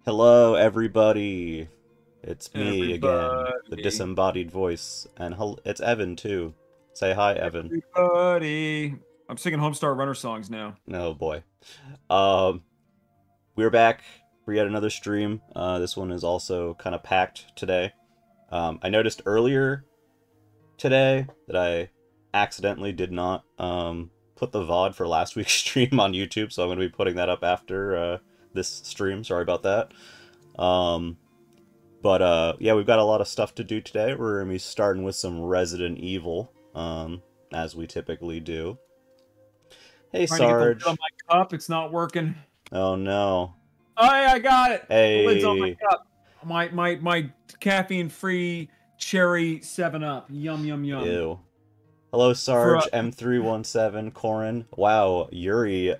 Hello, everybody. It's me again, the Everybody, disembodied voice, and it's Evan too. Say hi, Evan. everybody. I'm singing Homestar Runner songs now. Oh boy. Um, we're back for yet another stream. This one is also kind of packed today. I noticed earlier today that I accidentally did not put the VOD for last week's stream on YouTube, so I'm going to be putting that up after this stream. Sorry about that. Um, But yeah, we've got a lot of stuff to do today. We're gonna be starting with some Resident Evil, as we typically do. Hey, Trying to get the lid on Sarge. my cup. It's not working. Oh no. Oh, yeah, I got it. The lid's on my Hey. cup. My caffeine-free cherry 7 Up. Yum, yum, yum. Ew. Hello, For Sarge M317 Corin. Wow, Yuri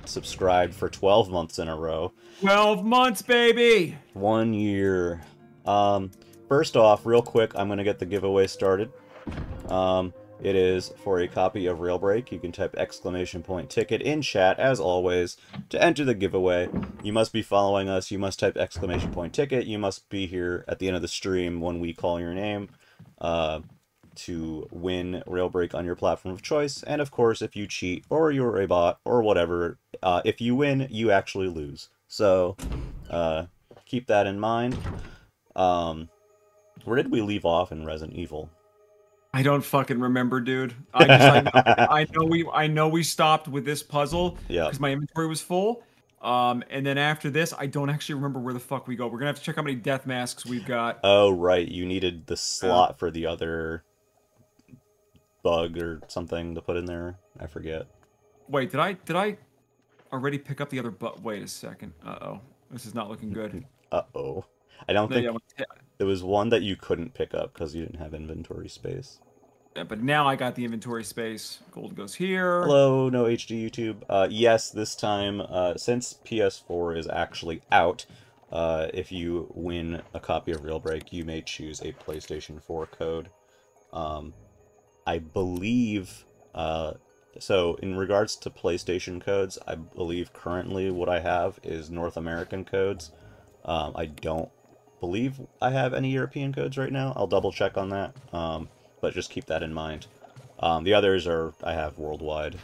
subscribed for 12 months in a row. 12 months, baby. 1 year. Um, First off, real quick, I'm gonna get the giveaway started. Um, it is for a copy of Railbreak. You can type exclamation point ticket in chat, as always, to enter the giveaway. You must be following us. You must type exclamation point ticket. You must be here at the end of the stream when we call your name to win Railbreak on your platform of choice. And of course, if you cheat or you're a bot or whatever, if you win, you actually lose. So keep that in mind. Where did we leave off in Resident Evil? I don't fucking remember, dude. I know we stopped with this puzzle Yep. because my inventory was full. And then after this, I don't actually remember where the fuck we go. We're gonna have to check how many death masks we've got. Oh, right. You needed the Uh, slot for the other bug or something to put in there. I forget. Wait, did I already pick up the other wait a second. Uh-oh. This is not looking good. Uh-oh. I don't No, yeah, think yeah, there was one that you couldn't pick up because you didn't have inventory space. but now I got the inventory space. Gold goes here. Hello, no HD YouTube. Yes, this time, since PS4 is actually out, if you win a copy of Real Break, you may choose a PlayStation 4 code. Um, I believe, so in regards to PlayStation codes, I believe currently what I have is North American codes. I don't believe I have any European codes right now. I'll double check on that, but just keep that in mind. The others are, I have worldwide.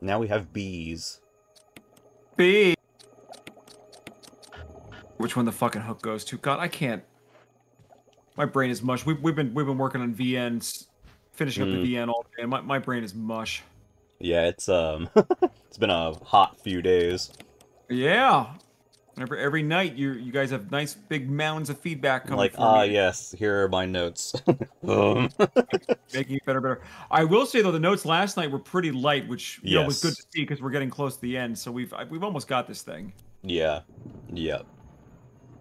Now we have bees. B. Which one the fucking hook goes to? God, I can't. My brain is mush. We've been working on VNs, finishing up the Mm, VN all day. And my brain is mush. yeah, it's it's been a hot few days. Yeah. Every night you guys have nice big mounds of feedback coming Like, for ah, me, yes, here are my notes. Um, making it better. I will say though, the notes last night were pretty light, which was good to yes. see because we're getting close to the end. So we've almost got this thing. Yeah. Yep.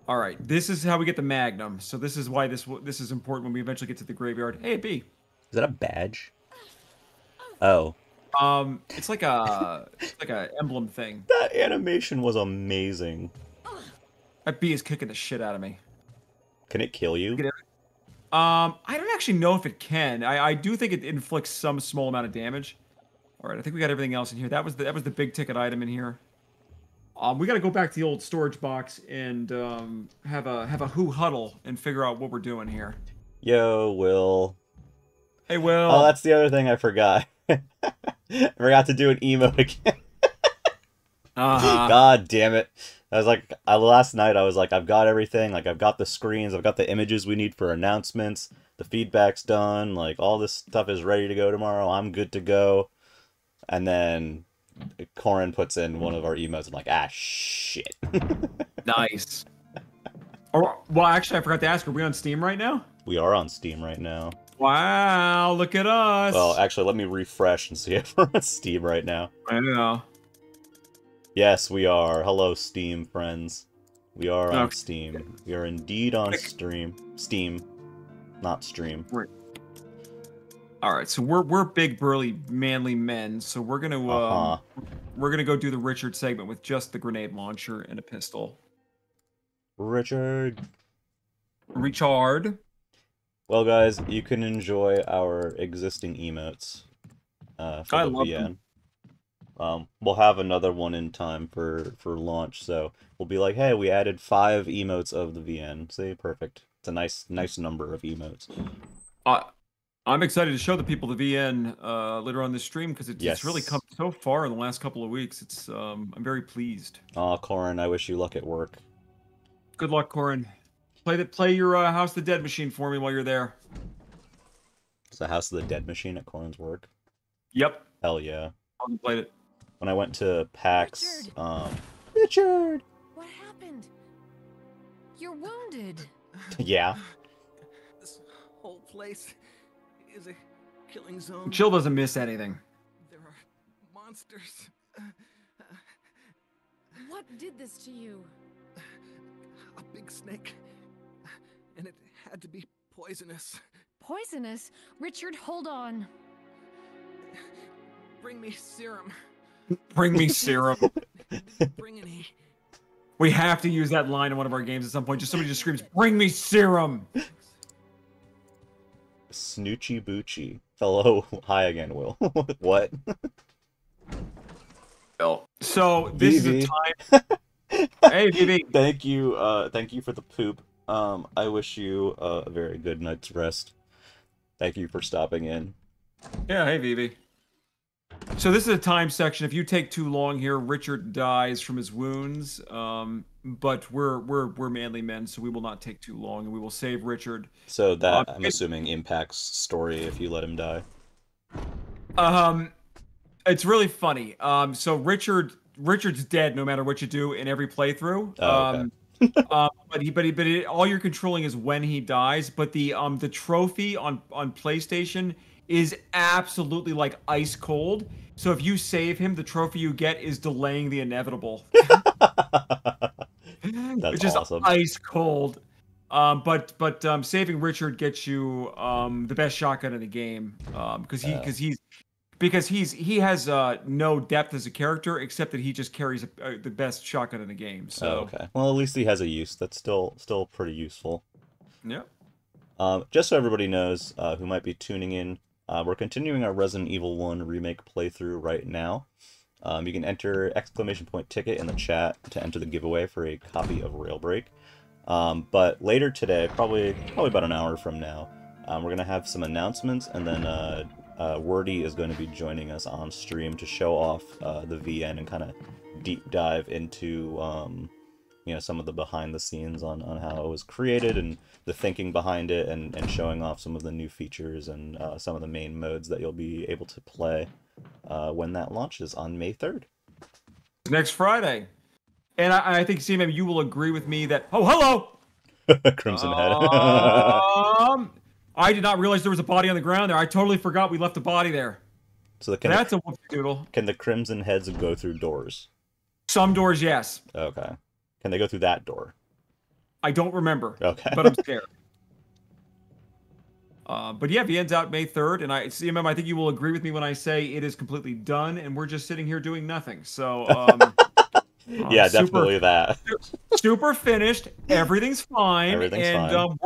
All right, this is how we get the Magnum. So this is why this is important when we eventually get to the graveyard. Hey, B. Is that a badge? Oh. It's like a emblem thing. That animation was amazing. That bee is kicking the shit out of me. Can it kill you? Get it? I don't actually know if it can. I do think it inflicts some small amount of damage. All right, I think we got everything else in here. That was the big ticket item in here. We got to go back to the old storage box and have a who huddle and figure out what we're doing here. Yo, Will. Hey, Oh, Will. that's the other thing I forgot. I forgot to do an emote again. Uh-huh. God damn it. I was like, last night I was like, I've got everything. Like, I've got the screens, I've got the images we need for announcements, the feedback's done, like, all this stuff is ready to go tomorrow. I'm good to go. And then Corin puts in one of our emotes. I'm like, ah, shit. Nice. Or, well, actually, I forgot to ask. Are we on Steam right now? We are on Steam right now. Wow, look at Well, us. actually, let me refresh and see if we're on Steam right now. I know. Yes, we are. Hello, Steam friends. We are on Okay. Steam. We are indeed on Steam, not stream. Right. All right, so we're big, burly, manly men. So Uh-huh. we're gonna go do the Richard segment with just the grenade launcher and a pistol. Richard. Richard. Well, guys, you can enjoy our existing emotes for I the love VN. them. We'll have another one in time for launch, so we'll be like, hey, we added 5 emotes of the VN. See, perfect. It's a nice number of emotes. I'm excited to show the people the VN later on this stream because it's really come Yes. so far in the last couple of weeks. It's I'm very pleased. Aw, Corin, I wish you luck at work. Good luck, Corin. Play your House of the Dead machine for me while you're there. It's the House of the Dead machine at Corin's work. Yep. Hell yeah. I played it. When I went to PAX, Richard. Richard! What happened? You're wounded. Yeah. This whole place is a killing zone. Jill doesn't miss anything. There are monsters. What did this to you? A big snake. And it had to be poisonous. Poisonous? Richard, hold on. Bring me serum. Bring me serum. Bring any. We have to use that line in one of our games at some point. Just somebody just screams, "Bring me serum!" Snoochie Boochie. Hello. Hi again, Will. What? So this is a time. Hey, VV. Thank you for the poop. I wish you a very good night's rest. Thank you for stopping in. Yeah, hey, VV. So this is a time section. If you take too long here, Richard dies from his wounds. But we're manly men, so we will not take too long, and we will save Richard. So that, I'm assuming, impacts story if you let him die. It's really funny. So Richard's dead no matter what you do in every playthrough. Oh, okay. But all you're controlling is when he dies. But the trophy on PlayStation is absolutely like ice cold. So if you save him, the trophy you get is delaying the inevitable. That's which is awesome. ice cold. But saving Richard gets you the best shotgun in the game. Because he has no depth as a character except that he just carries the best shotgun in the game. So okay. Well, at least he has a use. That's still pretty useful. Yeah. Just so everybody knows who might be tuning in, we're continuing our Resident Evil 1 remake playthrough right now. You can enter !ticket in the chat to enter the giveaway for a copy of Railbreak. But later today, probably about an hour from now, we're gonna have some announcements, and then Wordy is going to be joining us on stream to show off the VN and kind of deep dive into some of the behind the scenes on how it was created and the thinking behind it, and showing off some of the new features and some of the main modes that you'll be able to play when that launches on May 3rd. Next Friday. And I think, maybe you will agree with me that... Oh, hello! Crimson Head. I did not realize there was a body on the ground there. I totally forgot we left a body there. So that's a whoopsie doodle. Can the Crimson Heads go through doors? Some doors, yes. Okay. Can they go through that door? I don't remember. Okay. But I'm scared. But yeah, VN's out May 3rd, and I think you will agree with me when I say it is completely done, and we're just sitting here doing nothing. So, yeah, definitely that. Super finished. Everything's fine. Everything's fine.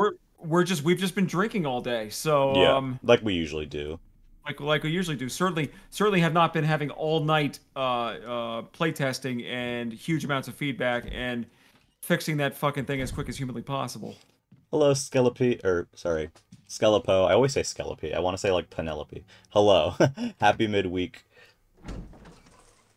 We've just been drinking all day. So yeah, like we usually do. Like we usually do. Certainly have not been having all night playtesting and huge amounts of feedback and fixing that fucking thing as quick as humanly possible. Hello, Skelepo. I always say Skelepi. I want to say like Penelope. Hello. Happy midweek.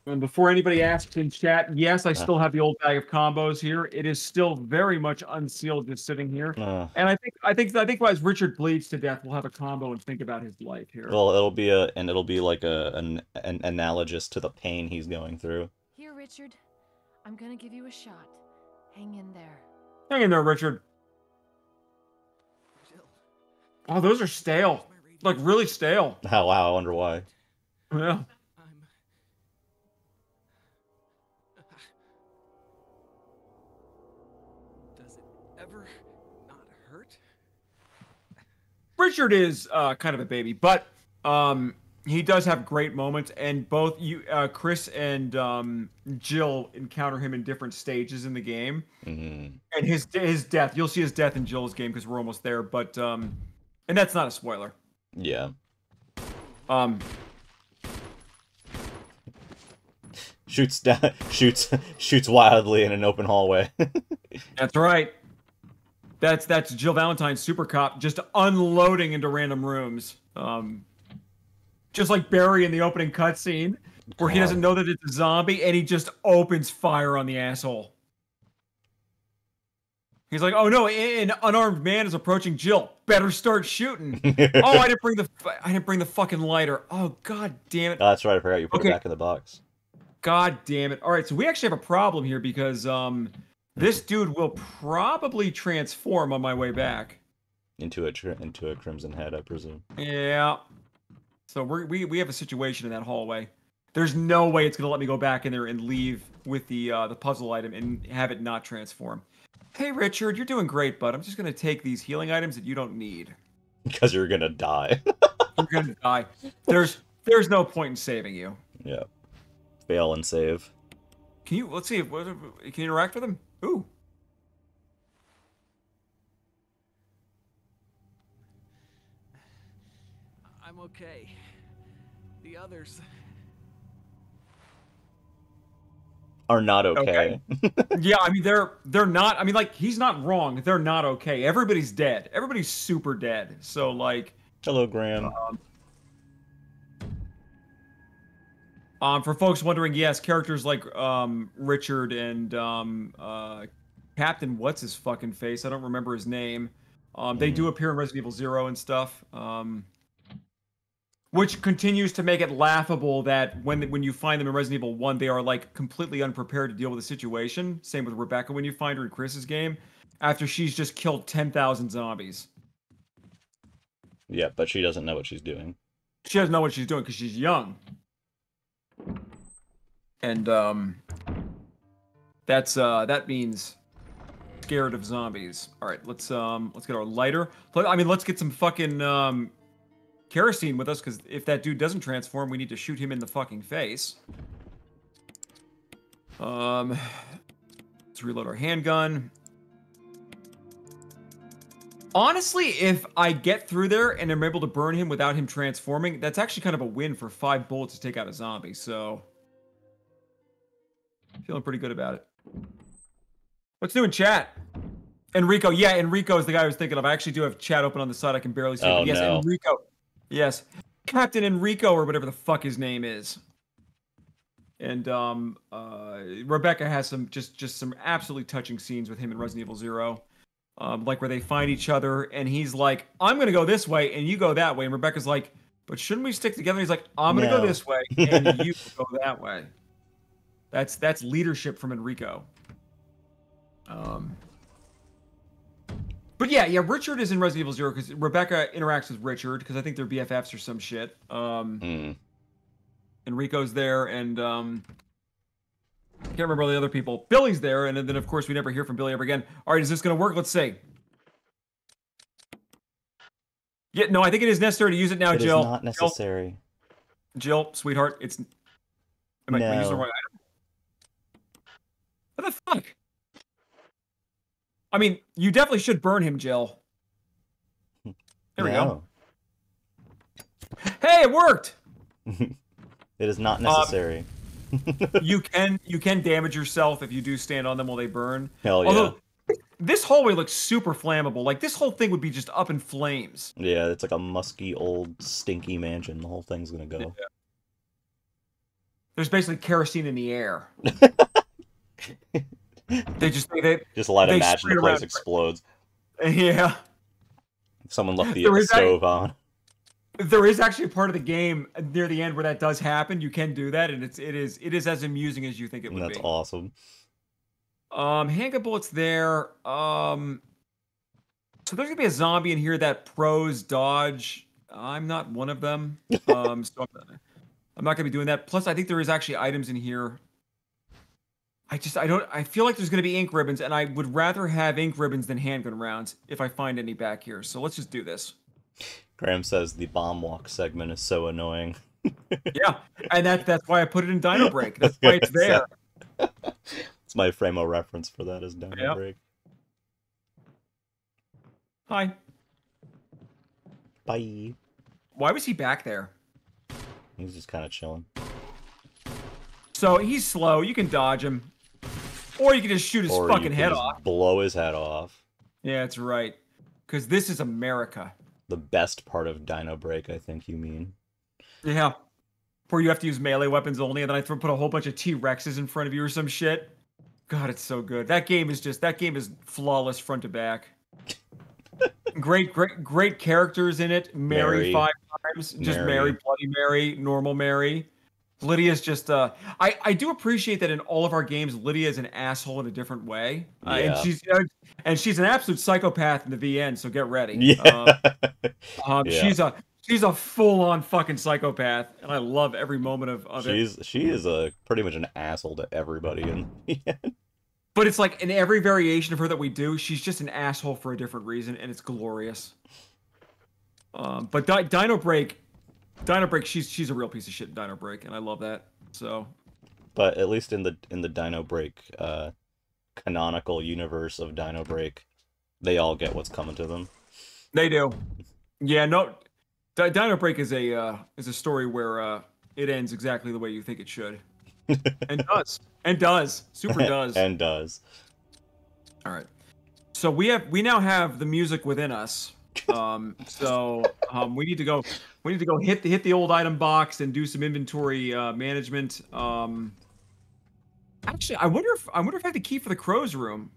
And before anybody asks in chat, yes, I still have the old bag of combos here. It is still very much unsealed, just sitting here. And I think as Richard bleeds to death, we'll have a combo and think about his life here. Well, it'll be like an analogous to the pain he's going through. Here, Richard. I'm gonna give you a shot. Hang in there. Hang in there, Richard. Oh, those are stale. Like, really stale. Oh, wow, I wonder why. Yeah. Does it ever not hurt? Richard is kind of a baby, but he does have great moments, and both Chris and Jill encounter him in different stages in the game. Mm-hmm. And his death, you'll see his death in Jill's game because we're almost there, but and that's not a spoiler. Yeah. Shoots down, shoots wildly in an open hallway. That's right. That's Jill Valentine's super cop just unloading into random rooms. Just like Barry in the opening cutscene, where he doesn't know that it's a zombie and he just opens fire on the asshole. He's like, "Oh no, an unarmed man is approaching Jill. Better start shooting." Oh, I didn't bring the fucking lighter. Oh, god damn it. Oh, that's right. I forgot you put it back in the box. God damn it. All right, so we actually have a problem here because this dude will probably transform on my way back Into a crimson head, I presume. Yeah. So we have a situation in that hallway. There's no way it's gonna let me go back in there and leave with the puzzle item and have it not transform. Hey Richard, you're doing great, bud. I'm just gonna take these healing items that you don't need. Because you're gonna die. You're gonna die. There's no point in saving you. Yeah. Fail and save. Can you? Let's see. Can you interact with him? Ooh. I'm okay. The others... Are not okay. Yeah, I mean they're not. I mean, like, he's not wrong. They're not okay. Everybody's dead. Everybody's super dead. So like. Hello, Graham. For folks wondering, yes, characters like Richard and Captain what's his fucking face? I don't remember his name. They do appear in Resident Evil 0 and stuff. Which continues to make it laughable that when you find them in Resident Evil 1, they are like completely unprepared to deal with the situation. Same with Rebecca when you find her in Chris's game, after she's just killed 10,000 zombies. Yeah, but she doesn't know what she's doing. She doesn't know what she's doing because she's young. And that means scared of zombies. All right, let's get our lighter. I mean, let's get some fucking kerosene with us, because if that dude doesn't transform, we need to shoot him in the fucking face. Let's reload our handgun. Honestly, if I get through there and I'm able to burn him without him transforming, that's actually kind of a win for 5 bullets to take out a zombie, so... Feeling pretty good about it. What's new in chat? Enrico. Yeah, Enrico is the guy I was thinking of. I actually do have chat open on the side. I can barely see it. Oh, Yes, no. Enrico. Yes. Captain Enrico, or whatever the fuck his name is. And Rebecca has some just some absolutely touching scenes with him in Resident Evil 0. Like where they find each other and he's like, I'm gonna go this way and you go that way. And Rebecca's like, but shouldn't we stick together? He's like, I'm gonna go this way and you go that way. That's leadership from Enrico. But yeah, Richard is in Resident Evil 0 because Rebecca interacts with Richard because I think they're BFFs or some shit. Enrico's there, and I can't remember all the other people. Billy's there, and then of course we never hear from Billy ever again. All right, is this gonna work? Let's see. Yeah, no, I think it is necessary to use it now, Jill. It is not necessary. Jill, sweetheart, it's. Am I using the right item? What the fuck? I mean, you definitely should burn him, Jill. There we go. Hey, it worked! It is not necessary. You can damage yourself if you do stand on them while they burn. Hell yeah. Although, this hallway looks super flammable. Like, this whole thing would be just up in flames. Yeah, it's like a musky, old, stinky mansion. The whole thing's gonna go. Yeah. There's basically kerosene in the air. They just light a match and the place explodes. Yeah. Someone left the stove on. There is actually a part of the game near the end where that does happen. You can do that, and it is as amusing as you think it would be. That's awesome. Handgun bullets there. So there's gonna be a zombie in here that pros dodge. I'm not one of them. So I'm not gonna be doing that. Plus, I think there is actually items in here. I feel like there's going to be ink ribbons, and I would rather have ink ribbons than handgun rounds if I find any back here. So let's just do this. Graham says the bomb walk segment is so annoying. Yeah, and that's why I put it in Dino Break. That's why it's there. It's my frame of reference for that is Dino Break. Hi. Bye. Why was he back there? He's just kind of chilling. So he's slow. You can dodge him. Or you can just shoot his Or fucking you can head just off. blow his head off. Yeah, that's right. Because this is America. The best part of Dino Break, I think you mean. Yeah. Where you have to use melee weapons only, and then I put a whole bunch of T-Rexes in front of you or some shit. God, it's so good. That game is flawless front to back. Great characters in it. Mary 5 times. Just Mary, Bloody Mary, normal Mary. Lydia's just I do appreciate that in all of our games, Lydia is an asshole in a different way. Yeah. And she's an absolute psychopath in the VN, so get ready. Yeah. Yeah. She's a full-on fucking psychopath, and I love every moment of it. She is pretty much an asshole to everybody in the end. But it's like in every variation of her that we do, she's just an asshole for a different reason, and it's glorious. But Dino Break, she's a real piece of shit in Dino Break, and I love that. So, but at least in the Dino Break canonical universe of Dino Break, they all get what's coming to them. They do. Yeah, no. Dino Break is a story where it ends exactly the way you think it should, and does, super does, and does. All right, so we now have the music within us. We need to go hit the old item box and do some inventory management. Actually, I wonder if I have the key for the crows room.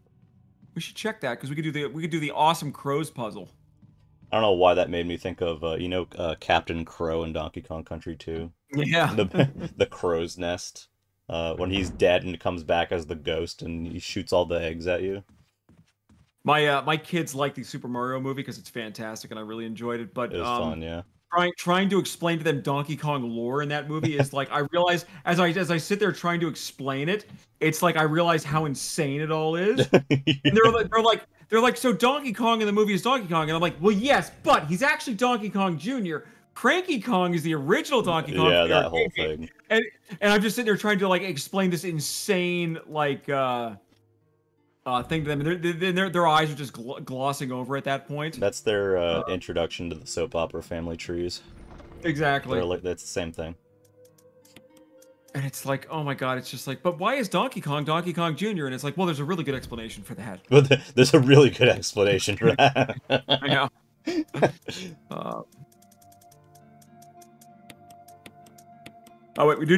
We should check that because we could do the awesome crows puzzle. I don't know why that made me think of Captain Crow in Donkey Kong Country 2. Yeah. The crow's nest. When he's dead and comes back as the ghost and he shoots all the eggs at you. My kids like the Super Mario movie because it's fantastic and I really enjoyed it. But it was fun, yeah. Trying to explain to them Donkey Kong lore in that movie is like I realize as I sit there trying to explain it, it's like I realize how insane it all is. And they're like, so Donkey Kong in the movie is Donkey Kong, and I'm like, well, yes, but he's actually Donkey Kong Jr. Cranky Kong is the original Donkey Kong. Yeah, that whole thing. And I'm just sitting there trying to like explain this insane like thing to them, and their eyes are just glossing over at that point. That's their introduction to the soap opera family trees. Exactly. That's the same thing. And it's like, oh my god, it's just like, but why is Donkey Kong Jr.? And it's like, well, there's a really good explanation for that. But there's a really good explanation for that. I know. Oh wait, we do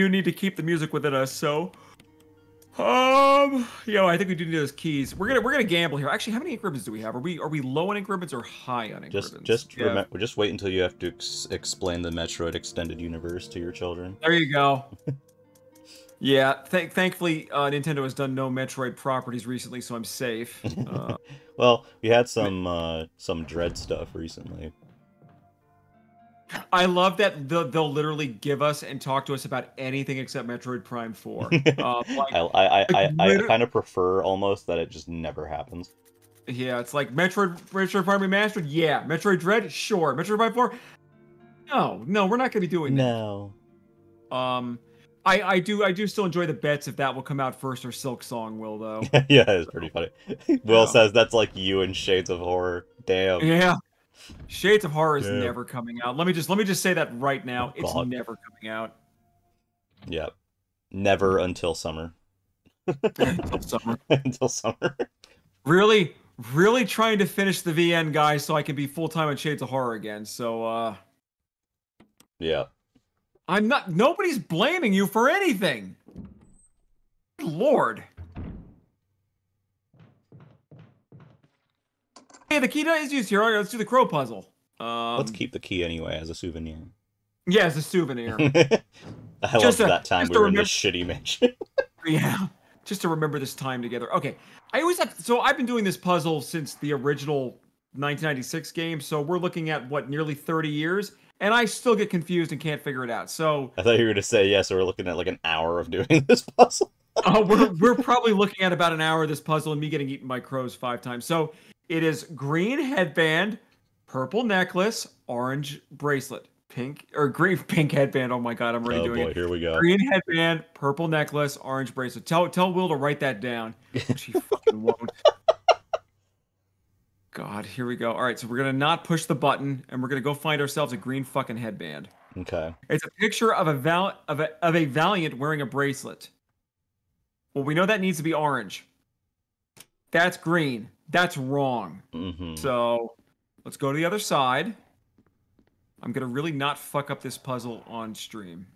need to keep the music within us. So, I think we do need those keys. We're gonna gamble here. Actually, how many increments do we have? Are we low on increments or high on increments? Just wait until you have to explain the Metroid Extended Universe to your children. There you go. Yeah, thankfully Nintendo has done no Metroid properties recently, so I'm safe. Well, we had some Dread stuff recently. I love that they'll literally give us and talk to us about anything except Metroid Prime 4. I kind of prefer almost that it just never happens. Yeah, it's like Metroid Prime Remastered. Yeah, Metroid Dread. Sure, Metroid Prime 4. No, we're not going to be doing that. No. I do still enjoy the bets if that will come out first or Silk Song will though. Yeah, it's pretty funny. Will says that's like you and Shades of Horror. Damn. Yeah. Shades of Horror is never coming out. Let me just say that right now. It's never coming out. Yep. Never until summer. Until summer. Until summer. Really trying to finish the VN, guys, so I can be full-time on Shades of Horror again. So, yeah. Nobody's blaming you for anything. Lord. Hey, the key is used here. All right, let's do the crow puzzle. Let's keep the key anyway as a souvenir. Yeah, as a souvenir. I love that time we were in this shitty mansion. Yeah, just to remember this time together. Okay, I've been doing this puzzle since the original 1996 game, so we're looking at nearly 30 years, and I still get confused and can't figure it out. So I thought you were going to say yes. So we're looking at like an hour of doing this puzzle. We're probably looking at about an hour of this puzzle and me getting eaten by crows 5 times. So it is green headband, purple necklace, orange bracelet, pink headband. Oh my god, I'm already doing it. Oh boy, here we go. Green headband, purple necklace, orange bracelet. Tell Will to write that down. She fucking won't. God, here we go. All right, so we're gonna not push the button, and we're gonna go find ourselves a green fucking headband. Okay. It's a picture of a Valiant wearing a bracelet. Well, we know that needs to be orange. That's green. That's wrong. Mm-hmm. So let's go to the other side. I'm gonna really not fuck up this puzzle on stream.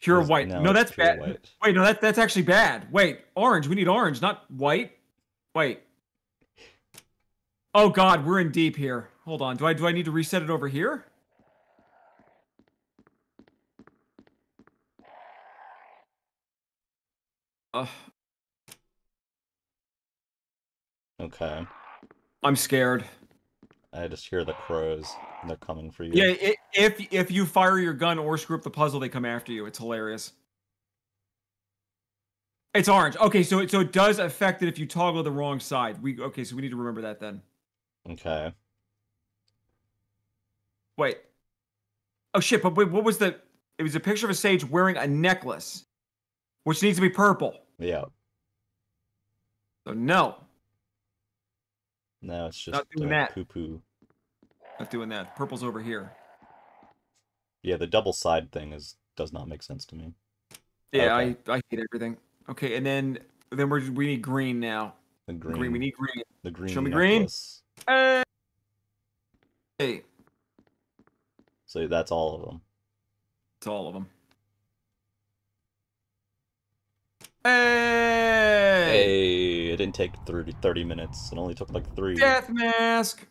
Pure white. No, No, it's that's pure bad. white. Wait, no, that's actually bad. Wait, orange. We need orange, not white. Wait. Oh God, we're in deep here. Hold on. Do I need to reset it over here? Okay. I'm scared. I just hear the crows. They're coming for you. Yeah, if you fire your gun or screw up the puzzle, they come after you. It's hilarious. It's orange. Okay, so it does affect it if you toggle the wrong side. Okay, so we need to remember that then. Okay. Wait. Oh shit! But wait, what was the? It was a picture of a sage wearing a necklace, which needs to be purple. Yeah. So no, No, it's just not doing that. poo-poo. Not doing that. Purple's over here. Yeah, the double side thing does not make sense to me. Yeah, Okay. I hate everything. Okay, and then we need green now. The green. Green. We need green. The green. Show me necklace. green. Hey. So that's all of them. It's all of them. Hey! Hey, it didn't take 30 minutes. It only took like 3. Death mask.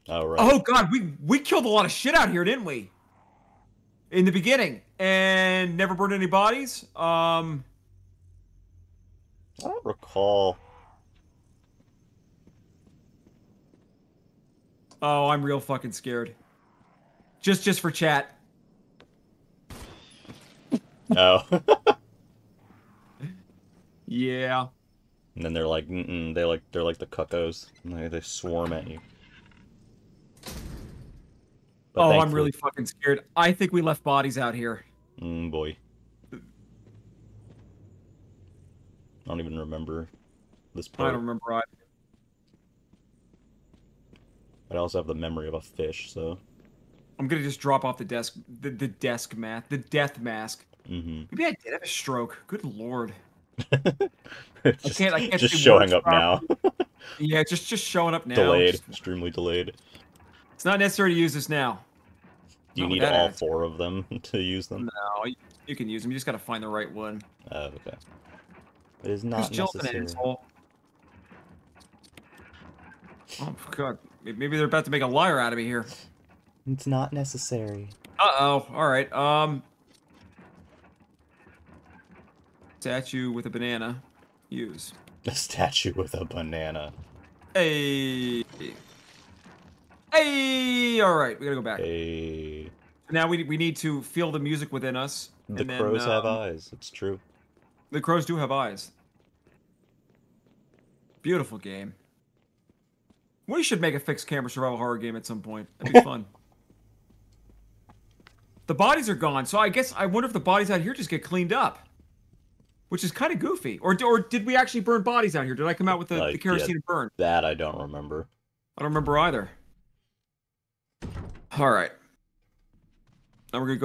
Oh, right. Oh God, we killed a lot of shit out here, didn't we? In the beginning, and never burned any bodies. I don't recall. Oh, I'm real fucking scared. Just for chat. Oh. Yeah. And then they're like, they're like the cuckoos. And they swarm at you. But Oh, I'm thankfully- really fucking scared. I think we left bodies out here. Boy. I don't even remember this part. I don't remember either. But I also have the memory of a fish, so. I'm gonna just drop off the desk, the desk mask, the death mask. Mm-hmm. Maybe I did have a stroke. Good lord. just, I can't just say showing words up now. Yeah, just showing up now. Delayed. Extremely delayed. It's not necessary to use this now. Do you Not with need that all attitude. 4 of them to use them? No, you can use them. You just gotta find the right one. Oh, okay. It is Because not Jill's an necessary. asshole. Oh God, maybe they're about to make a liar out of me here. It's not necessary. Uh-oh. All right. Statue with a banana. Use. A statue with a banana. Hey. Hey. All right. We gotta go back. Hey. Now we need to feel the music within us. The and crows then, have eyes. It's true. The crows do have eyes. Beautiful game. We should make a fixed camera survival horror game at some point. That'd be fun. The bodies are gone, so I wonder if the bodies out here just get cleaned up. Which is kind of goofy. Or did we actually burn bodies out here? Did I come out with the kerosene and burn? That I don't remember. I don't remember either. All right. Now we're gonna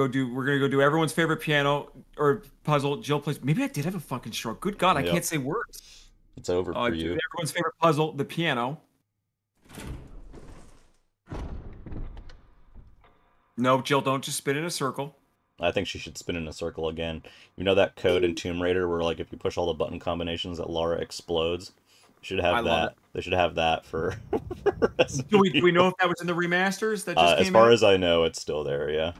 go do everyone's favorite piano or puzzle. Jill plays. Maybe I did have a fucking stroke. Good God, I Yep. can't say words. It's over for you. Everyone's favorite puzzle, the piano. No, Jill, don't just spin in a circle. I think she should spin in a circle again. You know that code in Tomb Raider where, like, if you push all the button combinations that Lara explodes? Should have love that. They should have that for. Do we know if that was in the remasters that just came as far out? as I know, it's still there. Yeah.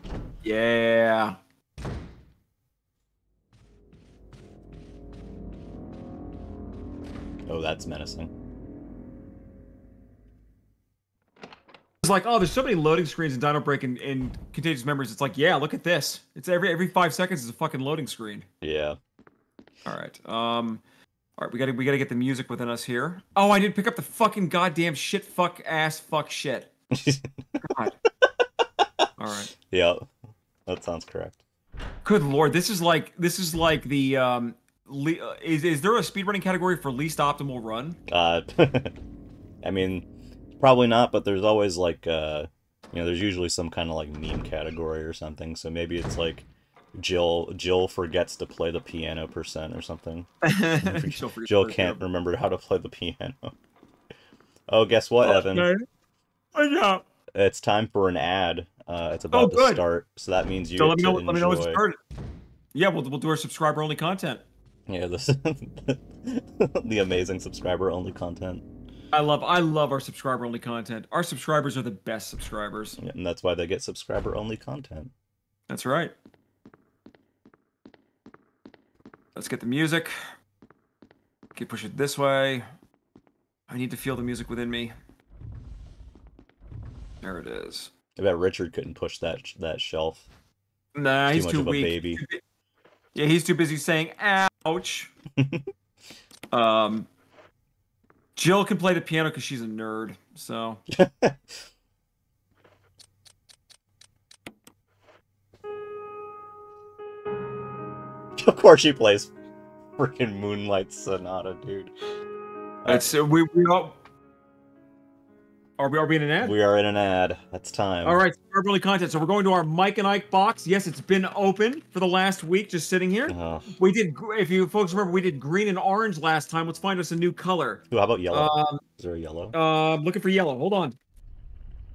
Yeah. Oh, that's menacing. It's like, oh, there's so many loading screens in Dino Break and Contagious Memories. It's like, yeah, look at this. It's every 5 seconds is a fucking loading screen. Yeah. All right. All right, we gotta get the music within us here. Oh, I didn't pick up the fucking goddamn shit, fuck, ass, fuck, shit. God. All right. Yeah, that sounds correct. Good lord, this is like the Is there a speedrunning category for least optimal run? I mean, probably not, but there's always like, there's usually some kind of like meme category or something. So maybe it's like Jill forgets to play the piano % or something. Jill can't remember how to play the piano. Oh, guess what, Evan? What's up? It's time for an ad. It's about to start, so that means you get to enjoy. Let me know when it started. Yeah, we'll do our subscriber only content. Yeah, this the amazing subscriber only content. I love our subscriber only content. Our subscribers are the best subscribers. Yeah, and that's why they get subscriber only content. That's right. Let's get the music. Okay, push it this way. I need to feel the music within me. There it is. I bet Richard couldn't push that shelf. Nah, he's too weak. Baby. Yeah, he's too busy saying "ouch." Jill can play the piano because she's a nerd. So. Of course, she plays freaking Moonlight Sonata, dude. That's we all. Are we in an ad? We are in an ad. That's time. All right, subscriber-only content. So we're going to our Mike and Ike box. Yes, it's been open for the last week, just sitting here. We did, if you folks remember, we did green and orange last time. Let's find us a new color. Ooh, how about yellow? Is there a yellow? Looking for yellow. Hold on.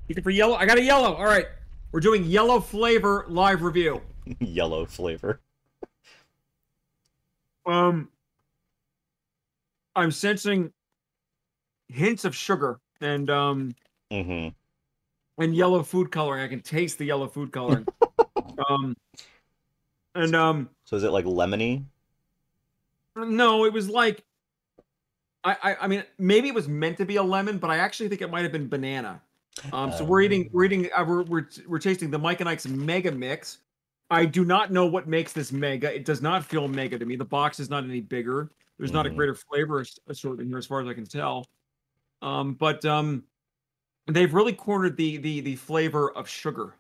Looking for yellow. I got a yellow. All right. We're doing yellow flavor live review. Yellow flavor. I'm sensing hints of sugar and and yellow food coloring. I can taste the yellow food coloring. So is it like lemony? No, it was like I mean maybe it was meant to be a lemon, but I actually think it might have been banana. So we're tasting the Mike and Ike's Mega Mix. I do not know what makes this mega. It does not feel mega to me. The box is not any bigger. There's not a greater flavor assortment here, as far as I can tell. But they've really cornered the flavor of sugar.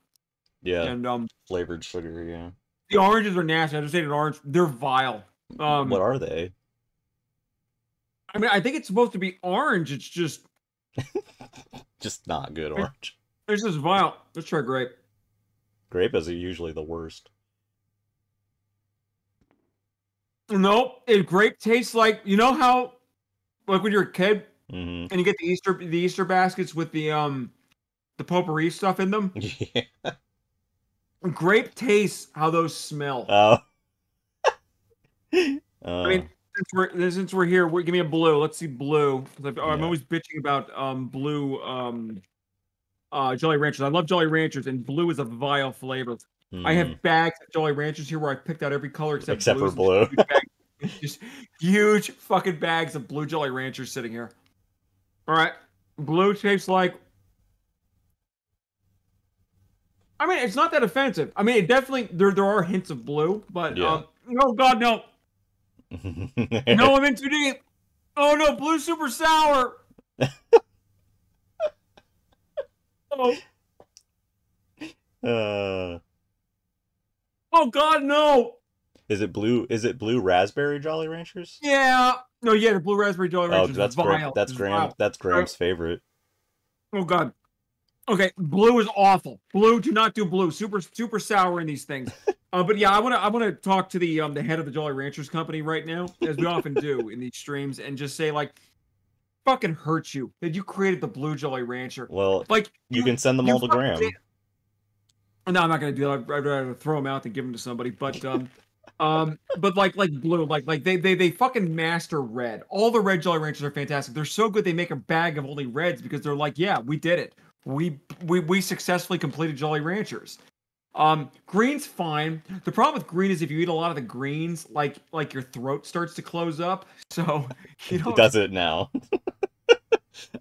Yeah. And flavored sugar. Yeah. The oranges are nasty. I just ate an orange. They're vile. What are they? I mean, I think it's supposed to be orange. It's just just not good orange. It's just vile. Let's try grape. Grape is usually the worst. Nope. Grape tastes like, you know how, like when you're a kid and you get the Easter baskets with the potpourri stuff in them. Yeah. Grape tastes how those smell. Oh. I mean, since we're here, give me a blue. Let's see blue. I'm always bitching about blue Jolly Ranchers. I love Jolly Ranchers, and blue is a vile flavor. I have bags of Jolly Ranchers here where I picked out every color except for blue. Just huge fucking bags of blue Jolly Ranchers sitting here. All right, blue tastes like. I mean, it's not that offensive. I mean, it definitely there are hints of blue, but oh god, no. No, I'm in too deep. Oh no, blue's super sour. Oh god, no. Is it blue? Is it blue raspberry Jolly Ranchers? Yeah. No, yeah, the blue raspberry Jolly Ranchers. Oh, that's Graham's favorite. Oh god. Okay, blue is awful. Blue, do not do blue. Super sour in these things. But yeah, I want to talk to the head of the Jolly Ranchers company right now, as we often do in these streams, and just say like, fucking hurt you that you created the blue Jolly Rancher. Well, like you can send them all to Graham. No, I'm not gonna do that. I'd rather throw them out than give them to somebody. But but like blue, like they fucking master red. All the red Jolly Ranchers are fantastic. They're so good they make a bag of only reds because they're like, yeah, we did it. We successfully completed Jolly Ranchers. Green's fine. The problem with green is if you eat a lot of the greens, like your throat starts to close up. So you know, it does it now.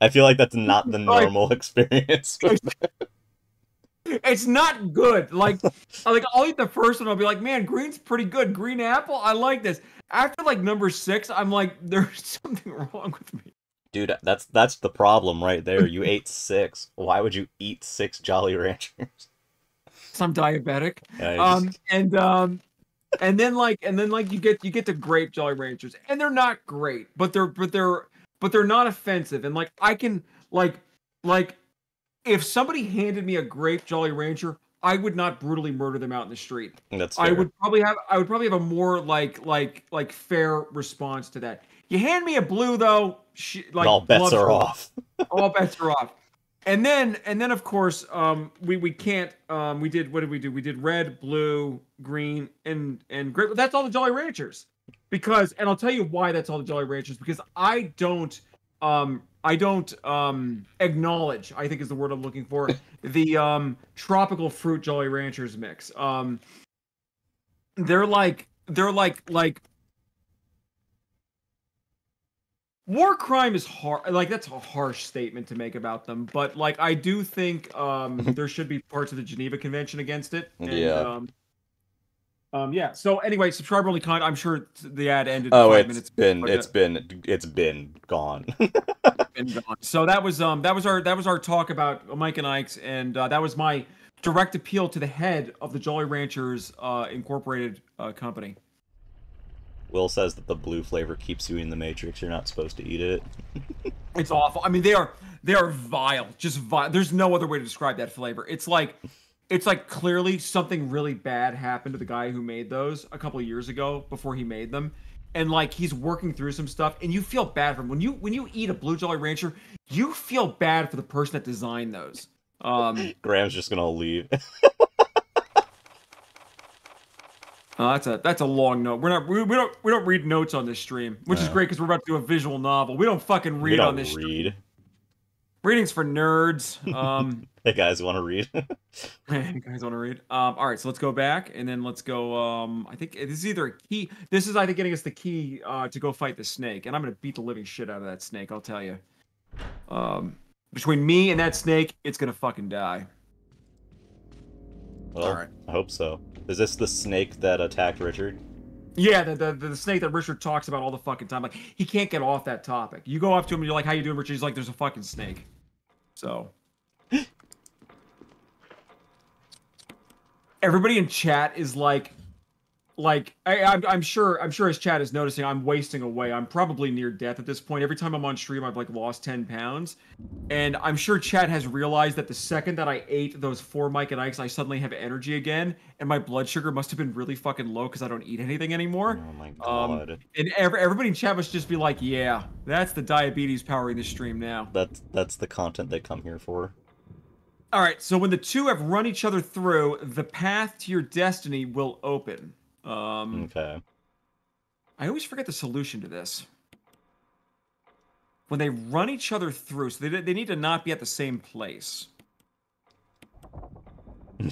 I feel like that's not the normal experience. It's not good. Like I'll eat the first one. I'll be like, man, green's pretty good. Green apple, I like this. After like number 6, I'm like, there's something wrong with me. Dude, that's the problem right there. You ate 6. Why would you eat 6 Jolly Ranchers? I'm diabetic. And then like you get the grape Jolly Ranchers, and they're not great, but they're not offensive. And like I can like if somebody handed me a grape Jolly Rancher, I would not brutally murder them out in the street. That's I fair. would probably have a more like fair response to that. You hand me a blue though, like All bets gloves are off. all bets are off. And then of course we can't we did what did we do? We did red, blue, green, and grape. That's all the Jolly Ranchers. Because and I'll tell you why that's all the Jolly Ranchers, because I don't acknowledge, I think is the word I'm looking for, the tropical fruit Jolly Ranchers mix. They're like war crime is hard. Like that's a harsh statement to make about them, but like I do think there should be parts of the Geneva Convention against it. And, Yeah. yeah. So anyway, subscriber only content. I'm sure the ad ended. Oh, 5 minutes. it's been gone. Been gone. So that was our talk about Mike and Ike's, and that was my direct appeal to the head of the Jolly Ranchers Incorporated company. Will says that the blue flavor keeps you in the Matrix. You're not supposed to eat it. It's awful. I mean, they are vile. Just vile. There's no other way to describe that flavor. It's like clearly something really bad happened to the guy who made those a couple of years ago before he made them. And like he's working through some stuff, and you feel bad for him. When you eat a blue Jolly Rancher, you feel bad for the person that designed those. Graham's just gonna leave. That's a long note. We don't read notes on this stream, which is great because we're about to do a visual novel. We don't fucking read on this stream. Reading's for nerds. Hey guys, want to read? Hey, you guys want to read? All right, so let's go back and then let's go. I think this is either a key. This is I think getting us the key to go fight the snake, and I'm gonna beat the living shit out of that snake. I'll tell you. Between me and that snake, it's gonna fucking die. Well, all right. I hope so. Is this the snake that attacked Richard? Yeah, the snake that Richard talks about all the fucking time. Like he can't get off that topic. You go up to him and you're like, "How you doing, Richard?" He's like, "There's a fucking snake." So. Everybody in chat is like I'm sure his chat is noticing I'm wasting away. I'm probably near death at this point. Every time I'm on stream, I've like lost 10 pounds, and I'm sure chat has realized that the second that I ate those 4 Mike and Ikes, I suddenly have energy again, and my blood sugar must have been really fucking low because I don't eat anything anymore. Oh my god! And everybody in chat must just be like, "Yeah, that's the diabetes powering the stream now." That's the content they come here for. All right, so when the two have run each other through, the path to your destiny will open. Okay. I always forget the solution to this. When they run each other through, so they need to not be at the same place.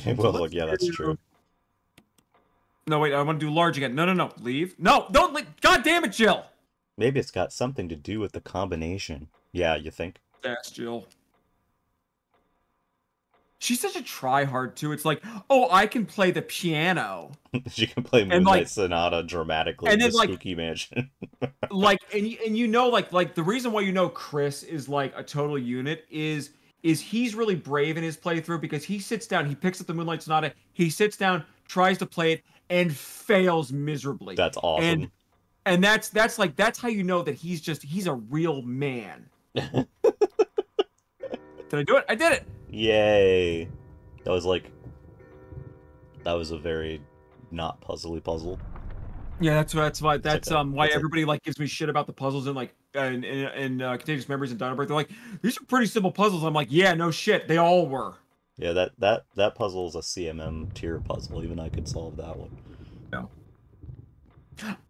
Well, look, yeah, that's true. No, wait, I want to do large again. No, leave. No, don't leave. God damn it, Jill! Maybe it's got something to do with the combination. Yeah, you think? That's Jill. She's such a tryhard too. It's like, oh, I can play the piano. She can play Moonlight Sonata dramatically in the Spooky Mansion. and you know, like the reason why you know Chris is like a total unit is he's really brave in his playthrough because he sits down, he picks up the Moonlight Sonata, he sits down, tries to play it, and fails miserably. That's awesome. And that's how you know that he's a real man. Did I do it? I did it. Yay. That was a very not puzzly puzzle. Yeah, that's why everybody like gives me shit about the puzzles and like in Contagious Memories and Dino Break. They're like, these are pretty simple puzzles. I'm like, yeah, no shit, they all were. Yeah, that puzzle is a CMM tier puzzle. Even I could solve that one. No.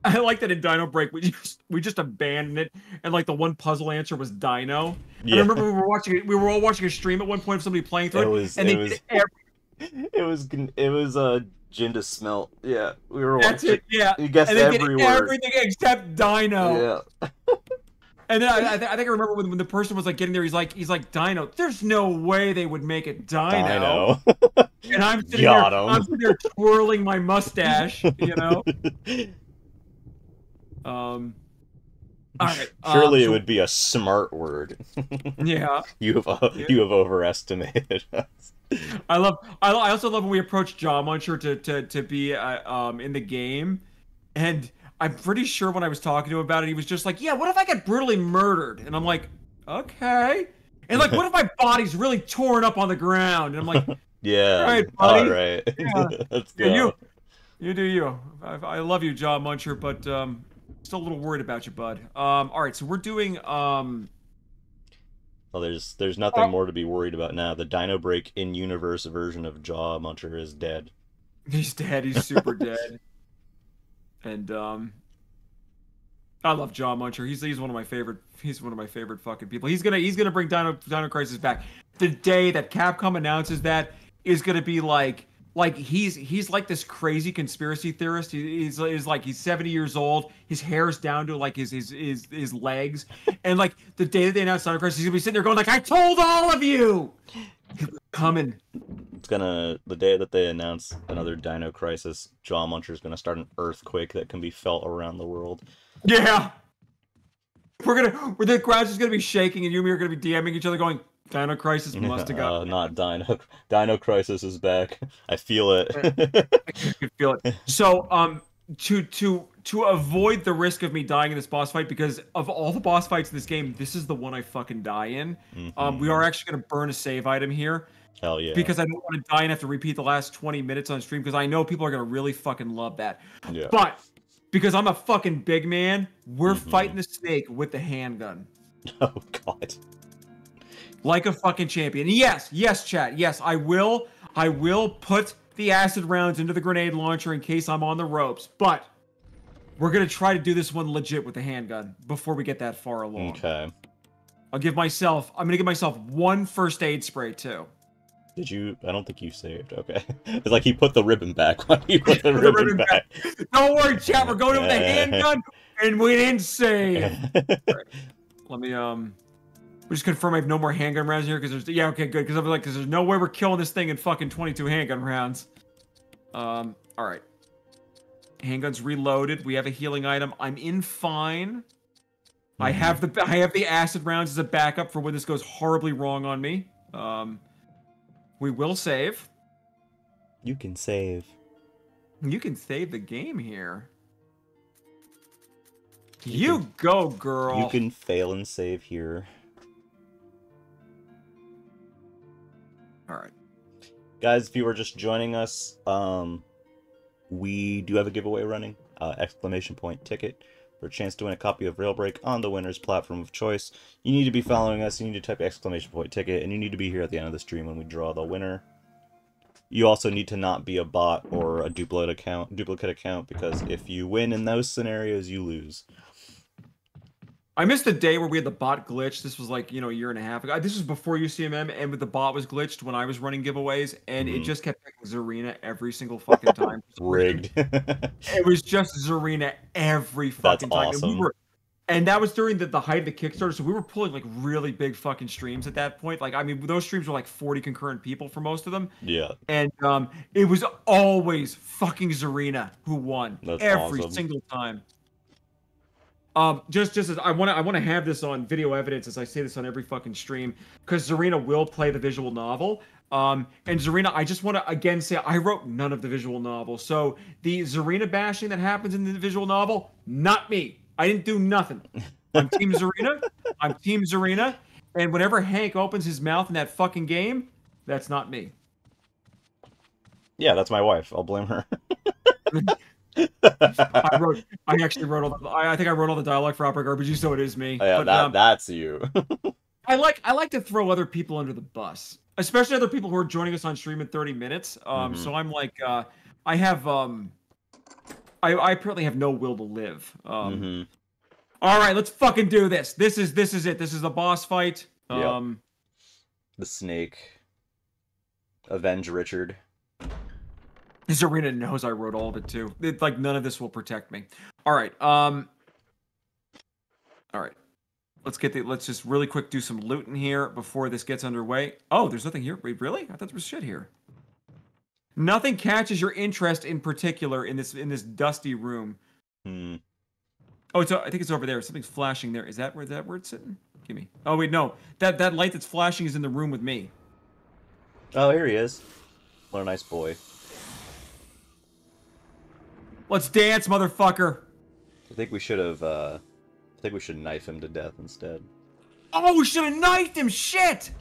I like that in Dino Break we just abandoned it, and like the one puzzle answer was Dino. Yeah. I remember we were all watching a stream at one point of somebody playing through it, and it was gin to smelt. Yeah, we were watching. That's it. Yeah, you guessed every word. Everything except Dino. Yeah. And then I think I remember when the person was like getting there, he's like Dino. There's no way they would make it Dino. And I'm sitting there twirling my mustache, you know. All right. Surely it would be a smart word. Yeah. You have overestimated us. I also love when we approach Jaw Muncher to be in the game, and I'm pretty sure when I was talking to him about it, he was just like, "Yeah, what if I get brutally murdered?" And I'm like, "Okay." And like, what if my body's really torn up on the ground? And I'm like, "All Yeah. right, All buddy. right. Yeah, Let's yeah, you go. you do you. I love you, Jaw Muncher, but still a little worried about you, bud. All right, so we're doing Well, there's nothing more to be worried about now. The Dino Break in-universe version of Jaw Muncher is dead. he's dead. He's super dead. And I love Jaw Muncher. He's one of my favorite. He's one of my favorite fucking people. He's gonna bring Dino Crisis back. The day that Capcom announces that is gonna be like he's like this crazy conspiracy theorist. He's like he's 70 years old. His hair's down to like his legs, and like the day that they announce Dino Crisis, he's gonna be sitting there going like, "I told all of you, it was coming." The day that they announce another Dino Crisis, Jaw Muncher is gonna start an earthquake that can be felt around the world. Yeah. The ground's just gonna be shaking, and you and me are gonna be DMing each other, going, "Dino Crisis must have got." Not Dino. Dino Crisis is back. I feel it. I can feel it. So, to avoid the risk of me dying in this boss fight, because of all the boss fights in this game, this is the one I fucking die in. We are actually gonna burn a save item here. Hell yeah. Because I don't want to die and have to repeat the last 20 minutes on stream, because I know people are gonna really fucking love that. Yeah. But because I'm a fucking big man, we're fighting the snake with the handgun. Oh god. Like a fucking champion. Yes, chat. Yes, I will put the acid rounds into the grenade launcher in case I'm on the ropes. But we're gonna try to do this one legit with the handgun before we get that far along. Okay. I'm gonna give myself one first aid spray too. Did you? I don't think you saved. Okay. It's like he put the ribbon back when he put the ribbon back. Don't worry, chat. We're going in with a handgun, and we didn't save. Right. Let me we just confirm I have no more handgun rounds here, because okay, good, because there's no way we're killing this thing in fucking 22 handgun rounds. All right. Handgun's reloaded. We have a healing item. I'm in fine. I have the acid rounds as a backup for when this goes horribly wrong on me. We will save. You can save. You can save the game here. You go, girl. You can fail and save here. All right. Guys, if you were just joining us, we do have a giveaway running. Exclamation point ticket for a chance to win a copy of Railbreak on the winner's platform of choice. You need to be following us, you need to type exclamation point ticket, and you need to be here at the end of the stream when we draw the winner. You also need to not be a bot or a duplicate account, because if you win in those scenarios, you lose. I missed the day where we had the bot glitch. This was like, a year and a half ago. This was before UCMM, and the bot was glitched when I was running giveaways, and it just kept picking Zarina every single fucking time. Rigged. It was just Zarina every fucking time. That's awesome. And that was during the height of the Kickstarter, so we were pulling like really big fucking streams at that point. Like, I mean, those streams were like 40 concurrent people for most of them. Yeah. And it was always fucking Zarina who won. That's every awesome. single time. Just as I want to have this on video evidence, as I say this on every fucking stream, because Zarina will play the visual novel. And Zarina, I just want to again say I wrote none of the visual novel. So the Zarina bashing that happens in the visual novel, not me. I didn't do nothing. I'm Team Zarina. I'm Team Zarina. And whenever Hank opens his mouth in that fucking game, that's not me. Yeah, that's my wife. I'll blame her. I actually wrote all the, I think I wrote all the dialogue for Opera RPG, so it is me. Oh, yeah, but, that's you. I like to throw other people under the bus, especially other people who are joining us on stream in 30 minutes. So I'm like, I have I apparently have no will to live. All right, let's fucking do this. This is it. This is the boss fight. Yep. The snake. Avenge Richard. Zarina knows I wrote all of it too. Like none of this will protect me. All right. All right. Let's just really quick do some looting here before this gets underway. Oh, there's nothing here. Wait, really? I thought there was shit here. Nothing catches your interest in particular in this dusty room. Oh, I think it's over there. Something's flashing there. Is that where it's sitting? Give me. Oh wait, no. That light that's flashing is in the room with me. Oh, here he is. What a nice boy. Let's dance, motherfucker. I think we should have, I think we should knife him to death instead. Oh, we should have knifed him. Shit.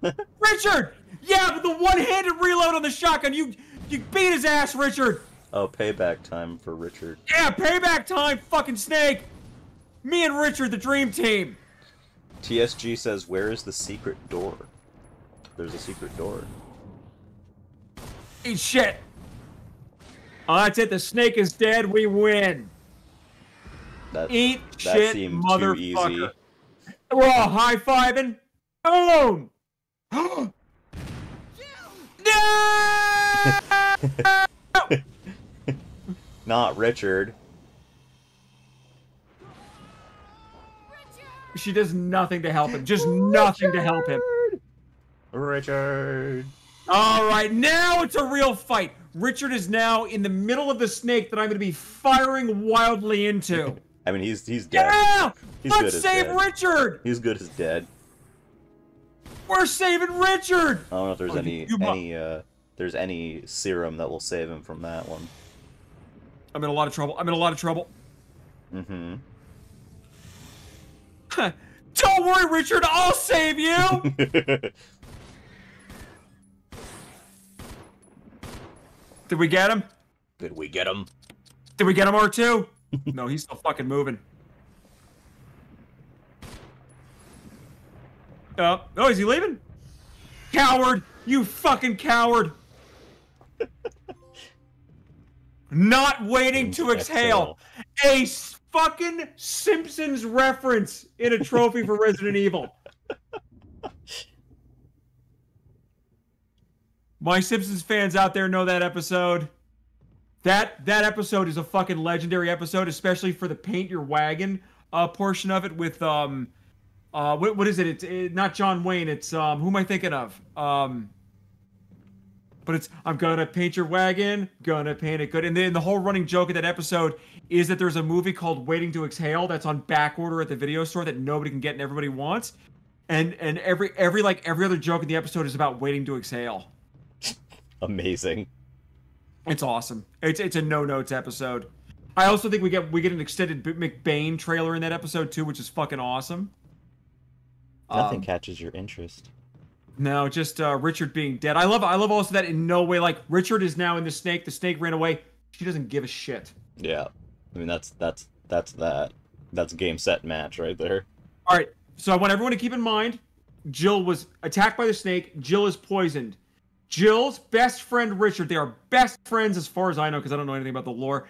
Richard. Yeah, but the one-handed reload on the shotgun. You beat his ass, Richard. Oh, payback time for Richard. Yeah, payback time, fucking Snake. Me and Richard, the dream team. TSG says, where is the secret door? There's a secret door. Eat shit. Oh, that's it. The Snake is dead. We win. Eat that shit, seemed motherfucker. too easy. We're all high-fiving. Boom. No! Not Richard. She does nothing to help him. Just nothing to help him. Richard. All right, now it's a real fight. Richard is now in the middle of the Snake that I'm going to be firing wildly into. I mean, he's dead. Yeah! He's Let's good as save dead. Richard! He's good as dead. We're saving Richard! I don't know if there's there's any serum that will save him from that one. I'm in a lot of trouble. I'm in a lot of trouble. Mm-hmm. Don't worry, Richard. I'll save you! Did we get him? Did we get him? Did we get him, R2? No, he's still fucking moving. Oh, is he leaving? Coward! You fucking coward! Not waiting to exhale. A fucking Simpsons reference in a trophy for Resident Evil. My Simpsons fans out there know that episode. That episode is a fucking legendary episode, especially for the paint your wagon portion of it with what is it? It's not John Wayne. It's who am I thinking of? But it's I'm gonna paint your wagon, gonna paint it good. And then the whole running joke of that episode is that there's a movie called Waiting to Exhale that's on back order at the video store that nobody can get and everybody wants. And every other joke in the episode is about waiting to exhale. Amazing. It's awesome. It's a no notes episode. I also think we get an extended McBain trailer in that episode too, which is fucking awesome. Nothing catches your interest. No, just Richard being dead. I love also that in no way like Richard is now in the Snake. The Snake ran away. She doesn't give a shit. Yeah, I mean that's that. That's game set match right there. All right, so I want everyone to keep in mind, Jill was attacked by the Snake. Jill is poisoned. Jill's best friend Richard. They are best friends as far as I know because I don't know anything about the lore.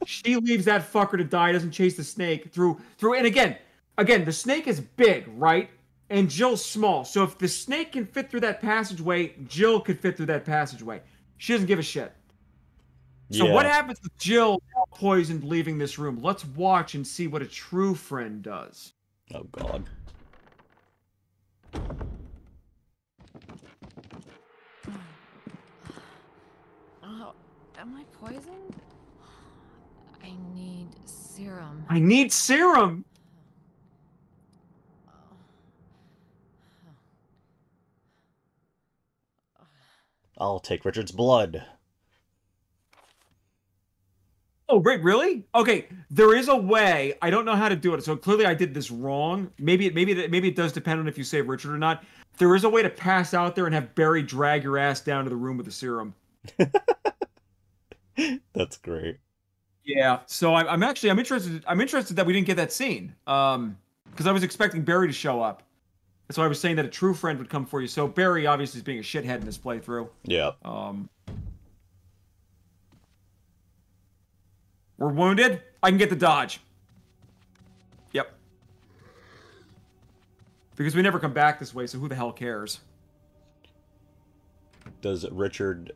She leaves that fucker to die. Doesn't chase the Snake through. And again, the Snake is big, right? And Jill's small. So if the Snake can fit through that passageway, Jill could fit through that passageway. She doesn't give a shit. So Yeah. what happens with Jill poisoned leaving this room? Let's watch and see what a true friend does. Oh God. Oh, am I poisoned? I need serum. I need serum. I'll take Richard's blood. Oh, wait, really? Okay, there is a way. I don't know how to do it, so clearly I did this wrong. Maybe it does depend on if you save Richard or not. There is a way to pass out there and have Barry drag your ass down to the room with the serum. That's great. Yeah. So I'm interested. I'm interested that we didn't get that scene. Because I was expecting Barry to show up. So I was saying that a true friend would come for you. So Barry obviously is being a shithead in this playthrough. Yeah. We're wounded. I can get the dodge. Yep. Because we never come back this way, so who the hell cares? Does Richard's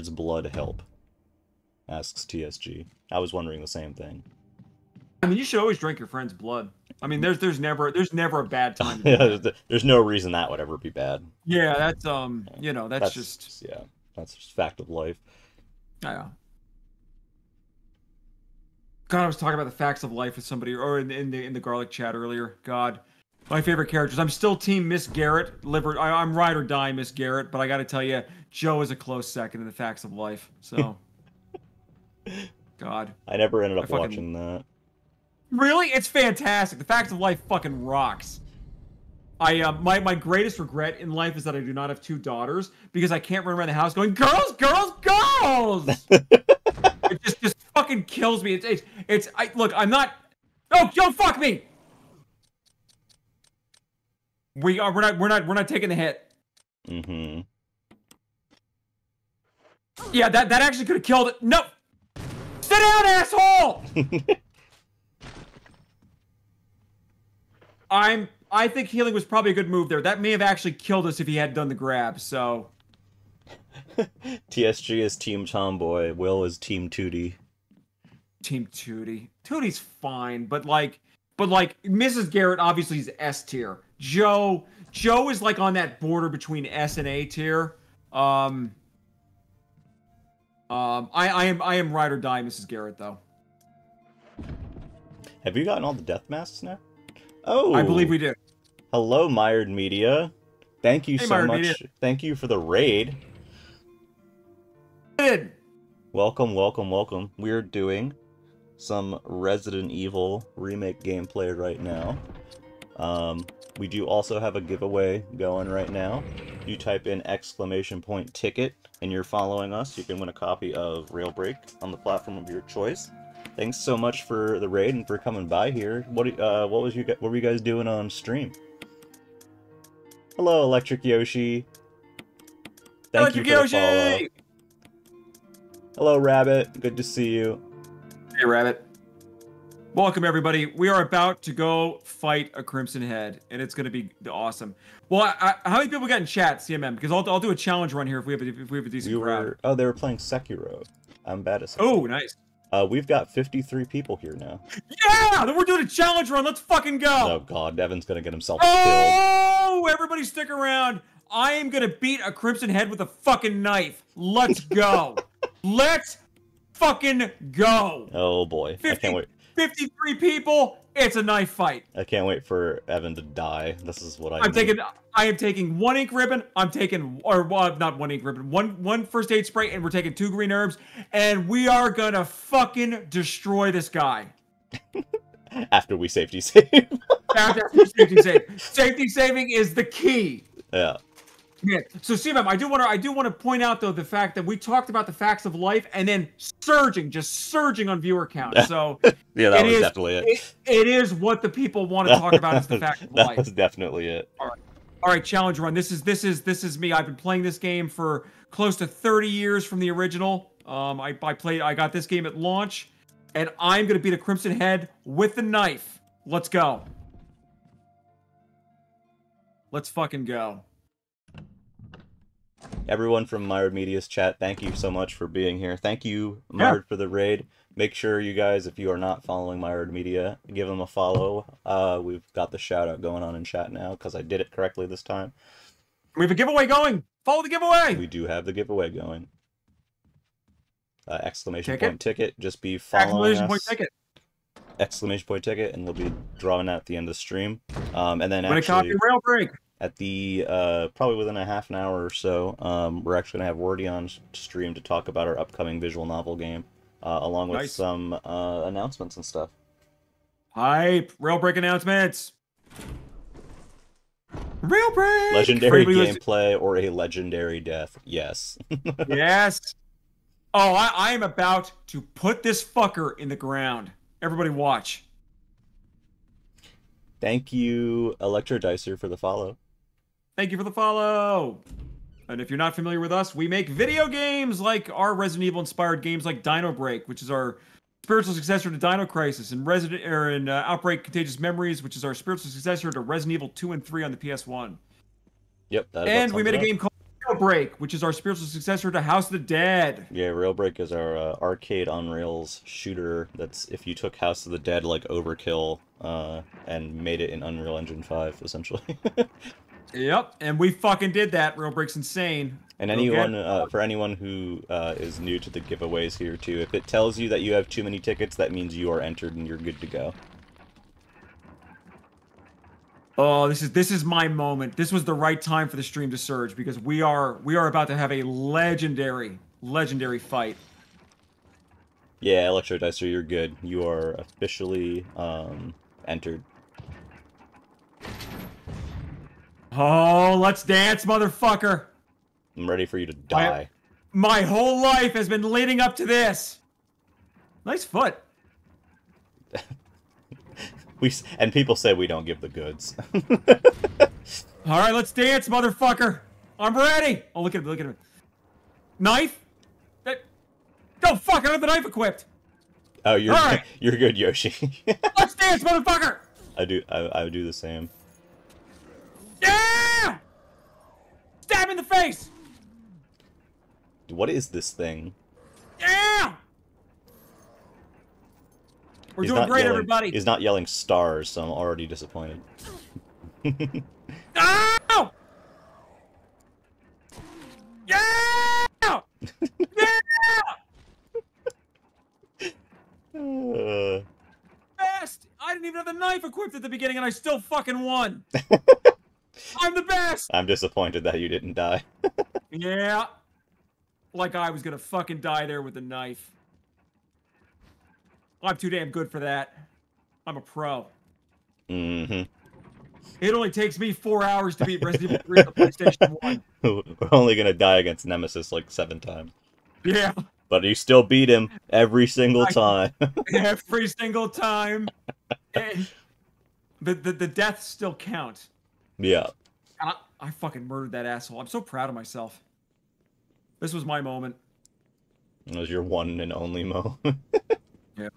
blood help? Asks TSG. I was wondering the same thing. I mean, you should always drink your friend's blood. I mean, there's never a bad time. There's no reason that would ever be bad. Yeah, that's that's just yeah, that's just fact of life. yeah. God, I was talking about the facts of life with somebody, or in the garlic chat earlier. God, My favorite characters. I'm still Team Miss Garrett. I'm ride or die Miss Garrett, but I got to tell you, Joe is a close second in the Facts of Life. So, God, I never ended I up fucking watching that. really, it's fantastic. The Facts of Life fucking rocks. My greatest regret in life is that I do not have 2 daughters because I can't run around the house going girls, girls, girls. It just fucking kills me. Look, I'm not. Oh, don't fuck me. We're not taking the hit. Mm-hmm. Yeah, that actually could have killed it. No, sit down, asshole. I think healing was probably a good move there. That may have actually killed us if he had done the grab. So. TSG is Team Tomboy. Will is Team Tootie. Team Tootie. Tootie's fine, but Mrs. Garrett obviously is S tier. Joe is like on that border between S and A tier. I am ride or die Mrs. Garrett though. Have you gotten all the death masks now? Oh, I believe we did. Hello, Mired Media. Thank you so Mired much. Media. Thank you for the raid. Did. Welcome, welcome, welcome. We're doing some Resident Evil remake gameplay right now. We do also have a giveaway going right now. You type in !ticket and you're following us. You can win a copy of Railbreak on the platform of your choice. Thanks so much for the raid and for coming by here. What were you guys doing on stream? Hello, Electric Yoshi. Thank you for the follow. Hello, Rabbit. Good to see you. Hey, Rabbit. Welcome, everybody. We are about to go fight a Crimson Head, and it's going to be awesome. Well, how many people got in chat, CMM? Because I'll do a challenge run here if we have a decent crowd. Oh, they were playing Sekiro. I'm bad at Sekiro. Oh, nice. We've got 53 people here now. Yeah! Then we're doing a challenge run. Let's fucking go! Oh, God. Devin's going to get himself killed. Oh! Everybody stick around. I am going to beat a Crimson Head with a fucking knife. Let's go. Let's fucking go. Oh, boy. I can't wait. 53 people. It's a knife fight. I can't wait for Evan to die. This is what I am taking 1 ink ribbon. I'm taking, not 1 ink ribbon, one first aid spray, and we're taking 2 green herbs, and we are gonna fucking destroy this guy. After we safety save. After safety save. Safety saving is the key. Yeah. Yeah. So, CMM, I do want to point out though the fact that we talked about the facts of life and then just surging on viewer count. So yeah, that was definitely it. It is what the people want to talk about is the fact of life. That was definitely it. All right, challenge run. This is me. I've been playing this game for close to 30 years from the original. I got this game at launch, and I'm gonna beat a Crimson Head with the knife. Let's go. Let's fucking go. Everyone from Mired Media's chat, thank you so much for being here. Thank you, Mired, for the raid. Make sure you guys, if you are not following Mired Media, give them a follow. We've got the shout out going on in chat now because I did it correctly this time. We have a giveaway going. Follow the giveaway. We do have the giveaway going. Exclamation point ticket. Just be following exclamation us. Point ticket. Exclamation point ticket, and we'll be drawing that at the end of the stream. And then Win a copy of Railbreak. At the probably within a half an hour or so, we're actually gonna have Wordy on stream to talk about our upcoming visual novel game, along with some announcements and stuff. Hype! Railbreak announcements. Railbreak. Legendary gameplay or a legendary death? Yes. Yes. Oh, I am about to put this fucker in the ground. Everybody watch. Thank you, Electro Dicer, for the follow. Thank you for the follow. And if you're not familiar with us, we make video games like our Resident Evil inspired games like Dino Break, which is our spiritual successor to Dino Crisis, and Outbreak Contagious Memories, which is our spiritual successor to Resident Evil 2 and 3 on the PS1. Yep. And we made a game called Railbreak, which is our spiritual successor to House of the Dead. Yeah, Railbreak is our arcade on rails shooter. That's if you took House of the Dead like Overkill and made it in Unreal Engine 5, essentially. Yep, and we fucking did that. Railbreak's insane. And anyone, for anyone who is new to the giveaways here too, if it tells you that you have too many tickets, that means you are entered and you're good to go. Oh, this is my moment. This was the right time for the stream to surge because we are about to have a legendary fight. Yeah, Electro Dicer, you're good. You are officially entered. Oh, let's dance, motherfucker! I'm ready for you to die. My whole life has been leading up to this. Nice foot. And people say we don't give the goods. All right, let's dance, motherfucker. I'm ready. Oh, look at him. Look at him. Knife? Oh, fuck, I don't have the knife equipped. Oh, you're right. You're good, Yoshi. Let's dance, motherfucker. I would do the same. Yeah! Stab in the face. What is this thing? Yeah! We're He's doing not great, yelling, everybody. He's not yelling stars, so I'm already disappointed. Ow! Yeah! Yeah! Best! I didn't even have the knife equipped at the beginning and I still fucking won! I'm the best! I'm disappointed that you didn't die. Yeah. Like I was gonna fucking die there with the knife. I'm too damn good for that. I'm a pro. Mm-hmm. It only takes me 4 hours to beat Resident Evil 3 on the PlayStation 1. We're only gonna die against Nemesis like 7 times. Yeah. But you still beat him every single time. Every single time. The deaths still count. Yeah. And I fucking murdered that asshole. I'm so proud of myself. This was my moment. It was your one and only moment. Yeah.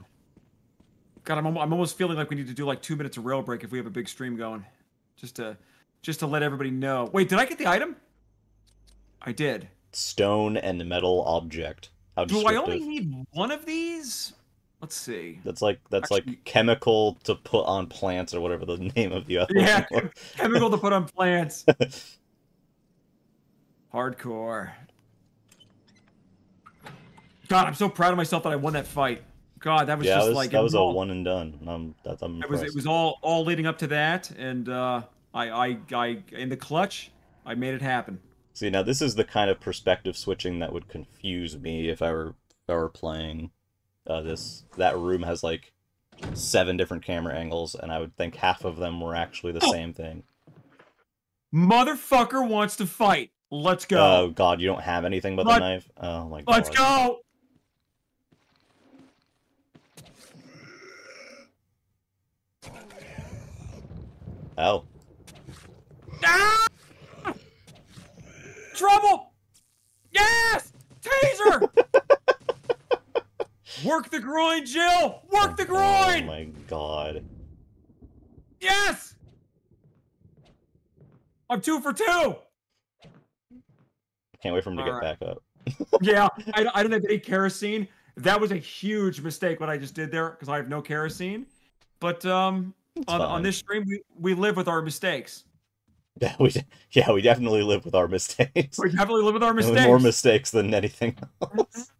God, I'm almost feeling like we need to do like 2 minutes of rail break if we have a big stream going. Just to let everybody know. Wait, did I get the item? I did. Stone and metal object. How Do descriptive. I only need one of these? Let's see. That's like Actually, chemical to put on plants or whatever the name of the other yeah, one was. chemical to put on plants. Hardcore. God, I'm so proud of myself that I won that fight. God, that was Yeah, just like that was a all, one and done. I'm impressed. it was all leading up to that, and I in the clutch, I made it happen. See, now this is the kind of perspective switching that would confuse me if I were playing that room has like 7 different camera angles, and I would think half of them were actually the same thing. Motherfucker wants to fight. Let's go. Oh god, you don't have anything but the knife? Oh my god. Let's go. Oh. Ah! Trouble! Yes! Taser! Work the groin, Jill! Work the groin! Oh my god. Yes! I'm 2 for 2! Can't wait for him to get Alright. back up. Yeah, I don't have any kerosene. That was a huge mistake what I just did there, because I have no kerosene. But on this stream, we live with our mistakes. Yeah, we definitely live with our mistakes. We definitely live with our mistakes. More mistakes than anything else.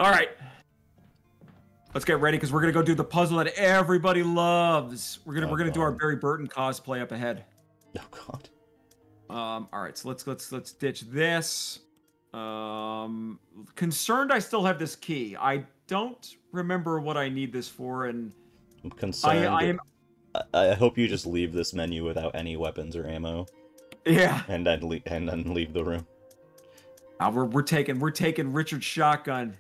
All right. Let's get ready because we're gonna go do the puzzle that everybody loves. We're gonna do our Barry Burton cosplay up ahead. Oh god. All right, so let's ditch this. Concerned I still have this key. I don't remember what I need this for, and I'm concerned. I am. I hope you just leave this menu without any weapons or ammo. Yeah. And then leave the room. We're taking Richard's shotgun.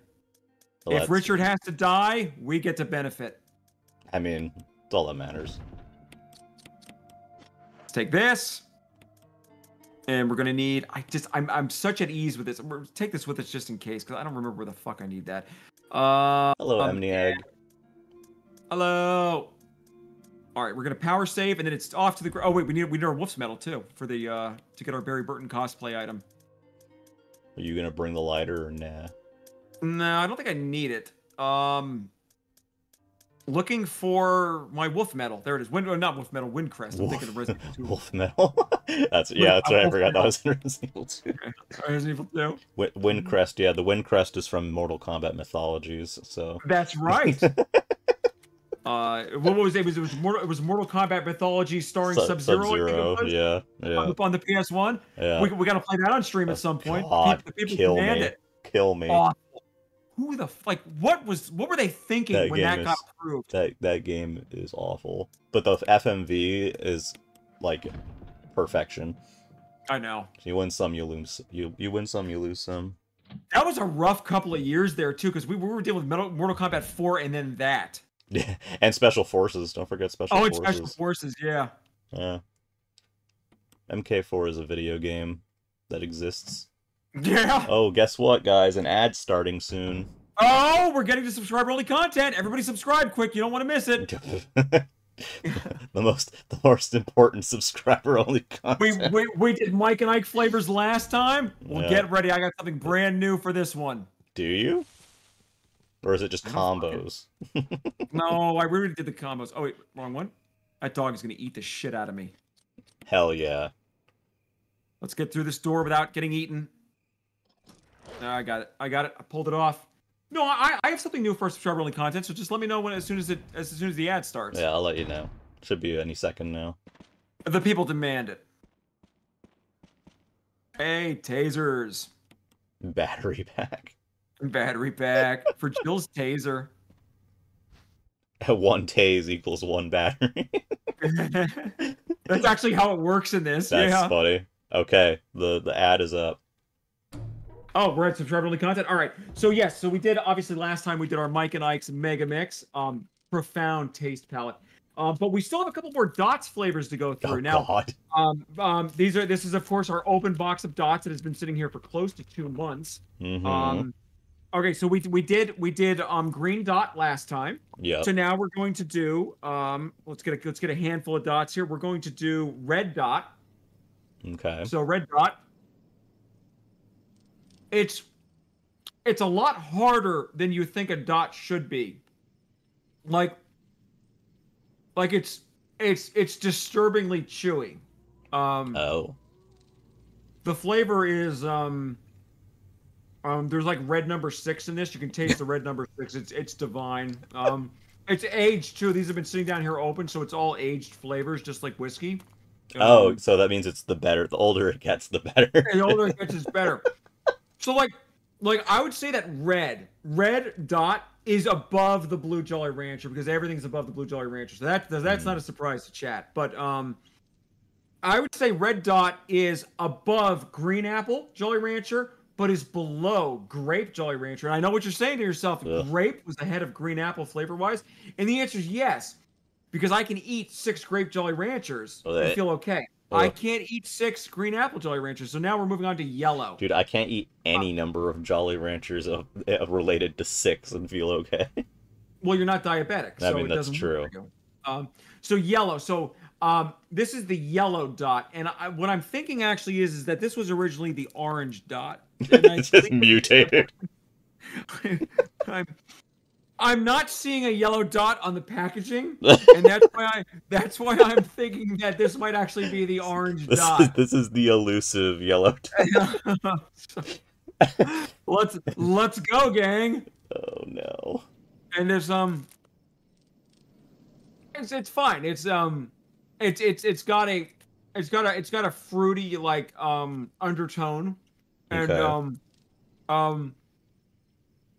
Well, if Richard has to die, we get to benefit. I mean, it's all that matters. Let's take this. And we're gonna need. I'm such at ease with this. We'll take this with us just in case, because I don't remember where the fuck I need that. Hello, Amniag. Hello. All right, we're gonna power save, and then it's off to the. Oh wait, we need our wolf's medal too for the to get our Barry Burton cosplay item. Are you gonna bring the lighter or nah? No, I don't think I need it. Looking for my wolf medal. There it is. Not wolf medal. Windcrest. I'm thinking of Resident Evil 2. Wolf medal. That's right. I forgot that was in Resident Evil 2. Resident Evil 2. Windcrest. Yeah, the Windcrest is from Mortal Kombat mythologies. So that's right. What was it? It was Mortal Kombat Mythology starring Sub-Zero. I think it Sub-Zero, was, yeah, yeah, on the PS1. yeah. We got to play that on stream at some point. God, The people kill demand me. it. Kill me. Awful. Who the like? What were they thinking That when game that got is approved? that game is awful. But the FMV is like perfection. I know. You win some, you lose. You win some, you lose some. That was a rough couple of years there too, because we were dealing with Mortal Kombat 4 and then that. Yeah, and Special Forces. Don't forget Special Oh, and Forces. Special Forces, yeah. Yeah. MK4 is a video game that exists. Yeah. Oh, guess what, guys? An ad starting soon. Oh, we're getting to subscriber-only content. Everybody subscribe quick. You don't want to miss it. the most important subscriber-only content. We did Mike and Ike flavors last time. Well, Yeah. get ready. I got something brand new for this one. Do you? Or is it just I don't combos? No, I really did the combos. Oh, wait, wrong one. That dog is going to eat the shit out of me. Hell yeah. Let's get through this door without getting eaten. I got it. I pulled it off. No, I have something new for subscriber-only content, so just let me know as soon as the ad starts. Yeah, I'll let you know. Should be any second now. The people demand it. Hey, tasers. Battery pack. Battery pack for Jill's taser. 1 tase equals 1 battery. That's actually how it works in this. That's yeah. funny. Okay, the ad is up. Oh, we're at subscriber-only content? All right. So, yes. So, we did, obviously, last time we did our Mike and Ike's Mega Mix. Profound taste palette. But we still have a couple more Dots flavors to go through. Oh, God. This is, of course, our open box of Dots that has been sitting here for close to 2 months. Mm-hmm. Okay, so we did green dot last time. Yeah. So now we're going to do let's get a handful of dots here. We're going to do red dot. Okay. So red dot. It's a lot harder than you think a dot should be. Like it's disturbingly chewy. Oh. The flavor is there's like red number 6 in this. You can taste the red number 6. It's divine. It's aged too. These have been sitting down here open, so it's all aged flavors, just like whiskey. Oh, so that means it's the better. The older it gets, the better. The older it gets, it's better. So like I would say that red dot is above the blue Jolly Rancher because everything's above the blue Jolly Rancher. So that's not a surprise to chat. But I would say red dot is above green apple Jolly Rancher, but is below grape Jolly Rancher. And I know what you're saying to yourself. Ugh. Grape was ahead of green apple flavor-wise. And the answer is yes, because I can eat 6 grape Jolly Ranchers and feel okay. I can't eat 6 green apple Jolly Ranchers. So now we're moving on to yellow. Dude, I can't eat any number of Jolly Ranchers related to 6 and feel okay. Well, you're not diabetic. I so mean, it that's doesn't true. work for you. So yellow. So this is the yellow dot. And what I'm thinking actually is that this was originally the orange dot. And It's just mutated. I'm not seeing a yellow dot on the packaging, and that's why I'm thinking that this might actually be the orange dot. This is the elusive yellow dot. Let's go, gang. Oh no. And there's it's fine. It's got a fruity like undertone, and Okay.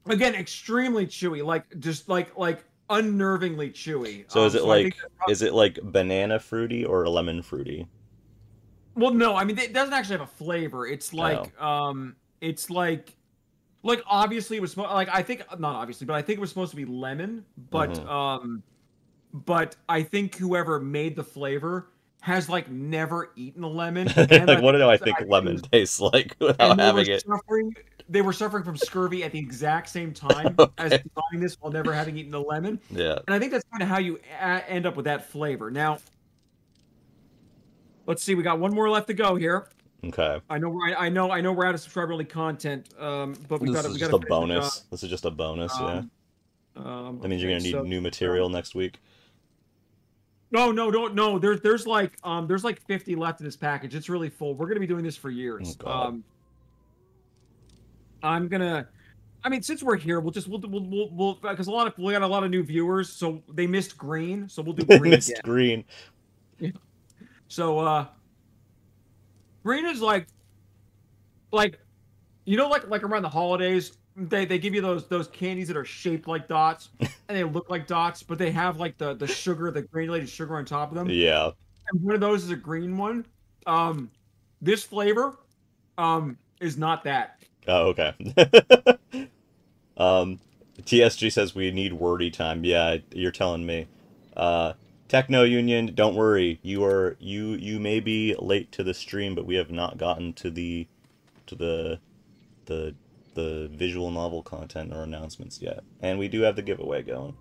again, extremely chewy, like unnervingly chewy. So is it I think is it like banana fruity or lemon fruity? well, no, I mean it doesn't actually have a flavor. It's like it's like obviously it was like I think not obviously, but I think it was supposed to be lemon, but I think whoever made the flavor has like never eaten a lemon. Like what do I think lemon tastes like without having it? They were suffering from scurvy at the exact same time as designing this while never having eaten a lemon. Yeah. And I think that's kind of how you end up with that flavor. Now, let's see. We got one more left to go here. Okay. I know we're out of subscriber-only content, but we got This is just a bonus. This is just a bonus. Yeah. That means you're gonna need new material next week. No. There's like 50 left in this package. It's really full. We're gonna be doing this for years. Oh, God. I mean, since we're here, we'll because we got a lot of new viewers, so they missed green, so we'll do They green missed again. green. Yeah. So green is like you know like around the holidays, they give you those candies that are shaped like dots and they look like dots, but they have like the sugar, the granulated sugar on top of them. Yeah. And one of those is a green one. This flavor is not that. Oh, okay. TSG says we need wordy time. Yeah, you're telling me. Techno Union, don't worry. You may be late to the stream, but we have not gotten to the visual novel content or announcements yet. And we do have the giveaway going.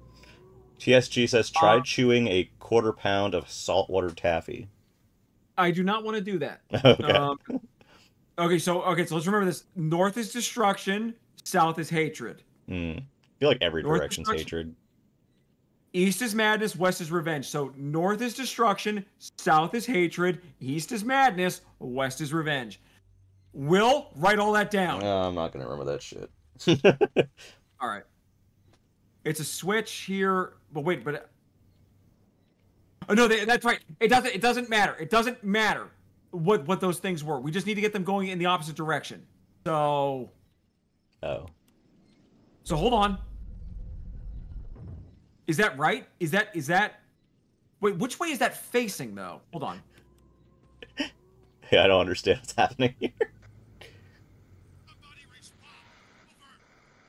TSG says try chewing a quarter-pound of saltwater taffy. I do not want to do that. Okay. Okay, so let's remember this. North is destruction, south is hatred. I feel like every North direction's destruction. hatred. East is madness, west is revenge. So north is destruction, south is hatred, east is madness, west is revenge. Will, write all that down. I'm not gonna remember that shit. All right. It's a switch here, but wait, oh no, that's right. It doesn't matter. It doesn't matter what those things were. We just need to get them going in the opposite direction. So. Oh. So hold on. Is that right? Is that? Wait, which way is that facing though? Hold on. Yeah, I don't understand what's happening here.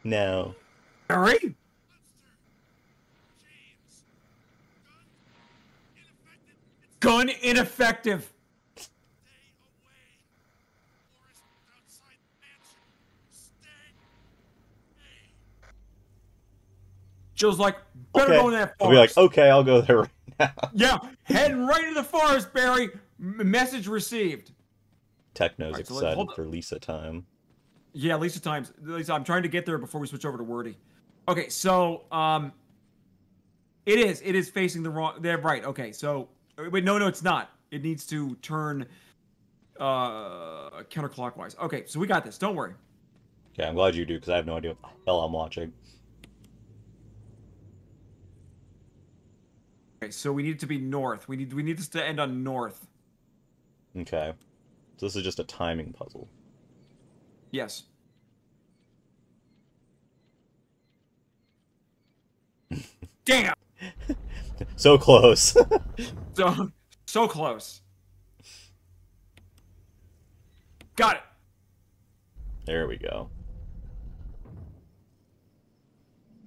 No. Hurry! Gun ineffective. Jill's like, better Okay. go in that forest. I'll be like, okay, I'll go there right now. Yeah, heading right into the forest, Barry. Message received. Techno's Alright, so excited hold on. for Lisa time. Yeah, Lisa times. Lisa, I'm trying to get there before we switch over to Wordy. Okay, so it is facing the wrong. They're right. Okay, so wait, no, it's not. It needs to turn counterclockwise. Okay, so we got this. Don't worry. Okay, I'm glad you do because I have no idea what the hell I'm watching. Okay, so we need it to be north. We need this to end on north. Okay, so this is just a timing puzzle. Yes. Damn. So close. So close. Got it. There we go.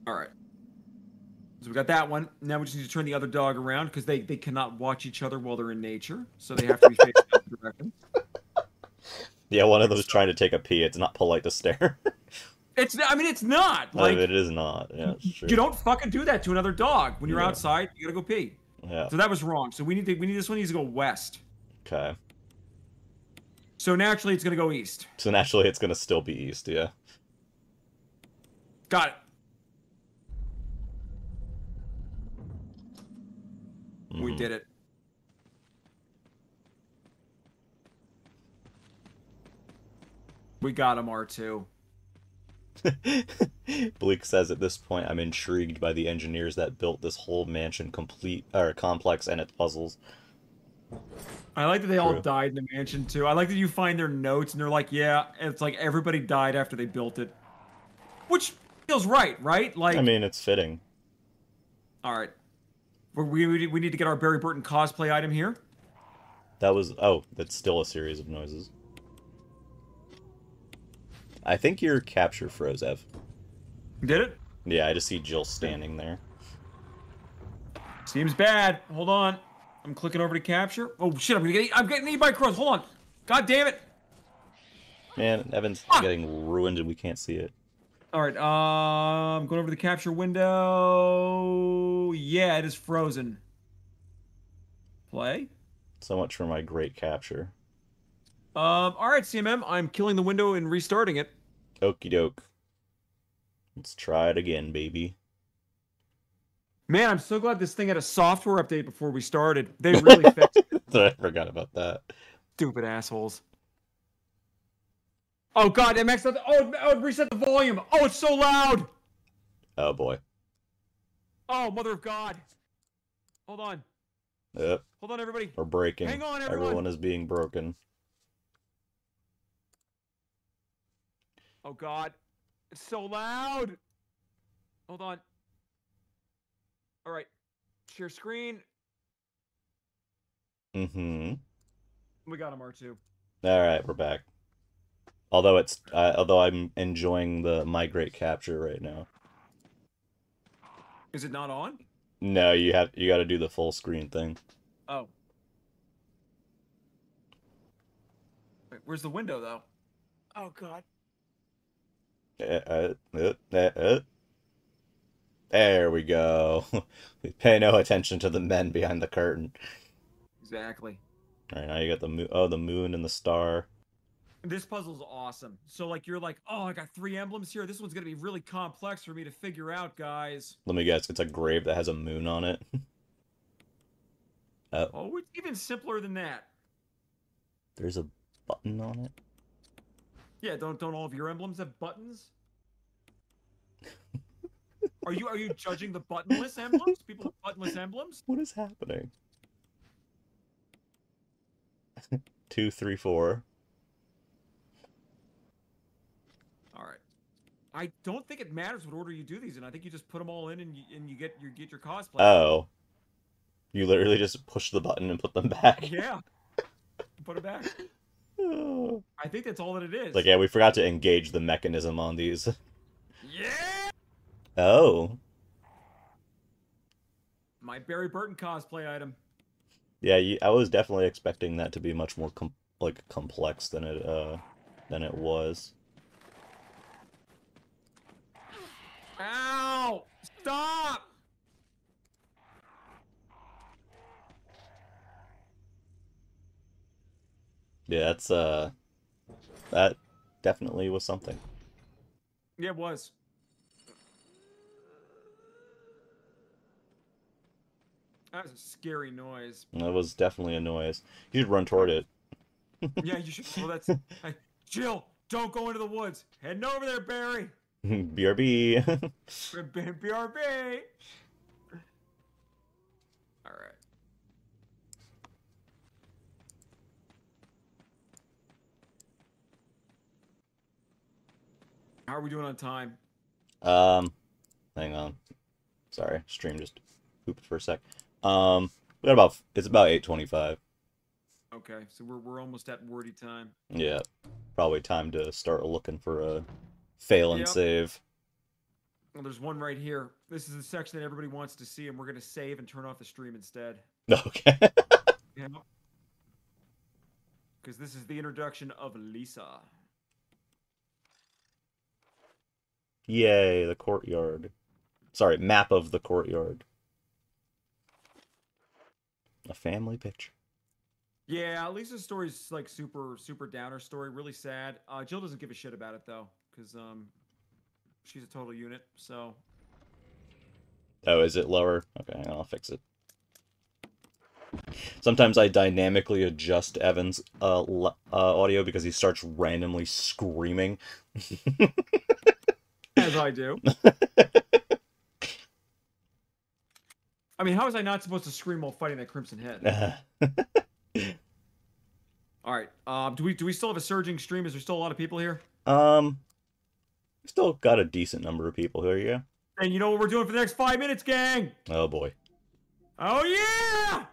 All right. So we got that one. Now we just need to turn the other dog around because they cannot watch each other while they're in nature. So they have to be facing the other direction. Yeah, one of them's trying to take a pee. It's not polite to stare. I mean, it's not. Like, it is not. Yeah, it's true. you don't fucking do that to another dog. When you're outside, you gotta go pee. Yeah. So that was wrong. So we need this one needs to go west. Okay. So naturally, it's gonna go east. So naturally, it's gonna still be east. Yeah. Got it. We did it. We got him, R2. Bleak says at this point, I'm intrigued by the engineers that built this whole mansion complex and its puzzles. I like that they all True. died in the mansion too. I like that you find their notes and they're like, yeah, it's like everybody died after they built it. Which feels right? Like, I mean, it's fitting. all right. We need to get our Barry Burton cosplay item here. That was... Oh, that's still a series of noises. I think your capture froze, Ev. Did it? Yeah, I just see Jill standing there. Seems bad. Hold on. I'm clicking over to capture. Oh shit! I'm getting eaten by crows. Hold on. God damn it! Man, Evan's getting ruined and we can't see it. All right. I'm going over to the capture window. Yeah, it is frozen. Play. So much for my great capture. All right, CMM. I'm killing the window and restarting it. Okie doke. Let's try it again, baby. Man, I'm so glad this thing had a software update before we started. They really fixed it. I forgot about that. Stupid assholes. Oh god, it maxed out the, oh, reset the volume. Oh, it's so loud. Oh boy. Oh, mother of God. Hold on. Yep. Hold on, everybody. We're breaking. Hang on, everyone. Everyone is being broken. Oh god. It's so loud. Hold on. Alright. Share screen. Mm-hmm. We got him, R2. Alright, we're back. Although although I'm enjoying the migrate capture right now. Is it not on? No, you gotta do the full screen thing. Oh. Wait, where's the window, though? Oh, God. There we go. Pay no attention to the men behind the curtain. Exactly. Alright, now you got the moon. Oh, the moon and the star. This puzzle's awesome. So, like, you're like, oh, I got 3 emblems here. This one's gonna be really complex for me to figure out, guys. Let me guess, it's a grave that has a moon on it. Oh, it's even simpler than that. There's a button on it? Yeah, don't all of your emblems have buttons? Are you judging the buttonless emblems? People with buttonless emblems? What is happening? 2, 3, 4. All right. I don't think it matters what order you do these in. I think you just put them all in and you get your cosplay. Oh. You literally just push the button and put them back. Yeah. Put it back. Oh. I think that's all that it is. Like, yeah, we forgot to engage the mechanism on these. Yeah! Oh. My Barry Burton cosplay item. Yeah, I was definitely expecting that to be much more complex than it was. Ow! Stop! Yeah, that definitely was something. Yeah, it was. That was a scary noise. That was definitely a noise. You should run toward it. Yeah, you should. Well, that's. Hey, Jill, don't go into the woods. Heading over there, Barry. BRB. BRB. All right. How are we doing on time? Hang on. Sorry, stream just pooped for a sec. We got about, it's about 8:25. Okay, so we're almost at wordy time. Yeah, probably time to start looking for a fail and save. Well, there's one right here. This is the section that everybody wants to see, and we're gonna save and turn off the stream instead. Okay. Yeah. Because this is the introduction of Lisa. Yay, the courtyard. Sorry, map of the courtyard. A family picture. Yeah, Lisa's story's like super downer story, really sad. Jill doesn't give a shit about it though, because she's a total unit. So. Oh, is it lower? Okay, I'll fix it. Sometimes I dynamically adjust Evan's audio because he starts randomly screaming. As I do. I mean, how was I not supposed to scream while fighting that Crimson Head? All right. Do we still have a surging stream? Is there still a lot of people here? Still got a decent number of people here, yeah. And you know what we're doing for the next 5 minutes, gang? Oh boy. Oh yeah!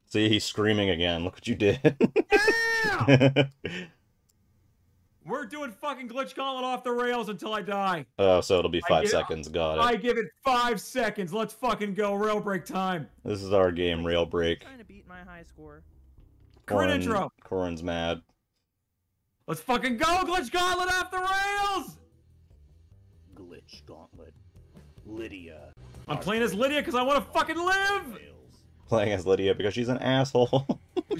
See, he's screaming again. Look what you did. Yeah! We're doing fucking Glitch Gauntlet off the rails until I die. Oh, so it'll be 5 seconds. Got it. I give it 5 seconds. Let's fucking go. Rail break time. This is our game, rail break. Trying to beat my high score. Current intro. Corin's mad. Let's fucking go. Glitch Gauntlet off the rails. Glitch Gauntlet. Lydia. I'm playing as Lydia because I want to fucking live. Playing as Lydia because she's an asshole.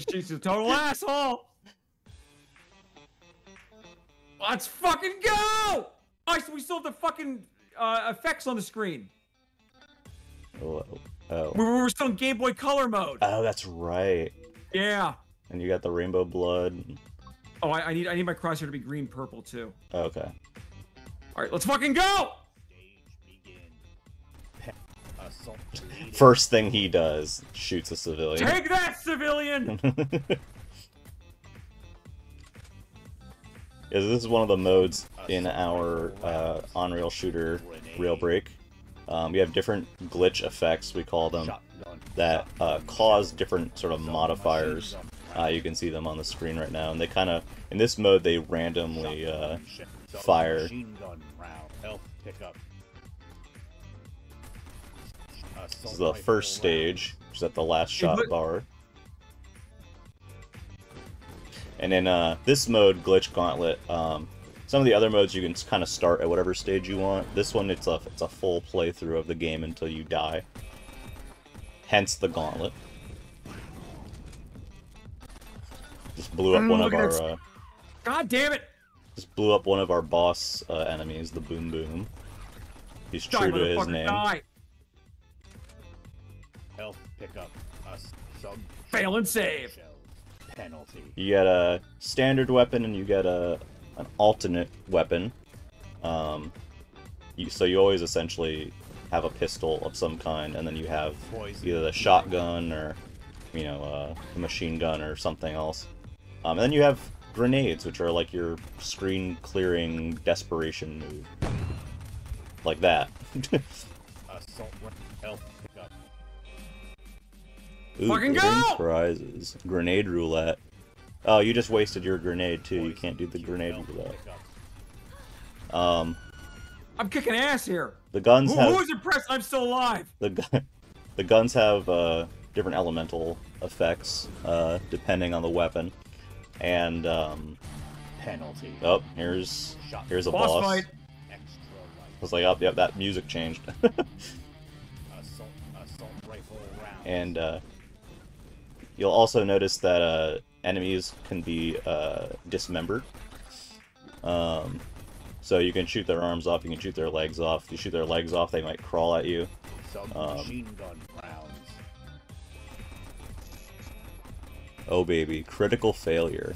She's a total asshole. Let's fucking go! We still have the fucking effects on the screen. Oh. Oh. We're still in Game Boy Color mode. Oh, that's right. Yeah. And you got the rainbow blood. Oh, I need my crosshair to be green purple too. Okay. All right, let's fucking go. Stage begin. Assault leading. First thing he does, shoots a civilian. Take that, civilian. Yeah, this is one of the modes in our on-rail shooter rail break. We have different glitch effects, we call them, Shotgun. that cause different sort of modifiers. You can see them on the screen right now, and they kind of, in this mode, they randomly fire. Machine gun round. Health pickup. This is the first stage, which is at the last shot bar. And in this mode, Glitch Gauntlet, some of the other modes you can kind of start at whatever stage you want. This one, it's a full playthrough of the game until you die. Hence the Gauntlet. Just blew up one of our. God damn it! Just blew up one of our boss enemies, the Boom Boom. He's true to his name. Die. Health pickup. Sub. Fail and save. Shells. Penalty. You get a standard weapon and you get an alternate weapon. So you always essentially have a pistol of some kind, and then you have either the shotgun or, you know, a machine gun or something else. And then you have grenades, which are like your screen-clearing desperation move. Like that. Assault. Health pickup. Ooh, Fucking go! great prizes. Grenade roulette. Oh, you just wasted your grenade too. You can't do the grenade roulette. I'm kicking ass here. The guns have. Who is impressed I'm still alive? The guns have different elemental effects depending on the weapon, and Penalty. oh, here's a boss. Fight. Extra life. I was like, oh, yep, that music changed. Assault rifle round. And you'll also notice that enemies can be dismembered. So you can shoot their arms off, you can shoot their legs off. If you shoot their legs off, they might crawl at you. Submachine gun rounds. Oh baby, critical failure.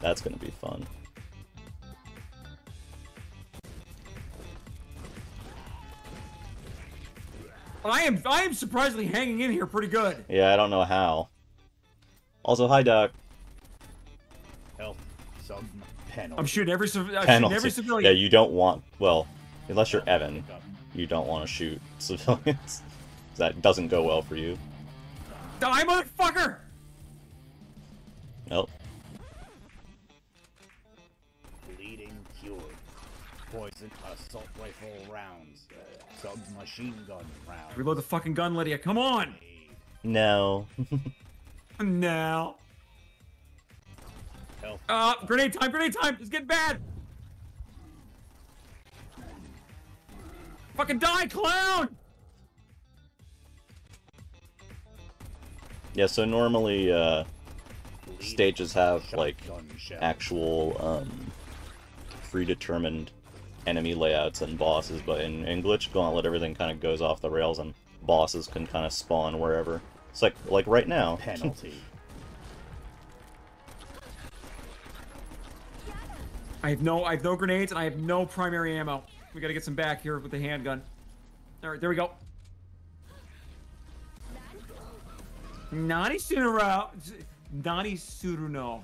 That's gonna be fun. I am surprisingly hanging in here pretty good. Yeah, I don't know how. Also, hi Doc. Health. Sub. Penalty. I'm shooting every civilian. Yeah, you don't want, well, unless you're Evan, you don't want to shoot civilians. That doesn't go well for you. Die, motherfucker! Nope. Bleeding cured. Poison assault rifle rounds. Submachine gun rounds. Reload the fucking gun, Lydia. Come on! No. Now. Health. Grenade time! Grenade time! It's getting bad! Fucking die, clown! Yeah, so normally, stages have, like, Shotgun shell. actual, predetermined enemy layouts and bosses, but in Glitch Gauntlet, everything kind of goes off the rails and bosses can kind of spawn wherever. It's like right now. Penalty. I have no grenades and I have no primary ammo. We gotta get some back here with the handgun. Alright, there we go. Nani Sunuro. Nani Suruno.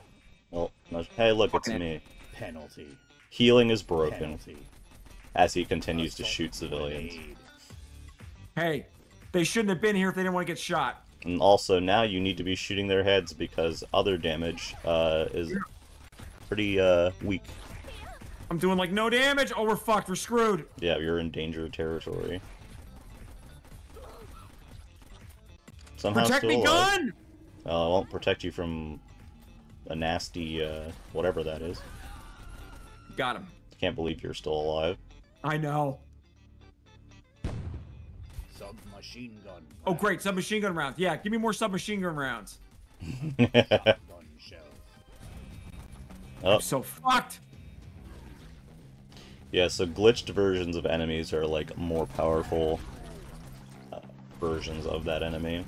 Well, hey, look, it's me. Penalty. Healing is broken Penalty. as he continues to shoot civilians. Grenade. Hey, they shouldn't have been here if they didn't want to get shot. And also, now you need to be shooting their heads because other damage is pretty weak. I'm doing like no damage. Oh, we're fucked. We're screwed. Yeah, you're in danger territory. Somehow Protect still me, alive. gun! It won't protect you from a nasty, whatever that is. Got him. Can't believe you're still alive. I know. Submachine gun. Oh, great. Submachine gun rounds. Yeah, give me more submachine gun rounds. Shotgun shells. Oh, I'm so fucked. yeah, so glitched versions of enemies are, like, more powerful versions of that enemy.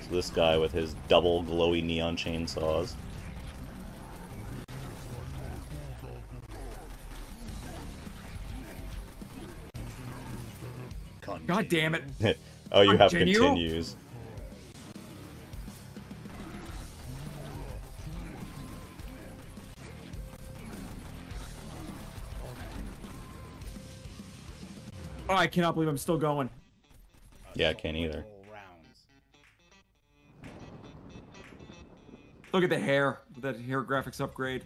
So this guy with his double glowy neon chainsaws. God damn it. Oh, you have Continue? continues. Oh, I cannot believe I'm still going. Yeah, I can't either. Look at the hair. That hair graphics upgrade.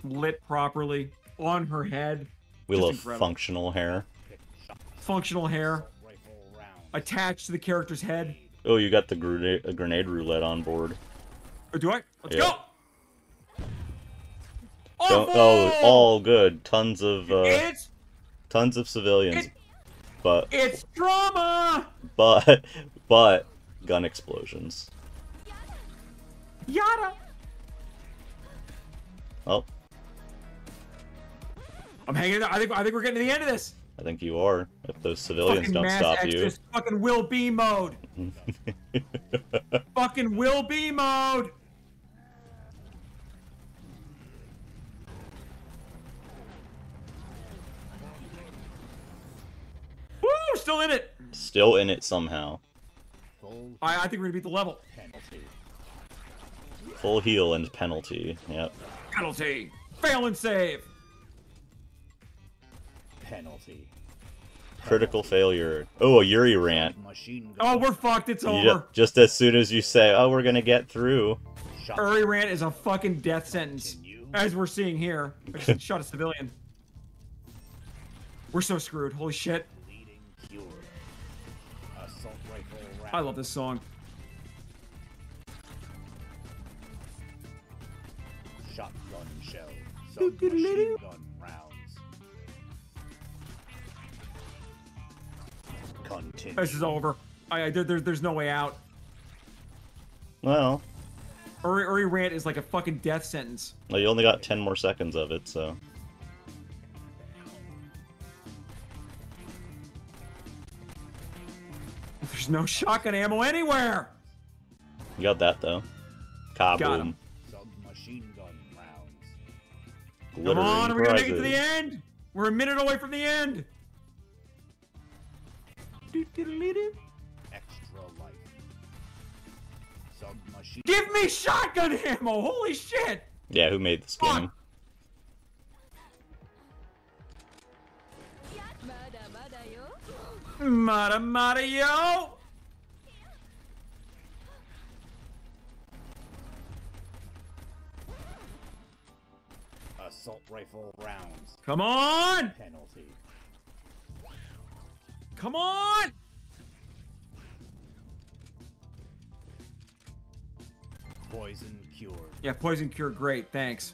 Lit properly. On her head. We Just love incredible. functional hair. Functional hair. Attached to the character's head. Oh, you got the grenade roulette on board. Oh, do I? Let's Yeah. go! Don't, Awful! oh, all good. Tons of It's civilians, but it's drama! but gun explosions. Yada! Oh, I'm hanging out. I think we're getting to the end of this. I think you are. If those civilians Fucking don't mass stop exodus. Fucking will be mode. you. Fucking will be mode. Woo! Still in it. Still in it somehow. I think we're gonna beat the level. Penalty. Full heal and penalty. Yep. Penalty. Fail and save. Penalty. Critical failure. Oh, a Yuri rant. Machine Oh, gun. we're fucked. It's You over. just as soon as you say, "Oh, we're gonna get through," Shot. Uri rant is a fucking death sentence, Continue. as we're seeing here. I just shot a civilian. We're so screwed. Holy shit. Bleeding cure. Assault rifle round. I love this song. Shotgun shell. Submachine gun rounds. Continue. This is over. There's no way out. well, Uri rant is like a fucking death sentence. you only got 10 more seconds of it, so. There's no shotgun ammo anywhere. You got that though. Got Kaboom. him. Submachine gun rounds. Come Glittering on, we're gonna make it to the prizes. end. We're a minute away from the end. Extra life. Submachine. Give me shotgun ammo. Holy shit. Yeah, who made this Fuck. game? Mata mata yo. Assault rifle rounds. Come on. Penalty. Come on. Poison cured. Yeah, poison cure. Great. Thanks.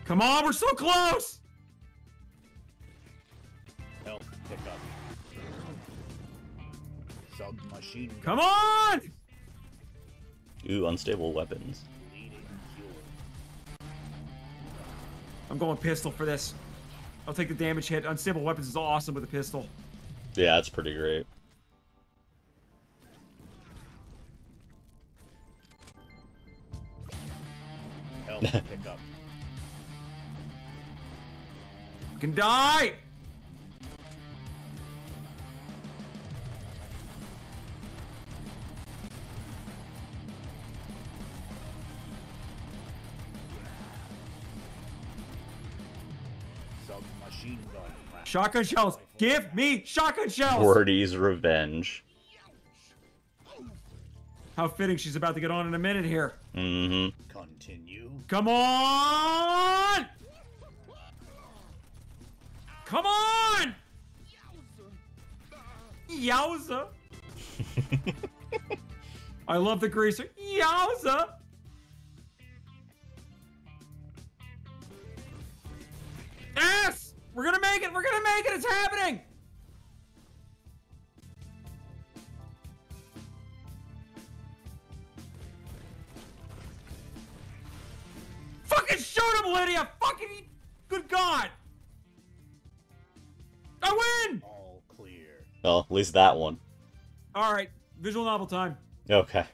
Come on, we're so close. Health pickup. Submachine gun. Come on. Ooh, unstable weapons. Bleeding cure. I'm going pistol for this. I'll take the damage hit. Unstable weapons is awesome with a pistol. Yeah, that's pretty great. Health pickup. You can die. Submachine gun rounds. Shotgun shells. Give me shotgun shells. Wordy's revenge. How fitting she's about to get on in a minute here. Mm-hmm. Continue. Come on! Come on! Yowza! I love the greaser. Yowza! Yes! We're gonna make it! We're gonna make it! It's happening! Fucking shoot him, Lydia! Fucking good God! I win! All clear. Well, at least that one. All right, visual novel time. Okay.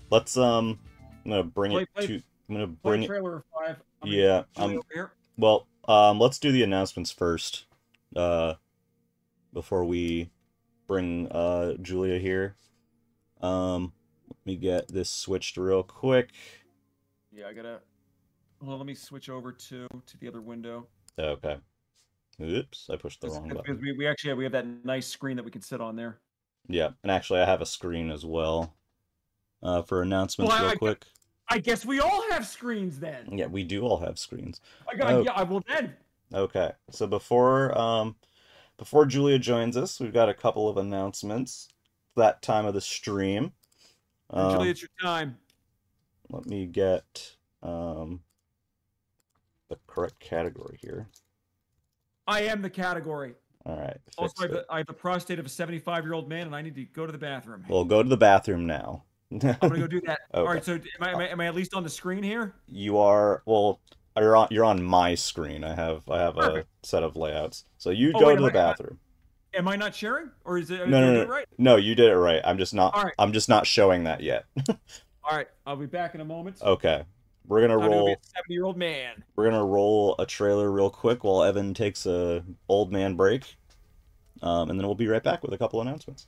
Let's I'm gonna bring Play- it play- to. I'm gonna Play bring it. trailer 5. Yeah, Julie over here. Well, let's do the announcements first. before we bring Julia here. Let me get this switched real quick. Yeah, I gotta. Well, let me switch over to the other window. Okay. Oops, I pushed the wrong button. We actually we have that nice screen that we can sit on there. Yeah, and actually I have a screen as well. For announcements real quick. I guess we all have screens then. Yeah, we do all have screens. Yeah, well then. Okay, so before Julia joins us, we've got a couple of announcements. That time of the stream. Julia, it's your time. Let me get the correct category here. I am the category. All right. Also, I have the prostate of a 75-year-old man, and I need to go to the bathroom. Well, go to the bathroom now. I'm gonna go do that. Okay. All right. So, am I at least on the screen here? You are. Well, you're on my screen. I have a set of layouts. So you go to the bathroom. Am I not sharing, or is it? No. Right? No, you did it right. I'm just not. All right. I'm just not showing that yet. All right. I'll be back in a moment. Okay. We're gonna roll. A 70-year-old man. We're gonna roll a trailer real quick while Evan takes a old man break, and then we'll be right back with a couple announcements.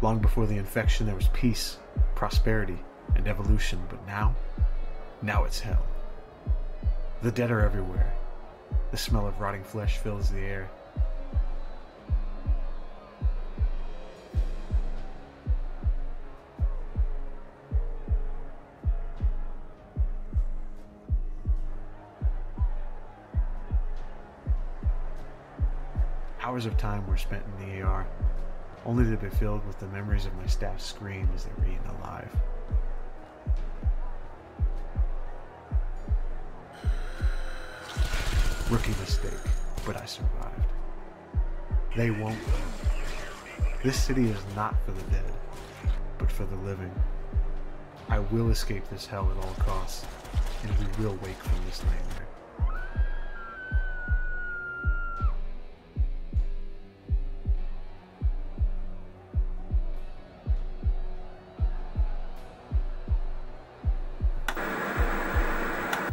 Long before the infection, there was peace, prosperity, and evolution, but now it's hell. The dead are everywhere. The smell of rotting flesh fills the air. Hours of time were spent in the AR, only to be filled with the memories of my staff's scream as they were eaten alive. Rookie mistake, but I survived. They won't. This city is not for the dead, but for the living. I will escape this hell at all costs, and we will wake from this nightmare.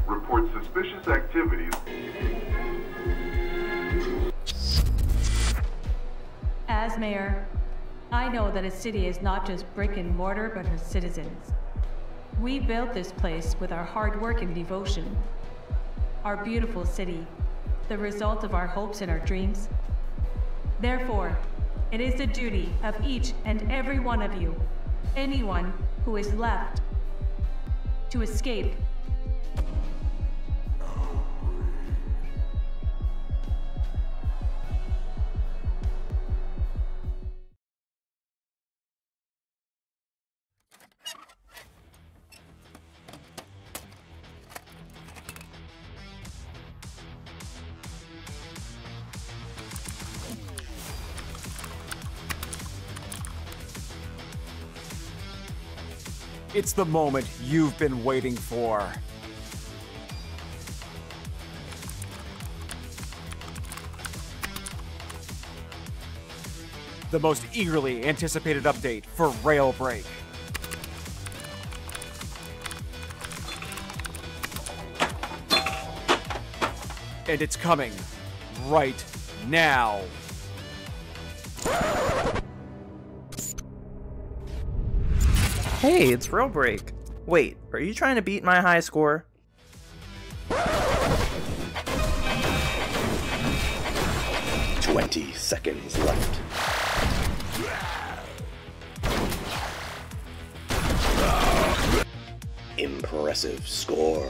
Report suspicious activities. As mayor, I know that a city is not just brick and mortar, but her citizens. We built this place with our hard work and devotion. Our beautiful city, the result of our hopes and our dreams. Therefore, it is the duty of each and every one of you, anyone who is left, to escape. It's the moment you've been waiting for. The most eagerly anticipated update for Railbreak. And it's coming right now. Hey, it's Railbreak. Wait, are you trying to beat my high score? "20 seconds left. Impressive score.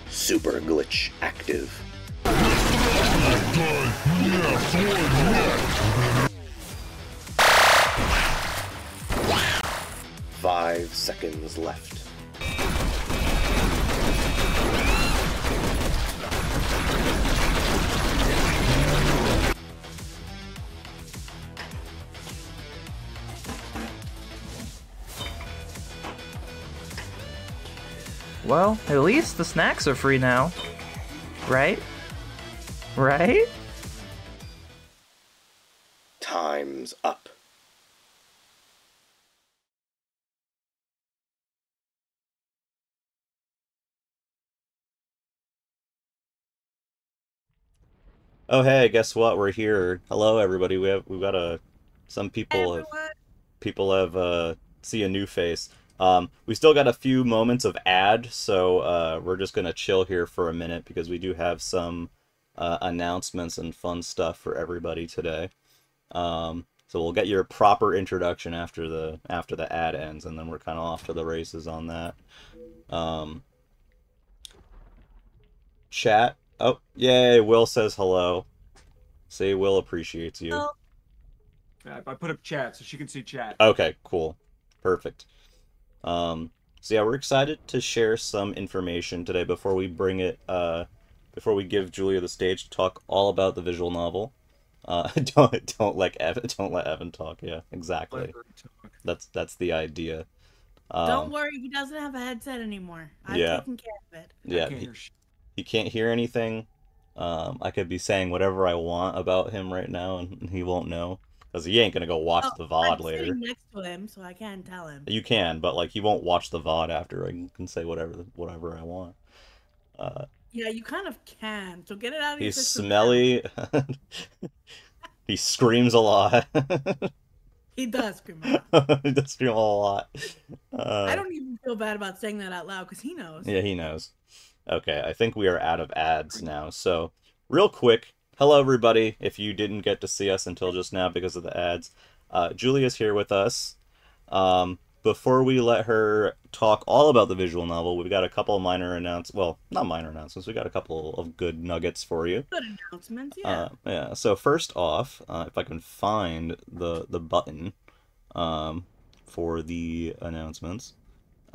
Super glitch active. "5 seconds left. Well, at least the snacks are free now. Right? Right? Time's up." Oh hey, guess what? We're here. Hello everybody. We've got some people have see a new face. We still got a few moments of ad, so we're just gonna chill here for a minute because we do have some announcements and fun stuff for everybody today. So we'll get your proper introduction after the ad ends, and then we're kind of off to the races on that. Chat. Oh, yay! Will says hello. Say Will appreciates you. Oh. I put up chat so she can see chat. Okay, cool. Perfect. So yeah, we're excited to share some information today before we before we give Julia the stage to talk all about the visual novel. Don't let Evan talk. Yeah, exactly. That's the idea. Don't worry, he doesn't have a headset anymore. I've taken care of it. Yeah, he can't hear anything. I could be saying whatever I want about him right now, and he won't know. Because he ain't gonna go watch the VOD I'm later. sitting next to him, so I can't tell him. You can, but like he won't watch the VOD after. I can say whatever I want. Yeah, you kind of can. So get it out of your He's system. smelly. He screams a lot. He does scream a lot. He does scream a lot. I don't even feel bad about saying that out loud because he knows. Yeah, he knows. Okay, I think we are out of ads now. So, real quick, hello everybody. If you didn't get to see us until just now because of the ads, Julia's here with us. Before we let her talk all about the visual novel, we've got a couple of minor announcements. Well, not minor announcements. We got a couple of good nuggets for you. Good announcements, yeah. Yeah. So first off, if I can find the button for the announcements,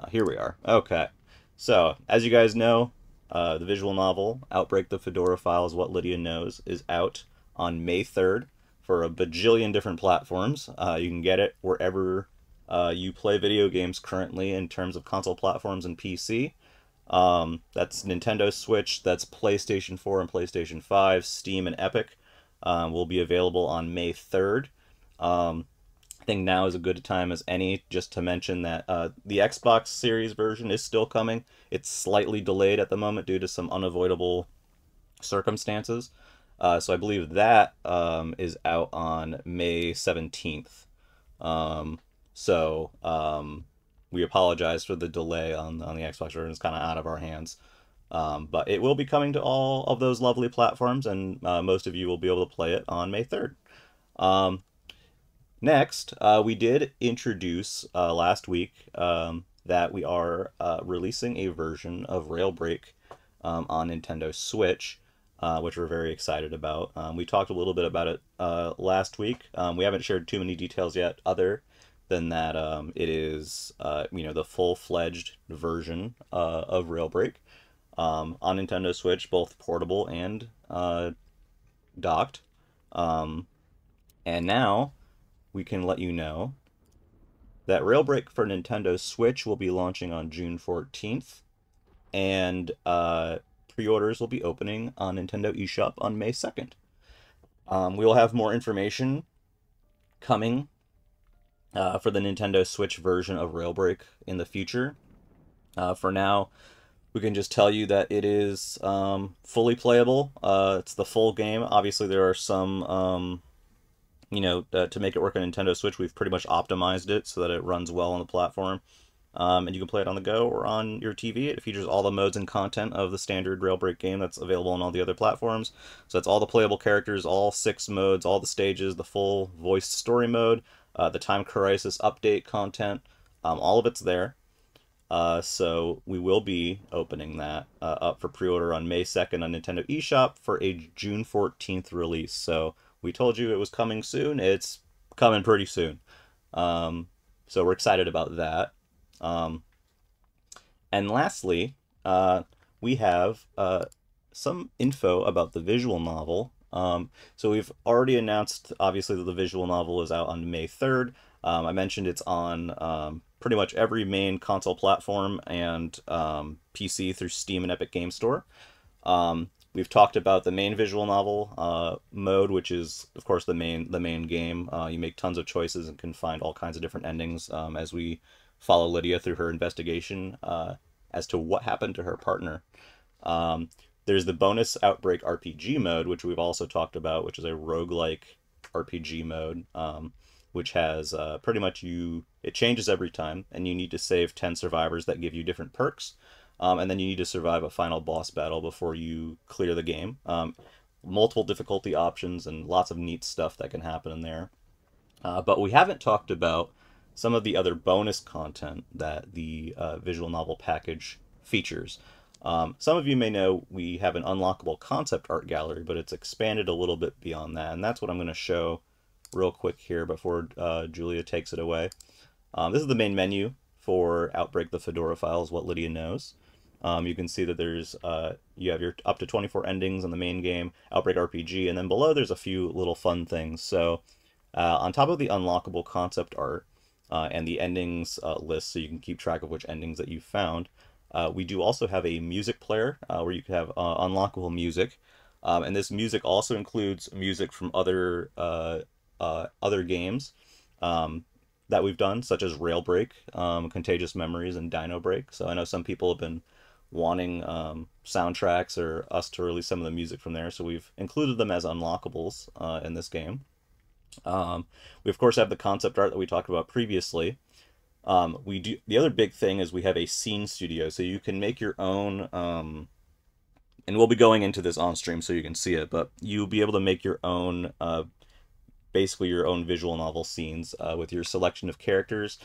here we are. Okay. So as you guys know, the visual novel "Outbreak: The Fedora Files: What Lydia Knows" is out on May 3rd for a bajillion different platforms. You can get it wherever you play video games currently in terms of console platforms and PC. That's Nintendo Switch, that's PlayStation 4 and PlayStation 5, Steam and Epic will be available on May 3rd. I think now is a good time as any just to mention that the Xbox Series version is still coming. It's slightly delayed at the moment due to some unavoidable circumstances. So I believe that is out on May 17th. We apologize for the delay on the Xbox version. It's kind of out of our hands. But it will be coming to all of those lovely platforms, and most of you will be able to play it on May 3rd. Next, we did introduce last week that we are releasing a version of Railbreak on Nintendo Switch, which we're very excited about. We talked a little bit about it last week. We haven't shared too many details yet, other than that it is the full-fledged version of Railbreak on Nintendo Switch, both portable and docked. And now we can let you know that Railbreak for Nintendo Switch will be launching on June 14th, and pre-orders will be opening on Nintendo eShop on May 2nd. We will have more information coming for the Nintendo Switch version of Railbreak in the future. For now, we can just tell you that it is fully playable. It's the full game. Obviously, there are some, to make it work on Nintendo Switch, we've pretty much optimized it so that it runs well on the platform. And you can play it on the go or on your TV. It features all the modes and content of the standard Railbreak game that's available on all the other platforms. So that's all the playable characters, all 6 modes, all the stages, the full voiced story mode, the Time Crisis update content, all of it's there. So we will be opening that up for pre-order on May 2nd on Nintendo eShop for a June 14th release. So we told you it was coming soon. It's coming pretty soon. So we're excited about that. And lastly, we have some info about the visual novel. So we've already announced, obviously, that the visual novel is out on May 3rd. I mentioned it's on pretty much every main console platform and PC through Steam and Epic Game Store. We've talked about the main visual novel mode, which is, of course, the main game. You make tons of choices and can find all kinds of different endings as we follow Lydia through her investigation as to what happened to her partner. There's the bonus Outbreak RPG mode, which we've also talked about, which is a roguelike RPG mode, which has pretty much it changes every time, and you need to save 10 survivors that give you different perks, and then you need to survive a final boss battle before you clear the game. Multiple difficulty options and lots of neat stuff that can happen in there. But we haven't talked about some of the other bonus content that the visual novel package features. Some of you may know we have an unlockable concept art gallery, but it's expanded a little bit beyond that, and that's what I'm going to show real quick here before Julia takes it away. This is the main menu for Outbreak the Fedora Files, What Lydia Knows. You can see that there's you have your up to 24 endings in the main game, Outbreak RPG, and then below there's a few little fun things. So on top of the unlockable concept art and the endings list, so you can keep track of which endings that you've found, we do also have a music player where you can have unlockable music. And this music also includes music from other games that we've done, such as Railbreak, Contagious Memories, and Dino Break. So I know some people have been wanting soundtracks or us to release some of the music from there, so we've included them as unlockables in this game. We of course have the concept art that we talked about previously. The other big thing is we have a scene studio, so you can make your own, and we'll be going into this on stream so you can see it, but you'll be able to make your own, basically your own visual novel scenes with your selection of characters,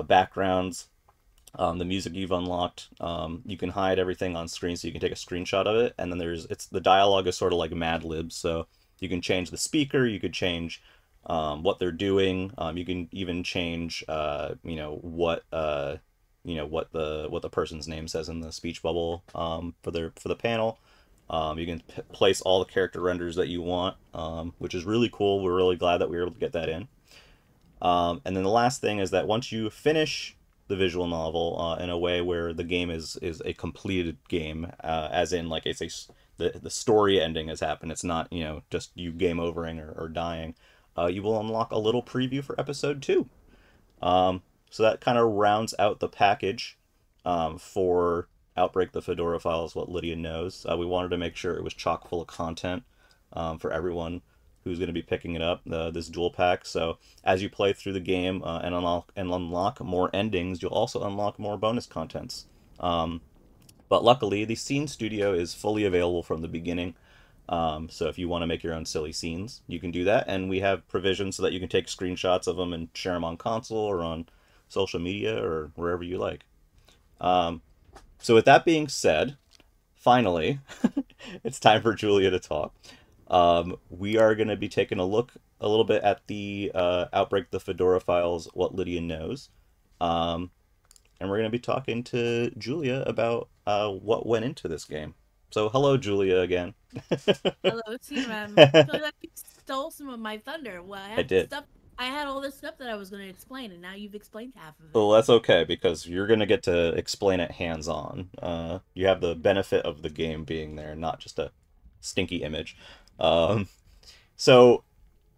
backgrounds, the music you've unlocked. You can hide everything on screen, so you can take a screenshot of it, and then the dialogue is sort of like Mad Libs, so you can change the speaker, you could change what they're doing. You can even change, what the person's name says in the speech bubble for the panel. You can place all the character renders that you want, which is really cool. We're really glad that we were able to get that in. And then the last thing is that once you finish the visual novel in a way where the game is a completed game, as in like the story ending has happened. It's not just you game overing or dying. You will unlock a little preview for episode 2. So that kind of rounds out the package for Outbreak the Fedora Files, What Lydia Knows. We wanted to make sure it was chock full of content for everyone who's going to be picking it up, this dual pack. So as you play through the game and unlock more endings, you'll also unlock more bonus contents. But luckily, the Scene Studio is fully available from the beginning. So if you want to make your own silly scenes, you can do that. And we have provisions so that you can take screenshots of them and share them on console or on social media or wherever you like. So with that being said, finally, it's time for Julia to talk. We are going to be taking a look a little bit at the Outbreak the Fedora Files, What Lydia Knows. And we're going to be talking to Julia about what went into this game. So hello, Julia, again. Hello, T-Man. I feel like you stole some of my thunder. Well, I did. Stuff I had all this stuff that I was going to explain, and now you've explained half of it. Well, that's okay, because you're going to get to explain it hands-on. You have the benefit of the game being there, not just a stinky image. So,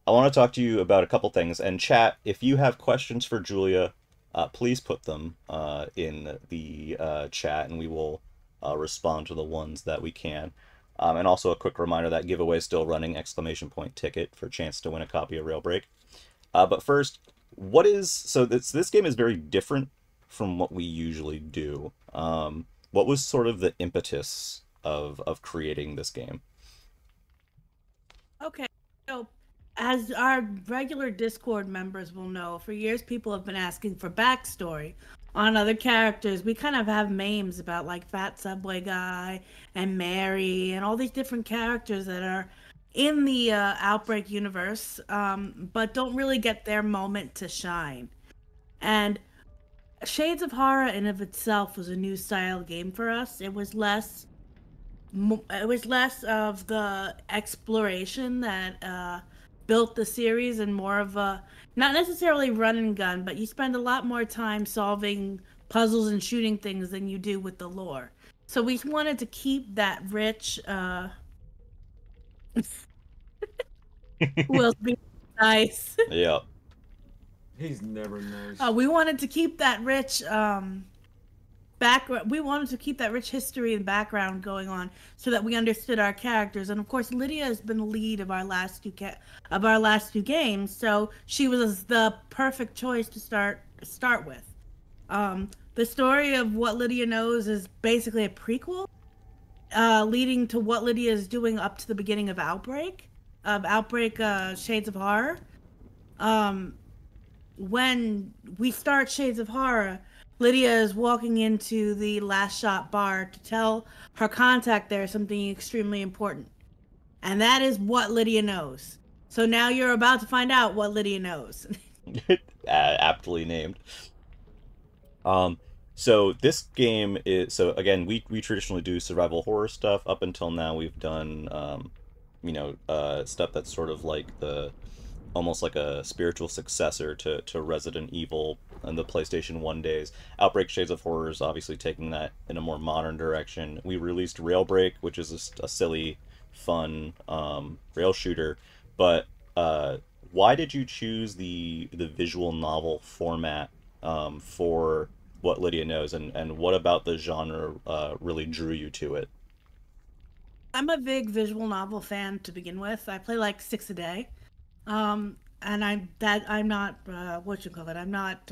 I want to talk to you about a couple things. And chat, if you have questions for Julia, please put them in the chat, and we will respond to the ones that we can. And also a quick reminder that giveaway is still running, ! Ticket for a chance to win a copy of Railbreak. But first, so this game is very different from what we usually do. What was sort of the impetus of creating this game? Okay, so as our regular Discord members will know, for years people have been asking for backstory on other characters. We kind of have memes about like Fat Subway Guy and Mary and all these different characters that are in the Outbreak universe, but don't really get their moment to shine. And Shades of Horror in of itself was a new style game for us. It was less of the exploration that built the series and more of a, not necessarily run and gun, but you spend a lot more time solving puzzles and shooting things than you do with the lore. So we wanted to keep that rich Will's being nice. Yeah. He's never nice. We wanted to keep that rich background. We wanted to keep that rich history and background going on, so that we understood our characters. And of course, Lydia has been the lead of our last two games, so she was the perfect choice to start with. The story of What Lydia Knows is basically a prequel, leading to what Lydia is doing up to the beginning of Outbreak, Shades of Horror. When we start Shades of Horror, Lydia is walking into the Last Shot bar to tell her contact there something extremely important. And that is what Lydia knows. So now you're about to find out what Lydia knows. Aptly named. So this game is, so again, we traditionally do survival horror stuff. Up until now, we've done, stuff that's sort of like almost like a spiritual successor to Resident Evil and the PlayStation 1 days. Outbreak Shades of Horror is obviously taking that in a more modern direction. We released Railbreak, which is a silly, fun rail shooter. But why did you choose the visual novel format for What Lydia Knows, and what about the genre really drew you to it? I'm a big visual novel fan to begin with. I play like 6 a day. And I'm not I'm not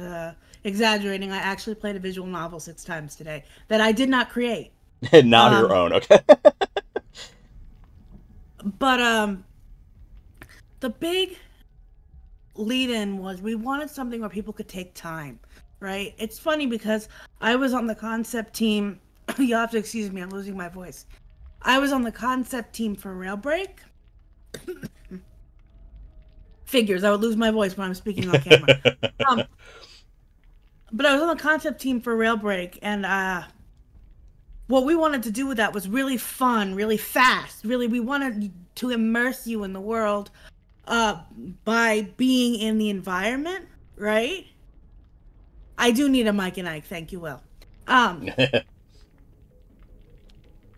exaggerating. I actually played a visual novel 6 times today that I did not create. Not your own, okay. But the big lead-in was we wanted something where people could take time, right? It's funny because I was on the concept team. You'll have to excuse me, I'm losing my voice. I was on the concept team for Railbreak. Figures, I would lose my voice when I'm speaking on camera. But I was on the concept team for Railbreak, and what we wanted to do with that was really fun, really fast. Really, we wanted to immerse you in the world by being in the environment, right? I do need a Mike and Ike, thank you, Will.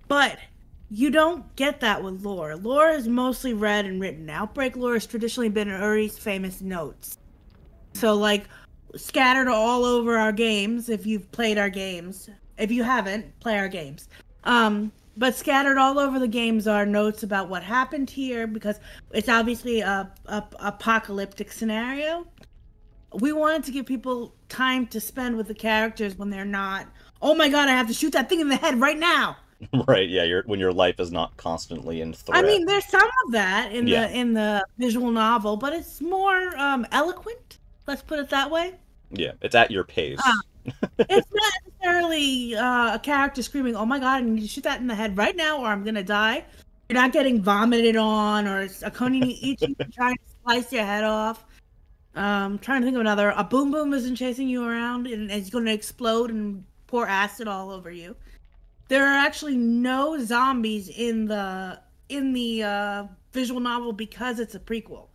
But you don't get that with lore. Lore is mostly read and written. Outbreak lore has traditionally been Uri's famous notes. So, like, scattered all over our games, if you've played our games. If you haven't, play our games. But scattered all over the games are notes about what happened here, because it's obviously a apocalyptic scenario. We wanted to give people time to spend with the characters when they're not, oh my god, I have to shoot that thing in the head right now. Right, yeah, when your life is not constantly in threat. I mean, there's some of that in the visual novel, but it's more eloquent. Let's put it that way. Yeah, it's at your pace. It's not necessarily a character screaming, "Oh my god, I need to shoot that in the head right now, or I'm gonna die." You're not getting vomited on, or a coney eats you trying to slice your head off. Trying to think of another. A boom boom isn't chasing you around and it's going to explode and pour acid all over you. There are actually no zombies in the visual novel because it's a prequel.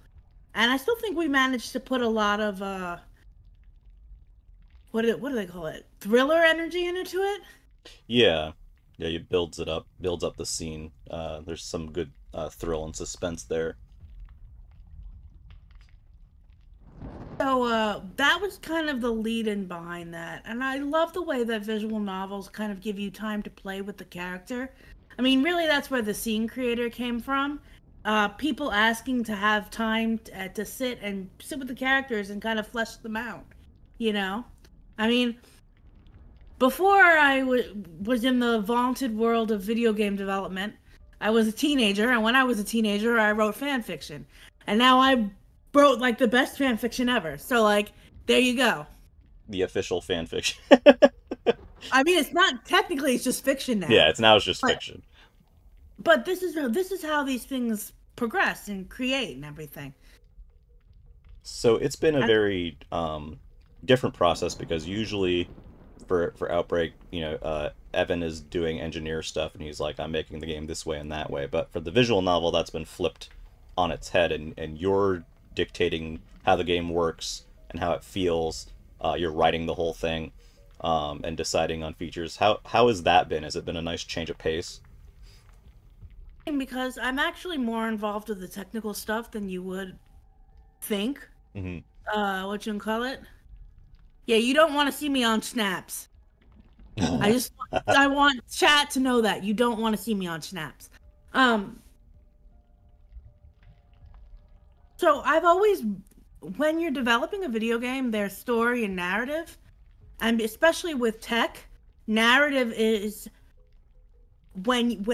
And I still think we managed to put a lot of what do they call it? Thriller energy into it. Yeah, yeah, it builds up the scene. There's some good thrill and suspense there. So that was kind of the lead-in behind that, and I love the way that visual novels kind of give you time to play with the character. I mean, really, that's where the scene creator came from. People asking to have time to sit with the characters and kind of flesh them out. You know, I mean, before I was in the vaunted world of video game development, I was a teenager, and when I was a teenager, I wrote fan fiction, and now I wrote like the best fan fiction ever. So like, there you go. The official fan fiction. I mean, it's not technically; it's just fiction now. Yeah, it's just fiction. But this is how these things progress and create and everything. So it's been a very different process because usually for Outbreak, Evan is doing engineer stuff and he's like, I'm making the game this way and that way. But for the visual novel, that's been flipped on its head, and you're dictating how the game works and how it feels. You're writing the whole thing and deciding on features. How has that been? Has it been a nice change of pace? Because I'm actually more involved with the technical stuff than you would think. Mm-hmm. What you call it? Yeah, you don't want to see me on snaps. I want chat to know that you don't want to see me on snaps. So I've always, when you're developing a video game, there's story and narrative, and especially with tech, narrative is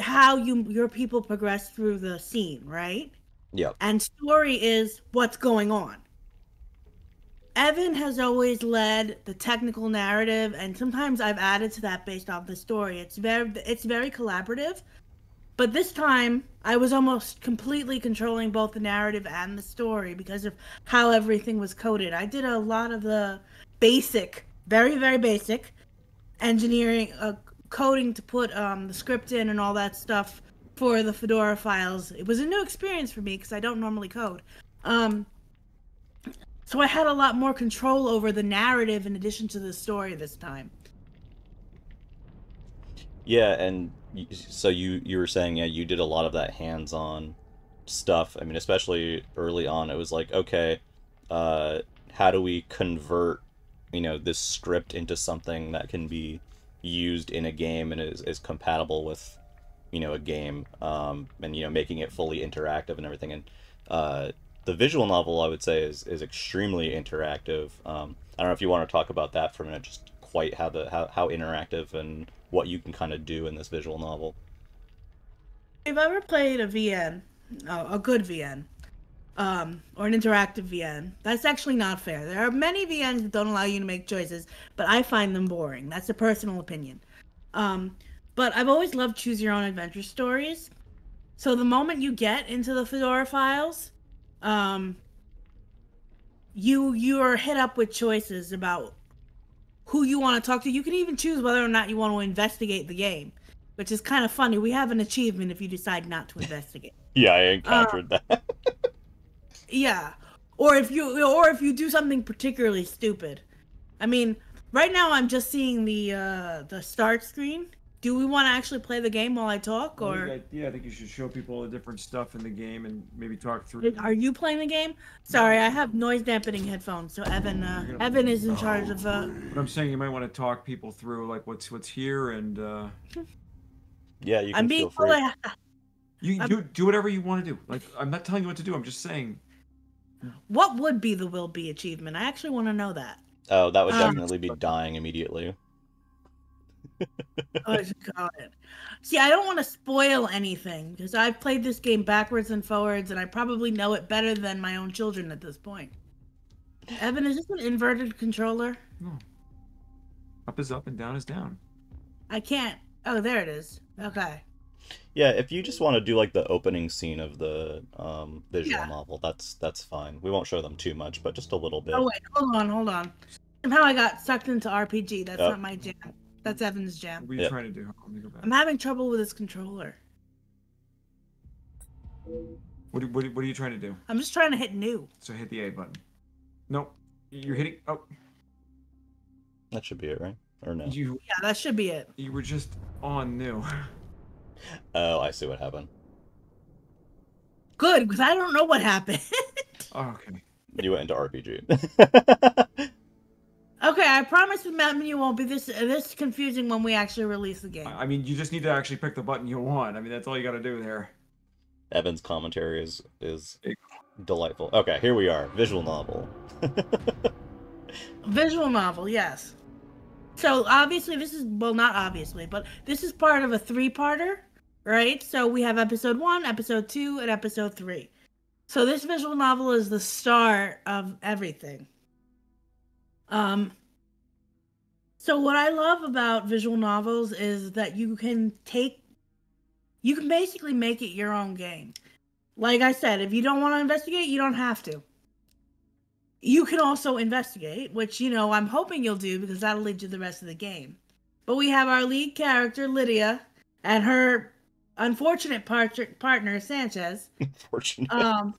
how your people progress through the scene, right? Yep. And story is what's going on. Evan has always led the technical narrative, and sometimes I've added to that based off the story. It's very collaborative, but this time I was almost completely controlling both the narrative and the story because of how everything was coded. I did a lot of the basic, very, very basic engineering, coding to put the script in and all that stuff for the Fedora files. It was a new experience for me because I don't normally code. So I had a lot more control over the narrative in addition to the story this time. Yeah, and so you were saying, yeah, you did a lot of that hands-on stuff. I mean, especially early on, it was like, okay, how do we convert, this script into something that can be used in a game and is compatible with, a game, and, making it fully interactive and everything. And the visual novel, I would say, is extremely interactive. I don't know if you want to talk about that for a minute, just quite how interactive and what you can kind of do in this visual novel. If I've ever played a VN, a good VN, or an interactive VN, that's actually not fair. There are many VNs that don't allow you to make choices, but I find them boring. That's a personal opinion. But I've always loved choose your own adventure stories. So the moment you get into the Fedora files, you are hit up with choices about who you want to talk to. You can even choose whether or not you want to investigate the game, which is kind of funny. We have an achievement if you decide not to investigate. Yeah, I encountered that. Yeah, or if you do something particularly stupid. I mean, right now I'm just seeing the start screen. Do we want to actually play the game while I talk, or? I think you should show people all the different stuff in the game and maybe talk through. Are you playing the game? Sorry, I have noise dampening headphones, so Evan is in charge of. But I'm saying you might want to talk people through like what's here and. Yeah, you can feel free. You do whatever you want to do. Like, I'm not telling you what to do. I'm just saying. What would be the will be achievement? I actually want to know that. Oh, that would definitely be dying immediately. Oh, got it. See, I don't want to spoil anything because I've played this game backwards and forwards, and I probably know it better than my own children at this point. Evan, is this an inverted controller? No. Up is up and down is down. I can't. Oh, there it is. Okay. Yeah, if you just want to do like the opening scene of the visual novel, that's fine. We won't show them too much, but just a little bit. Oh wait, hold on. Somehow I got sucked into RPG. That's not my jam. That's Evan's jam. What are you trying to do? Let me go back. I'm having trouble with this controller. What are you trying to do? I'm just trying to hit new. So hit the A button. Nope. You're hitting. Oh. That should be it, right? Or no? Yeah, that should be it. You were just on new. Oh, I see what happened. Good, because I don't know what happened. Oh, okay. You went into RPG. Okay, I promise you won't be this confusing when we actually release the game. I mean, you just need to actually pick the button you want. I mean, that's all you got to do there. Evan's commentary is delightful. Okay, here we are. Visual novel. Visual novel, yes. So obviously this is, well, not obviously, but this is part of a 3-parter, right? So we have episode 1, episode 2, and episode 3. So this visual novel is the start of everything. So what I love about visual novels is that you can basically make it your own game. Like I said, if you don't want to investigate, you don't have to. You can also investigate, which, you know, I'm hoping you'll do because that'll lead to the rest of the game. But we have our lead character, Lydia, and her unfortunate partner, Sanchez. Unfortunate.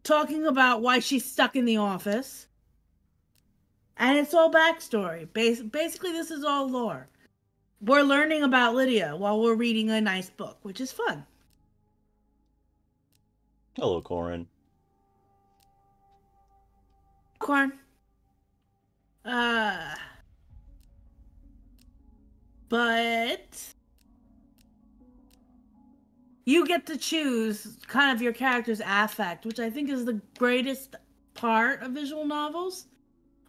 Talking about why she's stuck in the office. And it's all backstory. Basically, this is all lore. We're learning about Lydia while we're reading a nice book, which is fun. Hello, Corin. Corn. But you get to choose kind of your character's affect, which I think is the greatest part of visual novels.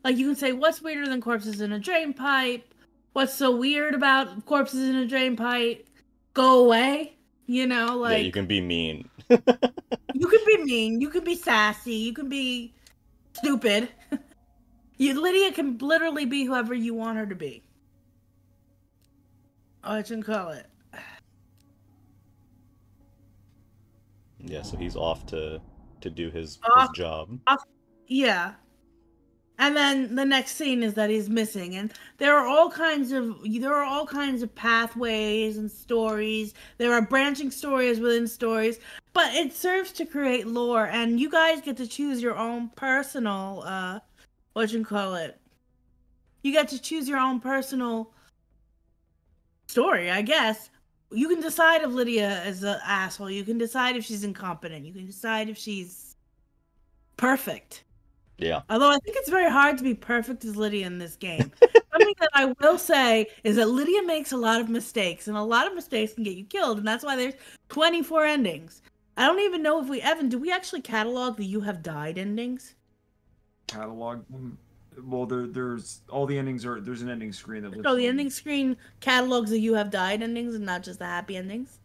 Like, you can say, what's weirder than corpses in a drain pipe? What's so weird about corpses in a drain pipe? Go away. You know, like... Yeah, you can be mean. You can be mean. You can be sassy. You can be stupid. Lydia can literally be whoever you want her to be. I can call it. Yeah, so he's off to do his job. Yeah. And then the next scene is that he's missing, and there are all kinds of pathways and stories. There are branching stories within stories, but it serves to create lore, and you guys get to choose your own personal You get to choose your own personal story, I guess. You can decide if Lydia is an asshole. You can decide if she's incompetent. You can decide if she's perfect. Yeah. Although I think it's very hard to be perfect as Lydia in this game. Something that I will say is that Lydia makes a lot of mistakes, and a lot of mistakes can get you killed, and that's why there's 24 endings. I don't even know if Evan, do we actually catalog the "you have died" endings? Catalog? Well, there's all the endings are. There's an ending screen that. So the ending screen catalogs the "you have died" endings, and not just the happy endings.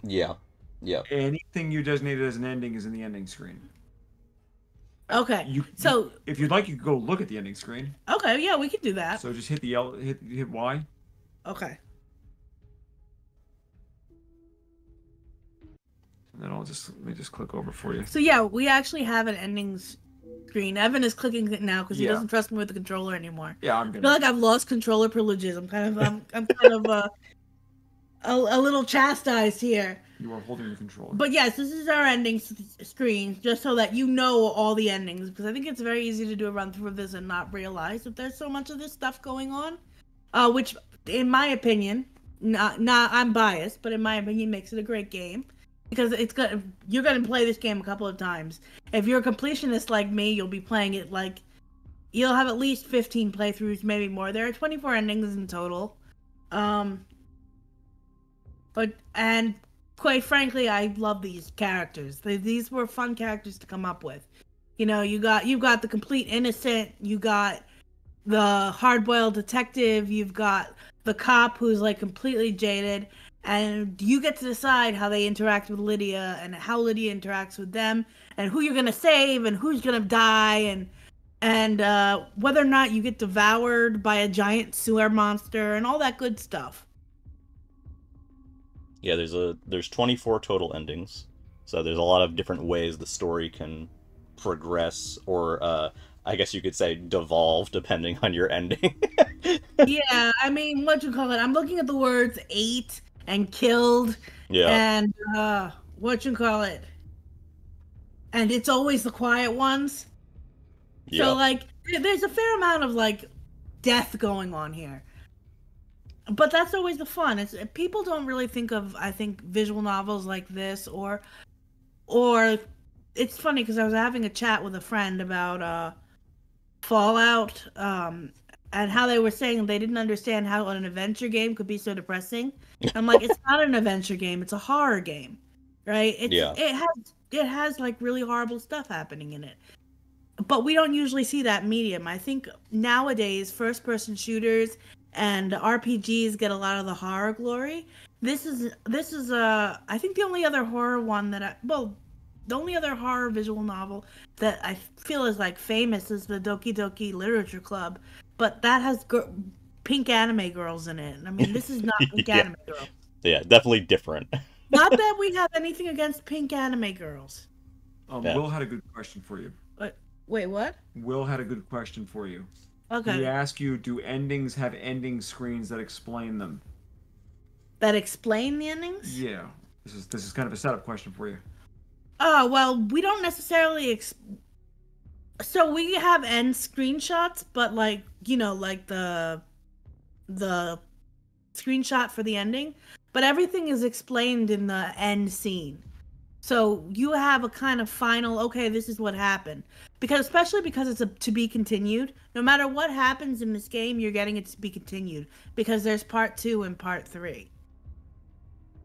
Yeah. Yeah. Anything you designated as an ending is in the ending screen. Okay. If you'd like, you could go look at the ending screen. Okay, yeah, we can do that. So just hit the hit Y. Okay. And then let me just click over for you. So yeah, we actually have an endings screen. Evan is clicking it now because he doesn't trust me with the controller anymore. Yeah, I'm I gonna. feel like I've lost controller privileges. I'm kind of a little chastised here. You are holding the controller. But yes, this is our ending screen, just so that you know all the endings, because I think it's very easy to do a run through of this and not realize that there's so much of this stuff going on, which, in my opinion, I'm biased, but in my opinion, makes it a great game, because you're gonna play this game a couple of times. If you're a completionist like me, you'll be playing it you'll have at least 15 playthroughs, maybe more. There are 24 endings in total, and quite frankly, I love these characters. These were fun characters to come up with. You know, you've got the complete innocent, you got the hard-boiled detective, you've got the cop who's completely jaded, and you get to decide how they interact with Lydia and how Lydia interacts with them, and who you're gonna save and who's gonna die, and whether or not you get devoured by a giant sewer monster and all that good stuff. Yeah, there's 24 total endings, so there's a lot of different ways the story can progress, or I guess you could say devolve, depending on your ending. Yeah, I mean, I'm looking at the words 8 and killed Yeah. and whatchamacallit. And it's always the quiet ones. So Yeah. like there's a fair amount of like death going on here. But that's always the fun. It's people don't really think of, I think, visual novels like this or it's funny because I was having a chat with a friend about Fallout and how they were saying they didn't understand how an adventure game could be so depressing. I'm like, it's not an adventure game, it's a horror game. Right? Yeah. It has like really horrible stuff happening in it. But we don't usually see that medium. I think nowadays first person shooters and RPGs get a lot of the horror glory. This is I think the only other horror one that the only other horror visual novel that I feel is like famous is the Doki Doki Literature Club, but that has pink anime girls in it. I mean, this is not pink Yeah. anime girls. Yeah, definitely different. Not that we have anything against pink anime girls. Yeah. Will had a good question for you. Wait, what? Will had a good question for you. Okay. He asked you, do endings have ending screens that explain them? That explain the endings? Yeah. This is kind of a setup question for you. Oh, well, we don't necessarily so we have end screenshots, but like, you know, like the screenshot for the ending, but everything is explained in the end scene. So you have a kind of final, okay, this is what happened. Especially because it's a to be continued. No matter what happens in this game, you're getting it to be continued because there's part 2 and part 3.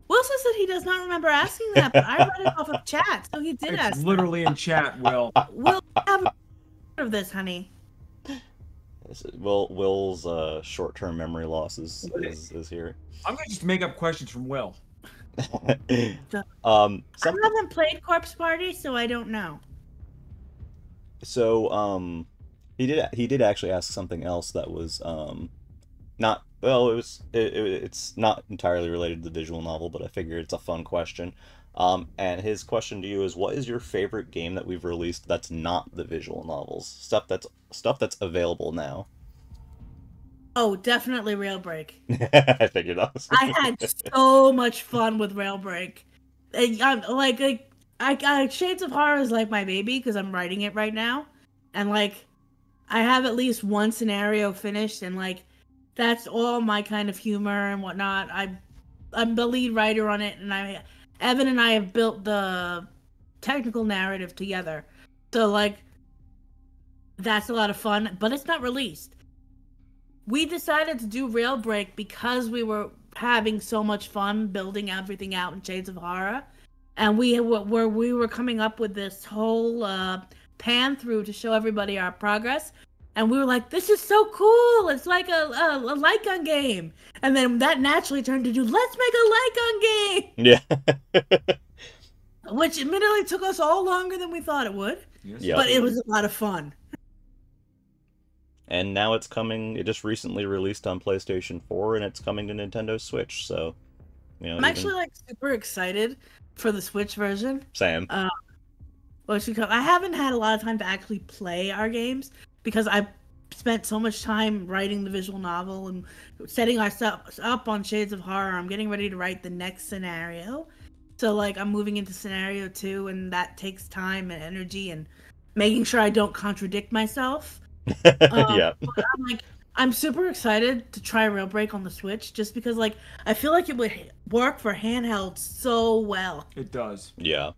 Wilson said he does not remember asking that, but I read it off of chat, so he did ask. It's literally in chat, Will. We'll have a of this, honey. Will's short-term memory loss is here. I'm gonna just make up questions from Will. I haven't played Corpse Party, so I don't know. So he did actually ask something else that was not well. It's not entirely related to the visual novel, but I figure it's a fun question. And his question to you is, what is your favorite game that we've released that's not the visual novels? Stuff that's available now. Oh, definitely Railbreak. I figured that was... I had so much fun with Railbreak. Shades of Horror is like my baby because I'm writing it right now, and like I have at least one scenario finished, and like that's all my kind of humor and whatnot. I'm the lead writer on it, and Evan and I have built the technical narrative together. So like that's a lot of fun, but it's not released. We decided to do Railbreak because we were having so much fun building everything out in Shades of Horror, and we were coming up with this whole pan through to show everybody our progress, and we were like, "This is so cool! It's like a Lycon game," and then that naturally turned into "Let's make a Lycon game." Yeah. Which admittedly took us all longer than we thought it would, Yes. but it was a lot of fun. And now it's coming. It just recently released on PlayStation 4, and it's coming to Nintendo Switch. So, you know, I'm actually like super excited for the Switch version. Same. I haven't had a lot of time to actually play our games because I spent so much time writing the visual novel and setting ourselves up on Shades of Horror. I'm getting ready to write the next scenario. So like I'm moving into scenario 2, and that takes time and energy and making sure I don't contradict myself. Yeah. But I'm super excited to try Railbreak on the Switch just because like I feel like it would work for handheld so well. It does. Yeah.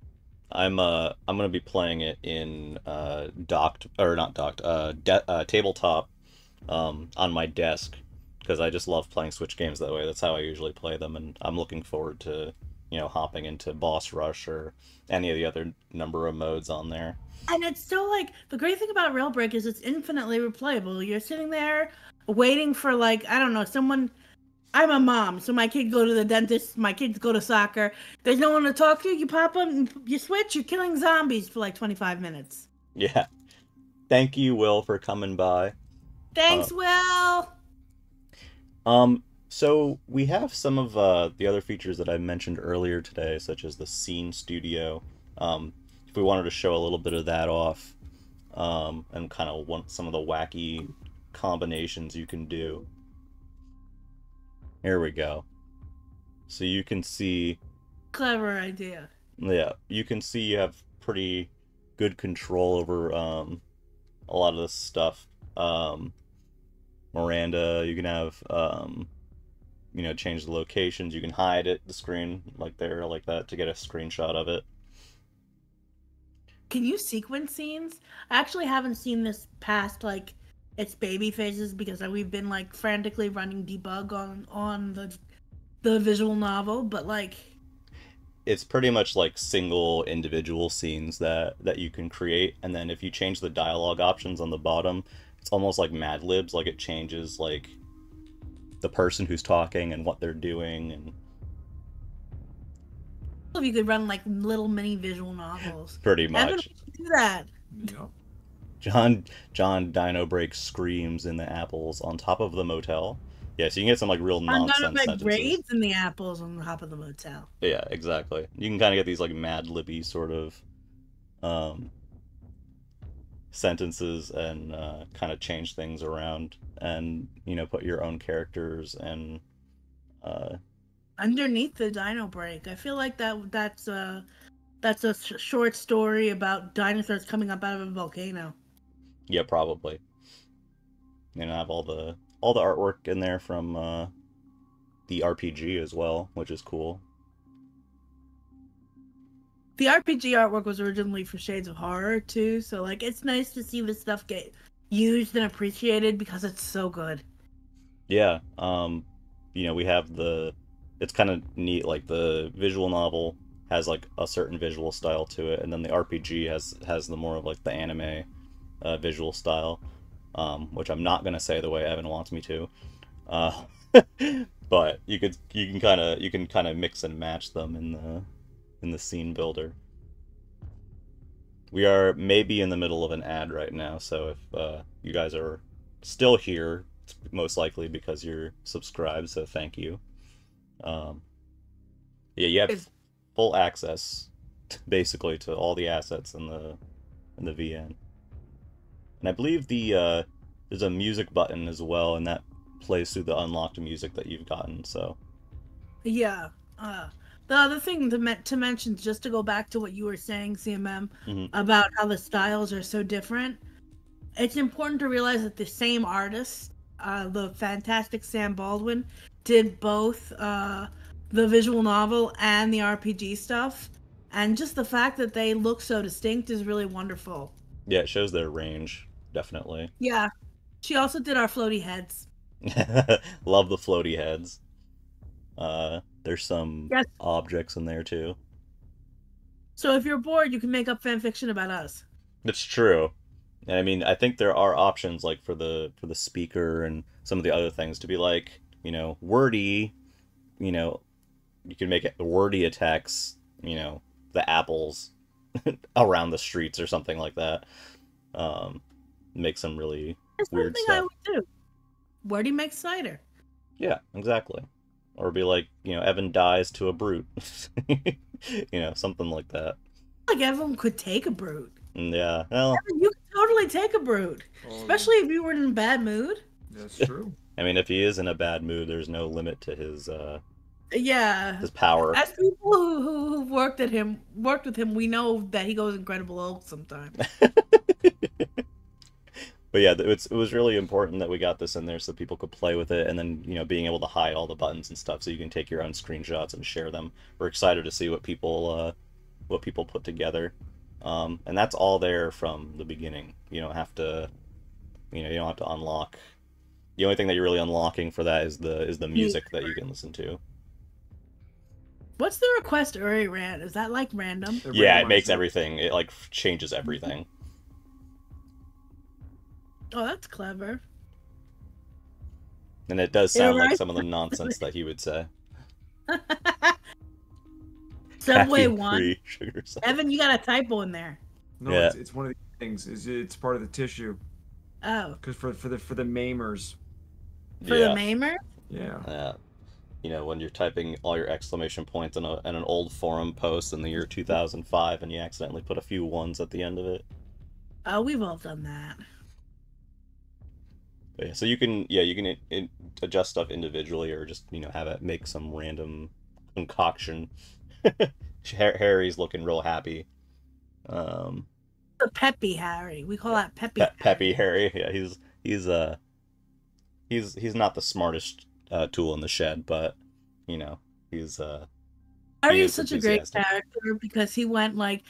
I'm gonna be playing it in tabletop on my desk because I just love playing Switch games that way. That's how I usually play them, and I'm looking forward to, you know, hopping into Boss Rush or any of the other number of modes on there. And it's still like the great thing about Railbreak is it's infinitely replayable. You're sitting there waiting for like, I don't know, someone. I'm a mom, so my kids go to the dentist, my kids go to soccer. There's no one to talk to. You pop on, you switch, you're killing zombies for like 25 minutes. Yeah. Thank you, Will, for coming by. Thanks, Will. So we have some of the other features that I mentioned earlier today, such as the Scene Studio. If we wanted to show a little bit of that off, and kind of want some of the wacky combinations you can do. Here we go. So you can see... Clever idea. Yeah, you can see you have pretty good control over a lot of this stuff. Miranda, you can have you know, change the locations. You can hide it, the screen, like there, like that, to get a screenshot of it. Can you sequence scenes? I actually haven't seen this past like its baby phases because we've been like frantically running debug on the visual novel, but like It's pretty much like single individual scenes that you can create, and then if you change the dialogue options on the bottom, it's almost like Mad Libs, like it changes like the person who's talking and what they're doing, and if you could run like little mini visual novels. pretty Evan, much. we should do that. Yeah. John Dino Break screams in the apples on top of the motel. Yeah, so you can get some like real I'm nonsense gonna make sentences. raids in the apples on top of the motel. Yeah, exactly. You can kind of get these like Mad Libby sort of sentences and kind of change things around, and you know, put your own characters and Underneath the Dino Break, I feel like that's a short story about dinosaurs coming up out of a volcano. yeah, probably. You know, have all the artwork in there from the RPG as well, which is cool. The RPG artwork was originally for Shades of Horror too, so like it's nice to see this stuff get used and appreciated because it's so good. Yeah, you know, we have it's kind of neat, like the visual novel has like a certain visual style to it, and then the RPG has the more of like the anime visual style, which I'm not gonna say the way Evan wants me to, but you can kind of mix and match them in the scene builder. We are maybe in the middle of an ad right now, so if you guys are still here, it's most likely because you're subscribed, so thank you. Yeah, you have full access basically to all the assets in the VN. And I believe there's a music button as well, and that plays through the unlocked music that you've gotten, so. Yeah. The other thing to mention, just to go back to what you were saying, CMM, about how the styles are so different, it's important to realize that the same artist, the fantastic Sam Baldwin, did both the visual novel and the RPG stuff, and just the fact that they look so distinct is really wonderful. Yeah, it shows their range, definitely. Yeah. She also did our floaty heads. Love the floaty heads. There's some objects in there too. So if you're bored, you can make up fan fiction about us. It's true. And I mean, I think there are options like for the speaker and some of the other things to be like, you know, Wordy, you know, you can make it Wordy attacks, you know, the apples around the streets or something like that. Make some really weird stuff. I would do. Wordy makes cider. Yeah, exactly. Or be like, you know, Evan dies to a brute. You know, something like that. Like everyone could take a brute. Yeah, well, Evan, you could totally take a brute, especially if you were in a bad mood. That's true. I mean, if he is in a bad mood, there's no limit to his power. As people who worked with him, we know that he goes Incredible Hulk sometimes. But yeah, it was really important that we got this in there so people could play with it, and then, you know, being able to hide all the buttons and stuff so you can take your own screenshots and share them. We're excited to see what people put together. And that's all there from the beginning. You don't have to, you know, you don't have to unlock. The only thing that you're really unlocking for that is the music that you can listen to. What's the request Uri ran? Is that like random? Yeah, it makes everything. It like changes everything. Oh, that's clever. And it does sound like some of the nonsense that he would say. Subway 1. Evan, you got a typo in there. No, yeah. It's one of the things. It's part of the tissue. Oh. Because for the maimers. For the maimer? Yeah. Yeah. You know, when you're typing all your exclamation points in an old forum post in the year 2005 and you accidentally put a few ones at the end of it. Oh, we've all done that. But yeah, so you can adjust stuff individually or just, you know, have it make some random concoction. Harry's looking real happy. The Peppy Harry. We call that Peppy. Peppy Harry. Yeah, he's not the smartest tool in the shed, but you know, he's Harry is such a great character because he went like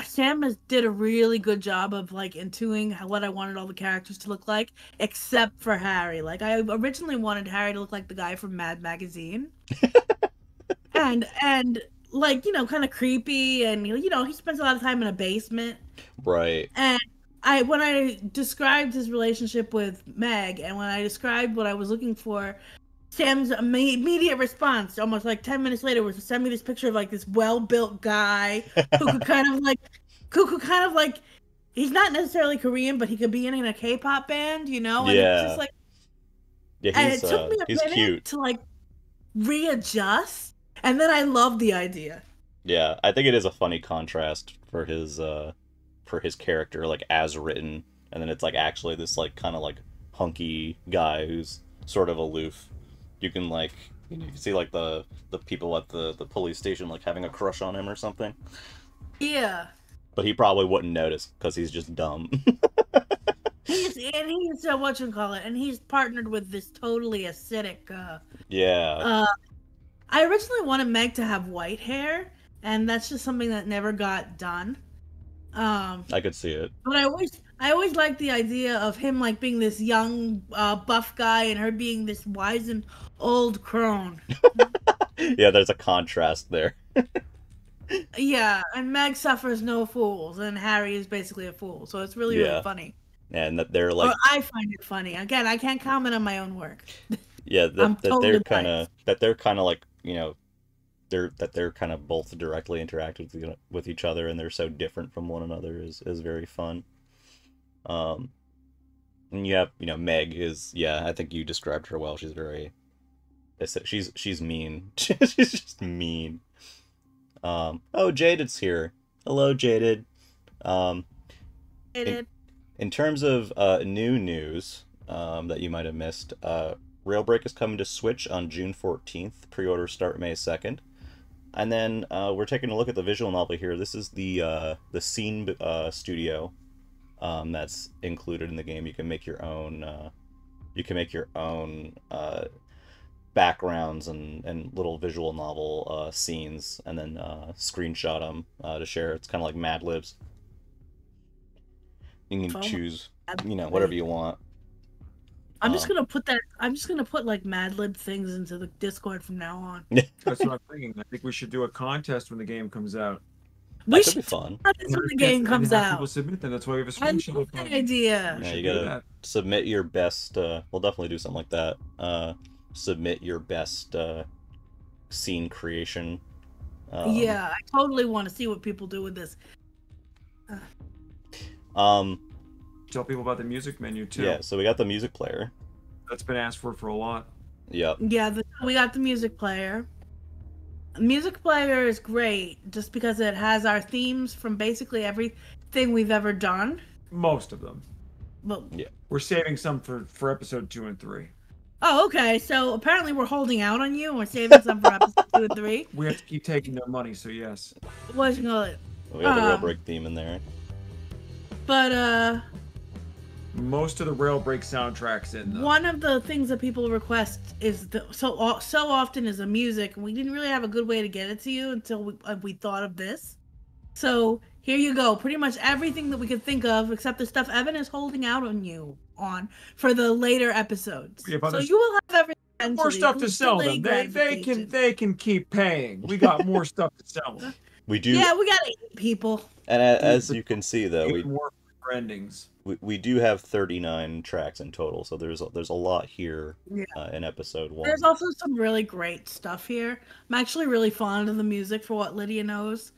Sam did a really good job of like intuiting what I wanted all the characters to look like, except for Harry. Like I originally wanted Harry to look like the guy from Mad Magazine, and like kind of creepy, and he spends a lot of time in a basement, right? And when I described his relationship with Meg, and when I described what I was looking for, Sam's immediate response, almost like 10 minutes later, was to send me this picture of like this well-built guy who could kind of like, he's not necessarily Korean, but he could be in a K-pop band, And it's just like, and it took me a minute cute. to like readjust, and then I loved the idea. Yeah, I think it is a funny contrast for his character, like as written, and then it's like actually this like kind of like hunky guy who's sort of aloof. You can like you can see like the people at the police station like having a crush on him or something. Yeah. But he probably wouldn't notice because he's just dumb. he's whatchamacallit, and he's partnered with this totally acidic. Yeah. I originally wanted Meg to have white hair, and that's just something that never got done. I could see it. But I always liked the idea of him like being this young buff guy and her being this wise and old crone. Yeah, there's a contrast there. Yeah, and Meg suffers no fools, and Harry is basically a fool, so it's really funny. And that they're like, I find it funny. Again, I can't comment on my own work. Yeah, that they're kind of like they're kind of both directly interact with each other, and they're so different from one another is very fun. And you have Meg is I think you described her well. She's very she's mean. She's just mean. Oh, Jaded's here. Hello, Jaded. Jaded. In terms of new news that you might have missed, Railbreak is coming to Switch on June 14th. Pre-order start May 2nd. And then we're taking a look at the visual novel here. This is the scene studio that's included in the game. You can make your own. Backgrounds and little visual novel scenes, and then screenshot them to share. It's kind of like Mad Libs. You can choose, whatever you want. I'm just gonna put like Mad Lib things into the Discord from now on. That's what I'm thinking. I think we should do a contest when the game comes out. That could be fun. When the game comes out. People submit them. That's why we have a screenshot. I love that idea. Yeah, you gotta submit your best. We'll definitely do something like that. Submit your best scene creation. Yeah, I totally want to see what people do with this. Tell people about the music menu too. Yeah, so we got the music player. That's been asked for a lot. Yep. Yeah, we got the music player. Music player is great just because it has our themes from basically everything we've ever done. Most of them. Well, yeah. We're saving some for episode 2 and 3. Oh, okay. So apparently we're holding out on you and we're saving some for episode 2 and 3. We have to keep taking their money, so yes. What's it called? We have the Railbreak theme in there. But most of the Railbreak soundtracks in them. One of the things that people request is so often is the music, and we didn't really have a good way to get it to you until we thought of this. So here you go. Pretty much everything that we could think of, except the stuff Evan is holding out on you for the later episodes. So you will have everything. More stuff to sell them. They can keep paying. We got more stuff to sell them. We do. Yeah, we gotta eat people. And as you can see, though, we do have 39 tracks in total, so there's a lot here in episode 1. There's also some really great stuff here. I'm actually really fond of the music for what Lydia knows.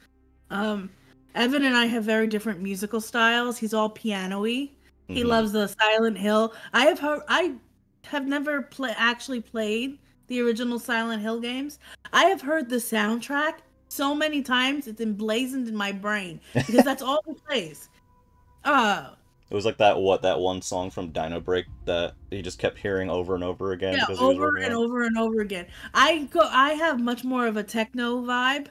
Evan and I have very different musical styles. He's all piano-y. He loves the Silent Hill. I have never actually played the original Silent Hill games. I have heard the soundtrack so many times it's emblazoned in my brain because that's all he plays. Yeah, It was like that one song from Dino Break that he just kept hearing over and over again Yeah, because he was over working and on it. over and over again. I have much more of a techno vibe.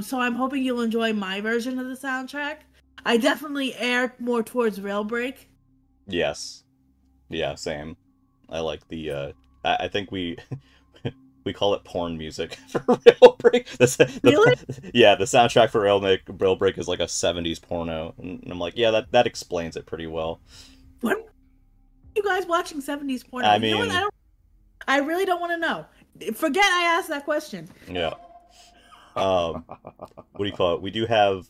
So I'm hoping you'll enjoy my version of the soundtrack. I definitely err more towards Railbreak. Yes. Yeah, same. I like the I think we we call it porn music for Railbreak. Really? Yeah, the soundtrack for Railbreak is like a 70s porno. And I'm like, yeah, that explains it pretty well. What are you guys watching 70s porno? I You know mean, what? I really don't want to know. Forget I asked that question. yeah. What do you call it? We do have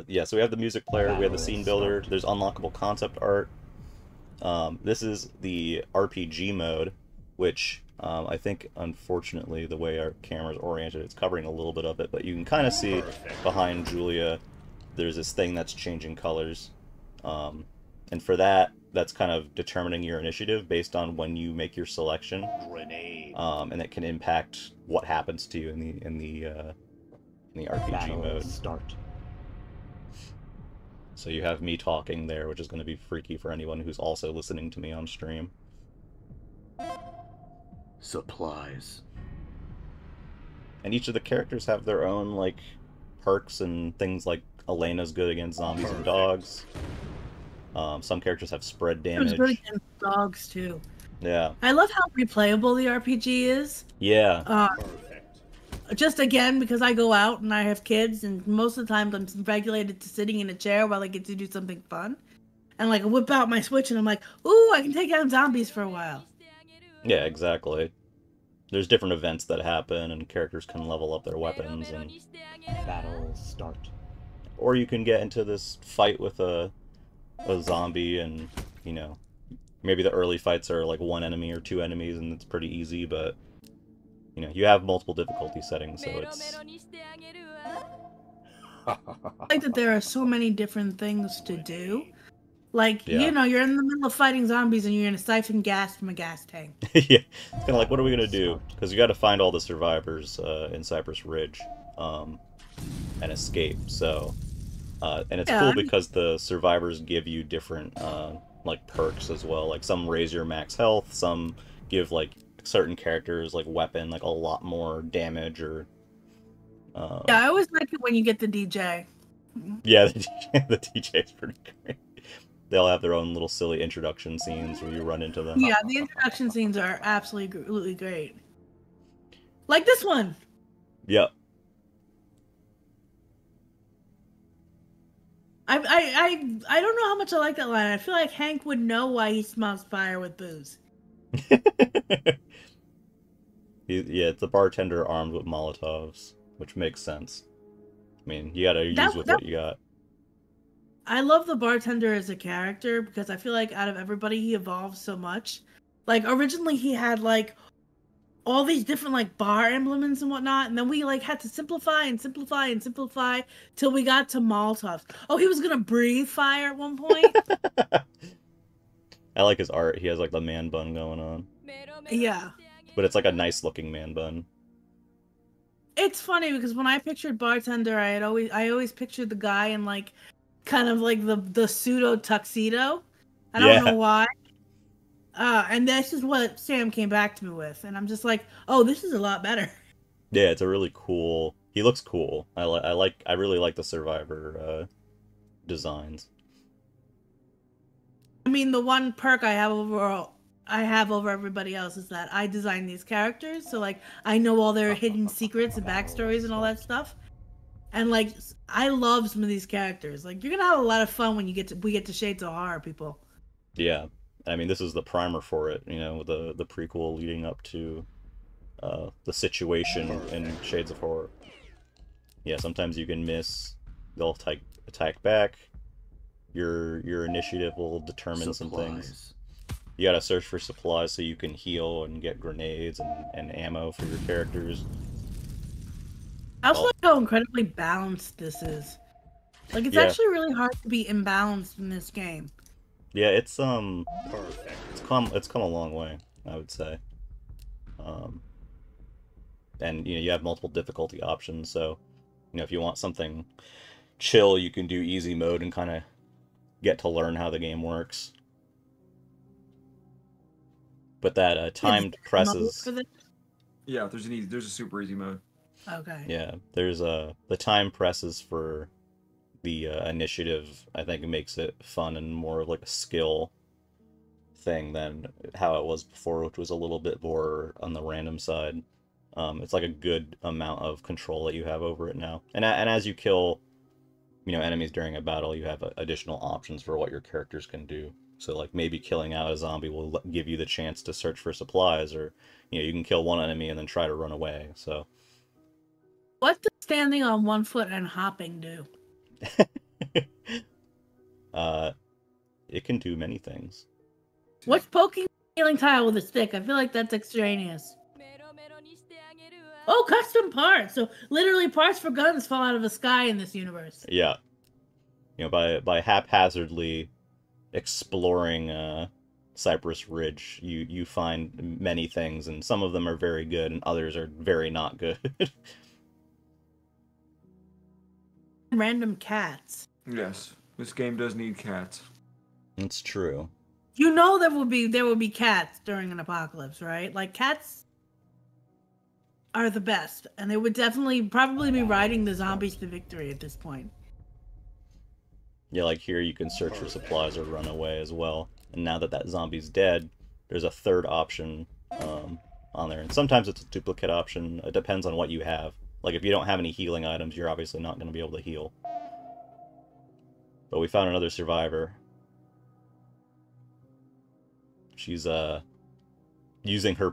yeah, so we have the music player, we have the scene builder, there's unlockable concept art. This is the RPG mode, which I think, unfortunately, the way our camera's oriented, it's covering a little bit of it, but you can kind of see behind Julia, there's this thing that's changing colors. And for that, that's kind of determining your initiative based on when you make your selection. And it can impact what happens to you in the RPG mode. Start. So you have me talking there, which is going to be freaky for anyone who's also listening to me on stream. Supplies. And each of the characters have their own, like, perks and things, like Elena's good against zombies and dogs. Some characters have spread damage. It's good against dogs, too. Yeah. I love how replayable the RPG is. Yeah. Just again, because I go out and I have kids, and most of the time I'm regulated to sitting in a chair while I get to do something fun. And, like, I whip out my Switch and I'm like, ooh, I can take down zombies for a while. Yeah, exactly. There's different events that happen, and characters can level up their weapons, and battle start. Or you can get into this fight with a zombie, and, you know, maybe the early fights are like one enemy or two enemies, and it's pretty easy, but, you know, you have multiple difficulty settings, so it's... I like that there are so many different things to do. Like, Yeah. you know, you're in the middle of fighting zombies and you're going to siphon gas from a gas tank. Yeah, it's kind of like, what are we going to do? Because you got to find all the survivors in Cypress Ridge and escape, so... and it's cool because the survivors give you different, like, perks as well. Like, some raise your max health, some give, like, certain characters, like, weapon, like, a lot more damage, or... Yeah, I always like it when you get the DJ. Yeah, the DJ is pretty great. They all have their own little silly introduction scenes where you run into them. Yeah, the introduction scenes are absolutely great. Like this one. Yep. I don't know how much I like that line. I feel like Hank would know why he smells fire with booze. Yeah, it's a bartender armed with Molotovs, which makes sense. I mean, you gotta use what you got. I love the bartender as a character because I feel like out of everybody he evolves so much. Like originally he had like all these different like bar emblems and whatnot, and then we like had to simplify and simplify and simplify till we got to Molotovs. Oh, he was gonna breathe fire at one point. I like his art. He has like the man bun going on. Yeah. But it's like a nice looking man bun. It's funny because when I pictured bartender, I always pictured the guy in like kind of like the pseudo tuxedo. I don't know why. And this is what Sam came back to me with, and I'm just like, oh, this is a lot better. Yeah, it's a really cool. He looks cool. I really like the Survivor designs. I mean, the one perk I have over everybody else is that I design these characters, so like I know all their hidden secrets and backstories and all that stuff. And like I love some of these characters. Like you're gonna have a lot of fun when we get to Shades of Horror, people. Yeah, I mean this is the primer for it. You know, the prequel leading up to the situation in Shades of Horror. Yeah, sometimes you can miss. They'll attack back. Your initiative will determine some things. You gotta search for supplies so you can heal and get grenades and ammo for your characters. I also like how incredibly balanced this is. Like it's actually really hard to be imbalanced in this game. Yeah, it's come a long way, I would say. And you know, you have multiple difficulty options, so you know, if you want something chill, you can do easy mode and kind of get to learn how the game works. But that timed presses... Yeah, there's a super easy mode. Okay. Yeah, there's the time presses for the initiative. I think it makes it fun and more of like a skill thing than how it was before, which was a little bit more on the random side. It's like a good amount of control that you have over it now. And as you kill, enemies during a battle, you have additional options for what your characters can do. So like maybe killing out a zombie will give you the chance to search for supplies, or you can kill one enemy and then try to run away. So what does standing on one foot and hopping do? It can do many things. What's poking the ceiling tile with a stick? I feel like that's extraneous. Oh, custom parts. So literally parts for guns fall out of the sky in this universe. Yeah. By haphazardly exploring Cypress Ridge, you find many things, and some of them are very good, and others are very not good. Random cats. Yes, this game does need cats. It's true. You know there will be cats during an apocalypse, right? Like cats are the best, and they would probably be riding the zombies to victory at this point. Yeah, like here you can search for supplies or run away as well. And now that that zombie's dead, there's a third option on there. And sometimes it's a duplicate option. It depends on what you have. Like if you don't have any healing items, you're obviously not going to be able to heal. But we found another survivor. She's using her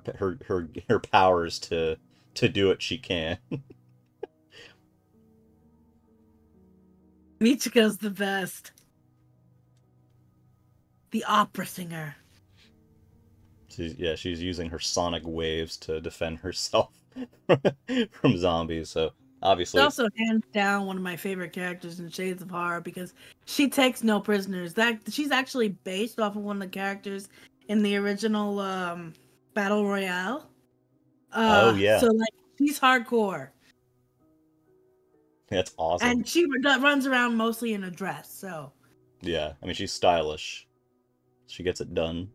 powers to do what she can. Michiko's the best. The opera singer. She's using her sonic waves to defend herself from zombies. So obviously, She's also hands down one of my favorite characters in Shades of Horror because she takes no prisoners. She's actually based off of one of the characters in the original Battle Royale. Oh yeah. So like she's hardcore. That's awesome. And she runs around mostly in a dress, so. Yeah, I mean she's stylish. She gets it done.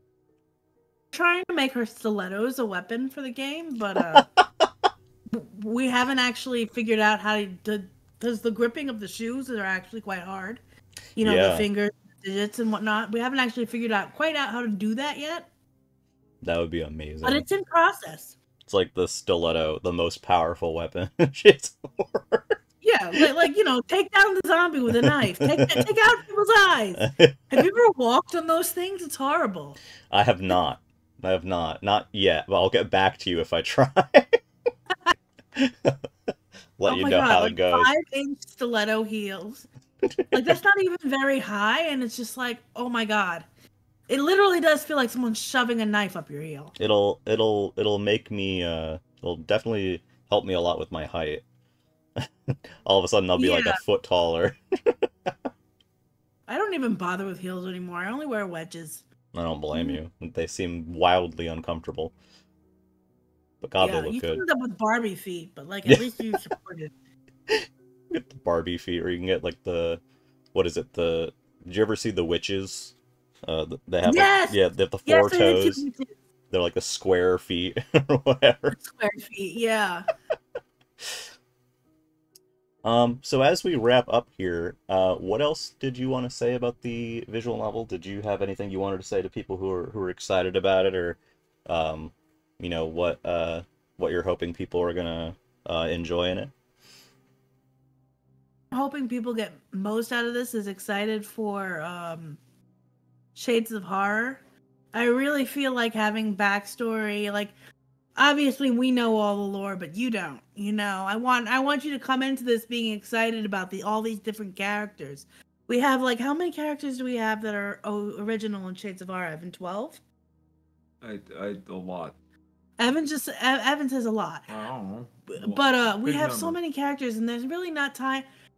Trying to make her stilettos a weapon for the game, but we haven't actually figured out how to. Because the gripping of the shoes are actually quite hard. The fingers, the digits, and whatnot. We haven't actually figured out how to do that yet. That would be amazing. But it's in process. It's like the stiletto, the most powerful weapon. Shit's horror. Yeah, take down the zombie with a knife. Take out people's eyes. Have you ever walked on those things? It's horrible. I have not. Not yet, but I'll get back to you if I try. Let you know how it goes. 5-inch stiletto heels. Like that's not even very high, and it's just like, oh my god. It literally does feel like someone's shoving a knife up your heel. It'll make me it'll definitely help me a lot with my height. All of a sudden I'll be like a foot taller. I don't even bother with heels anymore. I only wear wedges. I don't blame you. They seem wildly uncomfortable. But God, they look you good. can end up with Barbie feet, but like at least you supported. Get the Barbie feet, or you can get like what is it? Did you ever see the witches? They have yes! they have the four toes. They're like the square feet or whatever. Square feet, yeah. So as we wrap up here, what else did you want to say about the visual novel? Did you have anything you wanted to say to people who are excited about it, or, what you're hoping people are gonna enjoy in it? I'm hoping people get most out of this is excited for Shades of Horror. I really feel like having backstory, like. Obviously, we know all the lore, but you don't. I want you to come into this being excited about all these different characters. We have how many characters do we have that are original in Shades of Horror? Evan, 12? A lot. Evan says a lot. Oh. But we have so many characters, and there's really not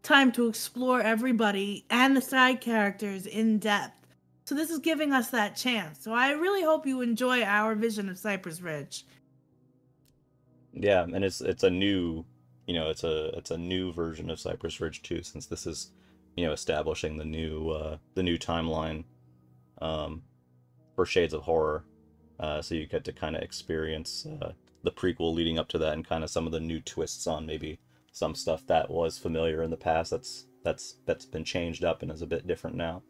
time to explore everybody and the side characters in depth. So this is giving us that chance. So I really hope you enjoy our vision of Cypress Ridge. Yeah, and it's a new, it's a new version of Cypress Ridge too, since this is establishing the new timeline for Shades of Horror. So you get to kind of experience the prequel leading up to that, and kind of some of the new twists on maybe some stuff that was familiar in the past that's been changed up and is a bit different now.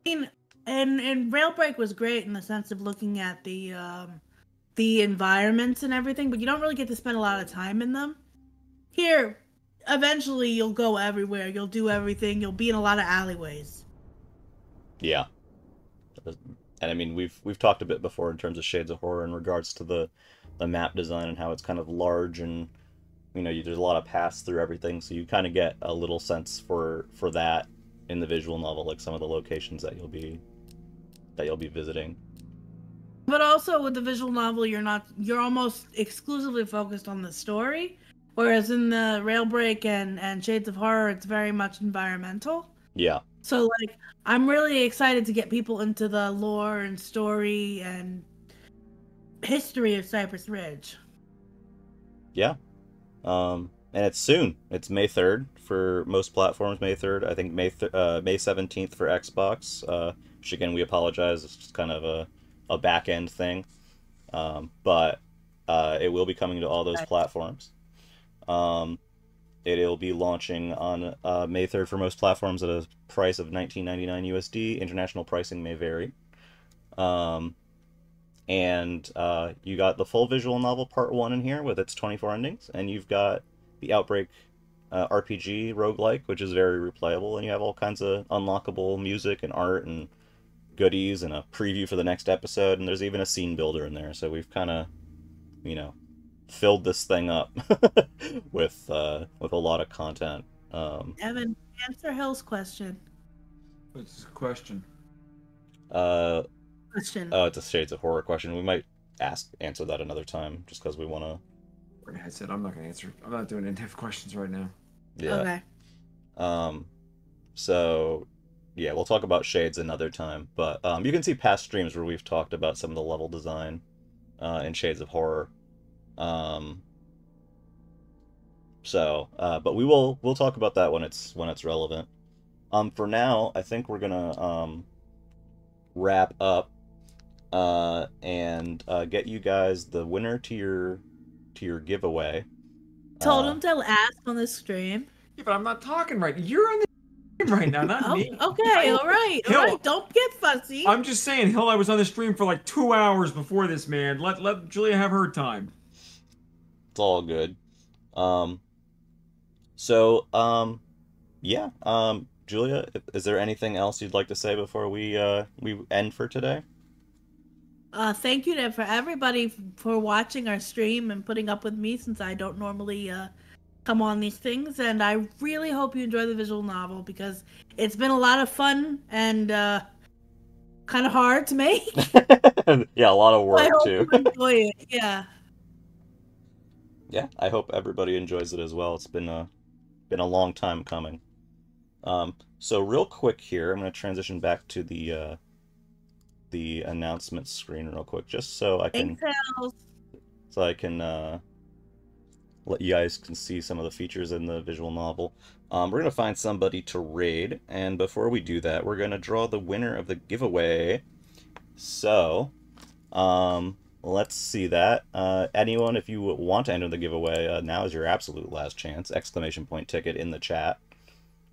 I mean, and Railbreak was great in the sense of looking at the environments and everything, but you don't really get to spend a lot of time in them. Here, eventually you'll go everywhere, you'll do everything, you'll be in a lot of alleyways. Yeah. And I mean, we've talked a bit before in terms of Shades of Horror in regards to the map design and how it's kind of large, and there's a lot of paths through everything, so you kind of get a little sense for that in the visual novel, like some of the locations that you'll be visiting. But also with the visual novel, you're almost exclusively focused on the story, whereas in the Railbreak and Shades of Horror, it's very much environmental. Yeah. So, like, I'm really excited to get people into the lore and story and history of Cypress Ridge. Yeah. And it's soon. It's May 3rd for most platforms, May 3rd. I think May 17th for Xbox. Which, again, we apologize. It's just kind of a back-end thing. But it will be coming to all those platforms. It'll be launching on May 3rd for most platforms at a price of $19.99 USD. International pricing may vary. And you got the full visual novel Part 1 in here with its 24 endings, and you've got the Outbreak RPG roguelike, which is very replayable, and you have all kinds of unlockable music and art and goodies and a preview for the next episode, and there's even a scene builder in there, so we've kind of, filled this thing up with a lot of content. Evan, answer Hill's question. What's the question? Question. Oh, it's a Shades of Horror question. We might answer that another time, just because we want to. Like I said, I'm not gonna answer. I'm not doing in-depth questions right now. Yeah. Okay. So, yeah, we'll talk about Shades another time. But you can see past streams where we've talked about some of the level design in Shades of Horror. But we'll talk about that when it's relevant. For now, I think we're gonna wrap up and get you guys the winner to your giveaway. Told him to ask on the stream. Yeah, but I'm not talking right. You're on the stream right now, not me. Okay, all right. Don't get fussy. I'm just saying, Hill, I was on the stream for like 2 hours before this, man. Let Julia have her time. It's all good. Julia, is there anything else you'd like to say before we end for today? Thank you for everybody for watching our stream and putting up with me, since I don't normally come on these things, and I really hope you enjoy the visual novel, because it's been a lot of fun and kind of hard to make. Yeah, a lot of work I hope too. you enjoy it. Yeah. Yeah, I hope everybody enjoys it as well. It's been a long time coming. So real quick here, I'm going to transition back to the announcement screen real quick, just so I can let you guys can see some of the features in the visual novel. We're going to find somebody to raid, and before we do that, we're going to draw the winner of the giveaway. So, let's see that. Anyone, if you want to enter the giveaway, now is your absolute last chance. ! Ticket in the chat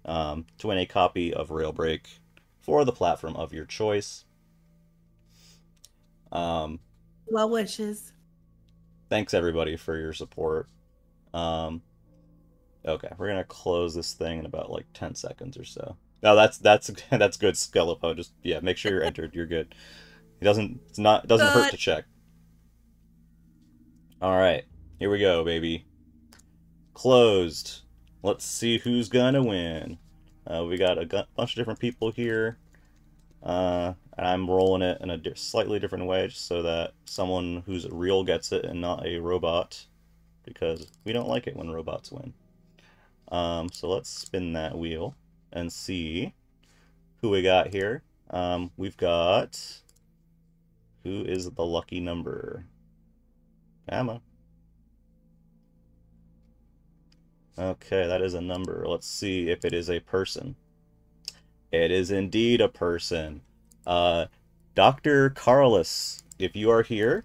to win a copy of Railbreak for the platform of your choice. Well wishes. Thanks everybody for your support. Okay, we're gonna close this thing in about like 10 seconds or so. No, that's good, Skelepo. Just make sure you're entered. You're good. It doesn't hurt to check. All right, here we go, baby. Closed. Let's see who's gonna win. We got a bunch of different people here. And I'm rolling it in a slightly different way, just so that someone who's real gets it and not a robot, because we don't like it when robots win. So let's spin that wheel and see who we got here. We've got... Who is the lucky number? Emma. Okay, that is a number. Let's see if it is a person. It is indeed a person. Dr. Carlos, if you are here,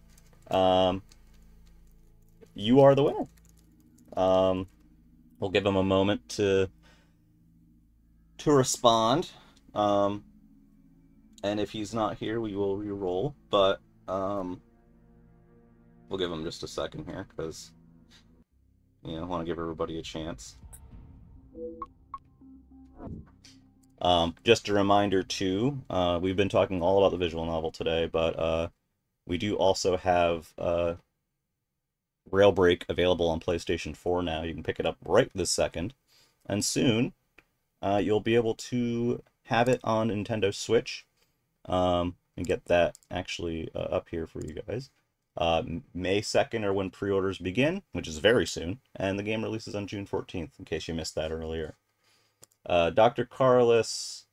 you are the winner. We'll give him a moment to respond. And if he's not here, we will re-roll. But we'll give him just a second here, because I want to give everybody a chance. Just a reminder, too, we've been talking all about the visual novel today, but we do also have Railbreak available on PlayStation 4 now. You can pick it up right this second. And soon, you'll be able to have it on Nintendo Switch and get that actually up here for you guys. May 2nd are when pre-orders begin, which is very soon, and the game releases on June 14th, in case you missed that earlier. Dr. Carlos,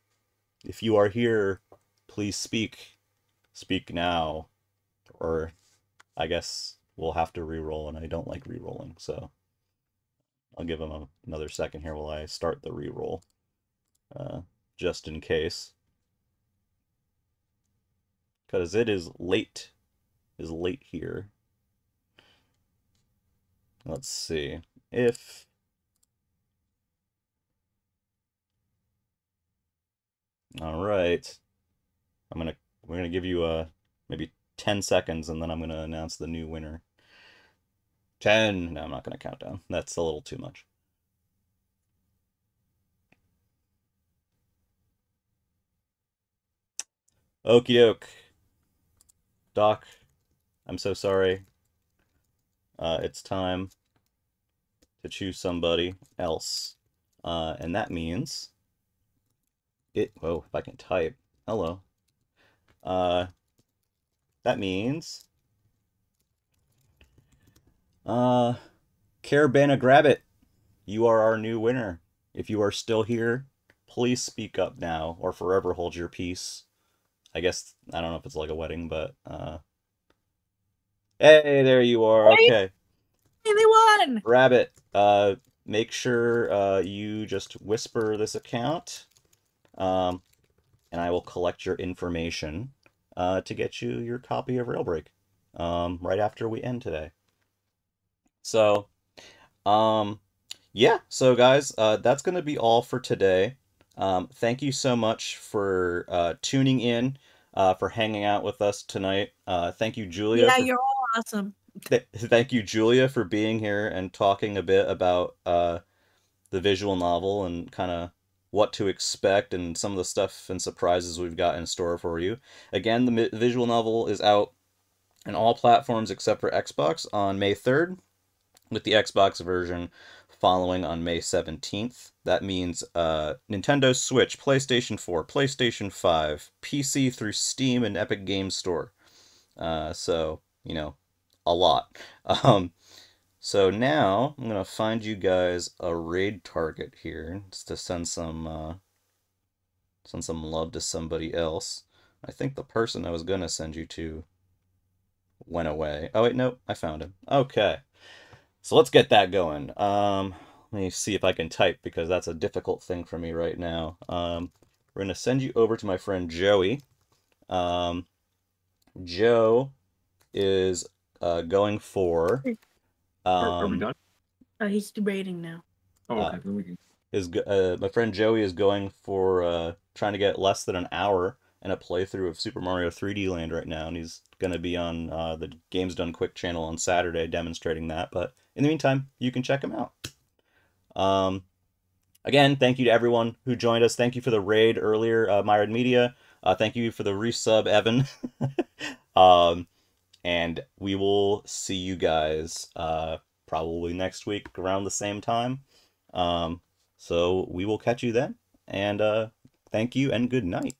if you are here, please speak. Speak now. Or, I guess we'll have to re-roll, and I don't like re-rolling, so I'll give him another second here while I start the re-roll, just in case. Because it is late here. Let's see if all right. We're gonna give you maybe 10 seconds, and then I'm gonna announce the new winner. 10. No, I'm not gonna count down. That's a little too much. Okie doke. Doc, I'm so sorry. It's time to choose somebody else. And that means whoa, if I can type. Hello. That means Caravana Grabbit, you are our new winner. If you are still here, please speak up now or forever hold your peace. I guess, I don't know if it's like a wedding, but hey, there you are. Okay. Hey, they won! Rabbit, make sure you just whisper this account, and I will collect your information to get you your copy of Railbreak right after we end today. So, yeah, so guys, that's going to be all for today. Thank you so much for tuning in, for hanging out with us tonight. Thank you, Julia. Yeah, you're all awesome. Thank you, Julia, for being here and talking a bit about the visual novel and kind of what to expect and some of the stuff and surprises we've got in store for you. Again, the visual novel is out on all platforms except for Xbox on May 3rd, with the Xbox version following on May 17th. That means Nintendo Switch, PlayStation 4, PlayStation 5, PC through Steam and Epic Games Store. So, a lot. So now I'm gonna find you guys a raid target here, just to send some love to somebody else. I think the person I was gonna send you to went away. Oh wait, nope, I found him. Okay, so let's get that going. Let me see if I can type, because that's a difficult thing for me right now. We're gonna send you over to my friend Joey. Joe is going for. Are we done? He's debating now. Oh, okay. Then we can... my friend Joey is going for trying to get less than an hour in a playthrough of Super Mario 3D Land right now, and he's going to be on the Games Done Quick channel on Saturday demonstrating that. But in the meantime, you can check him out. Again, thank you to everyone who joined us. Thank you for the raid earlier, Myron Media. Thank you for the resub, Evan. And we will see you guys probably next week around the same time. So we will catch you then. And thank you and good night.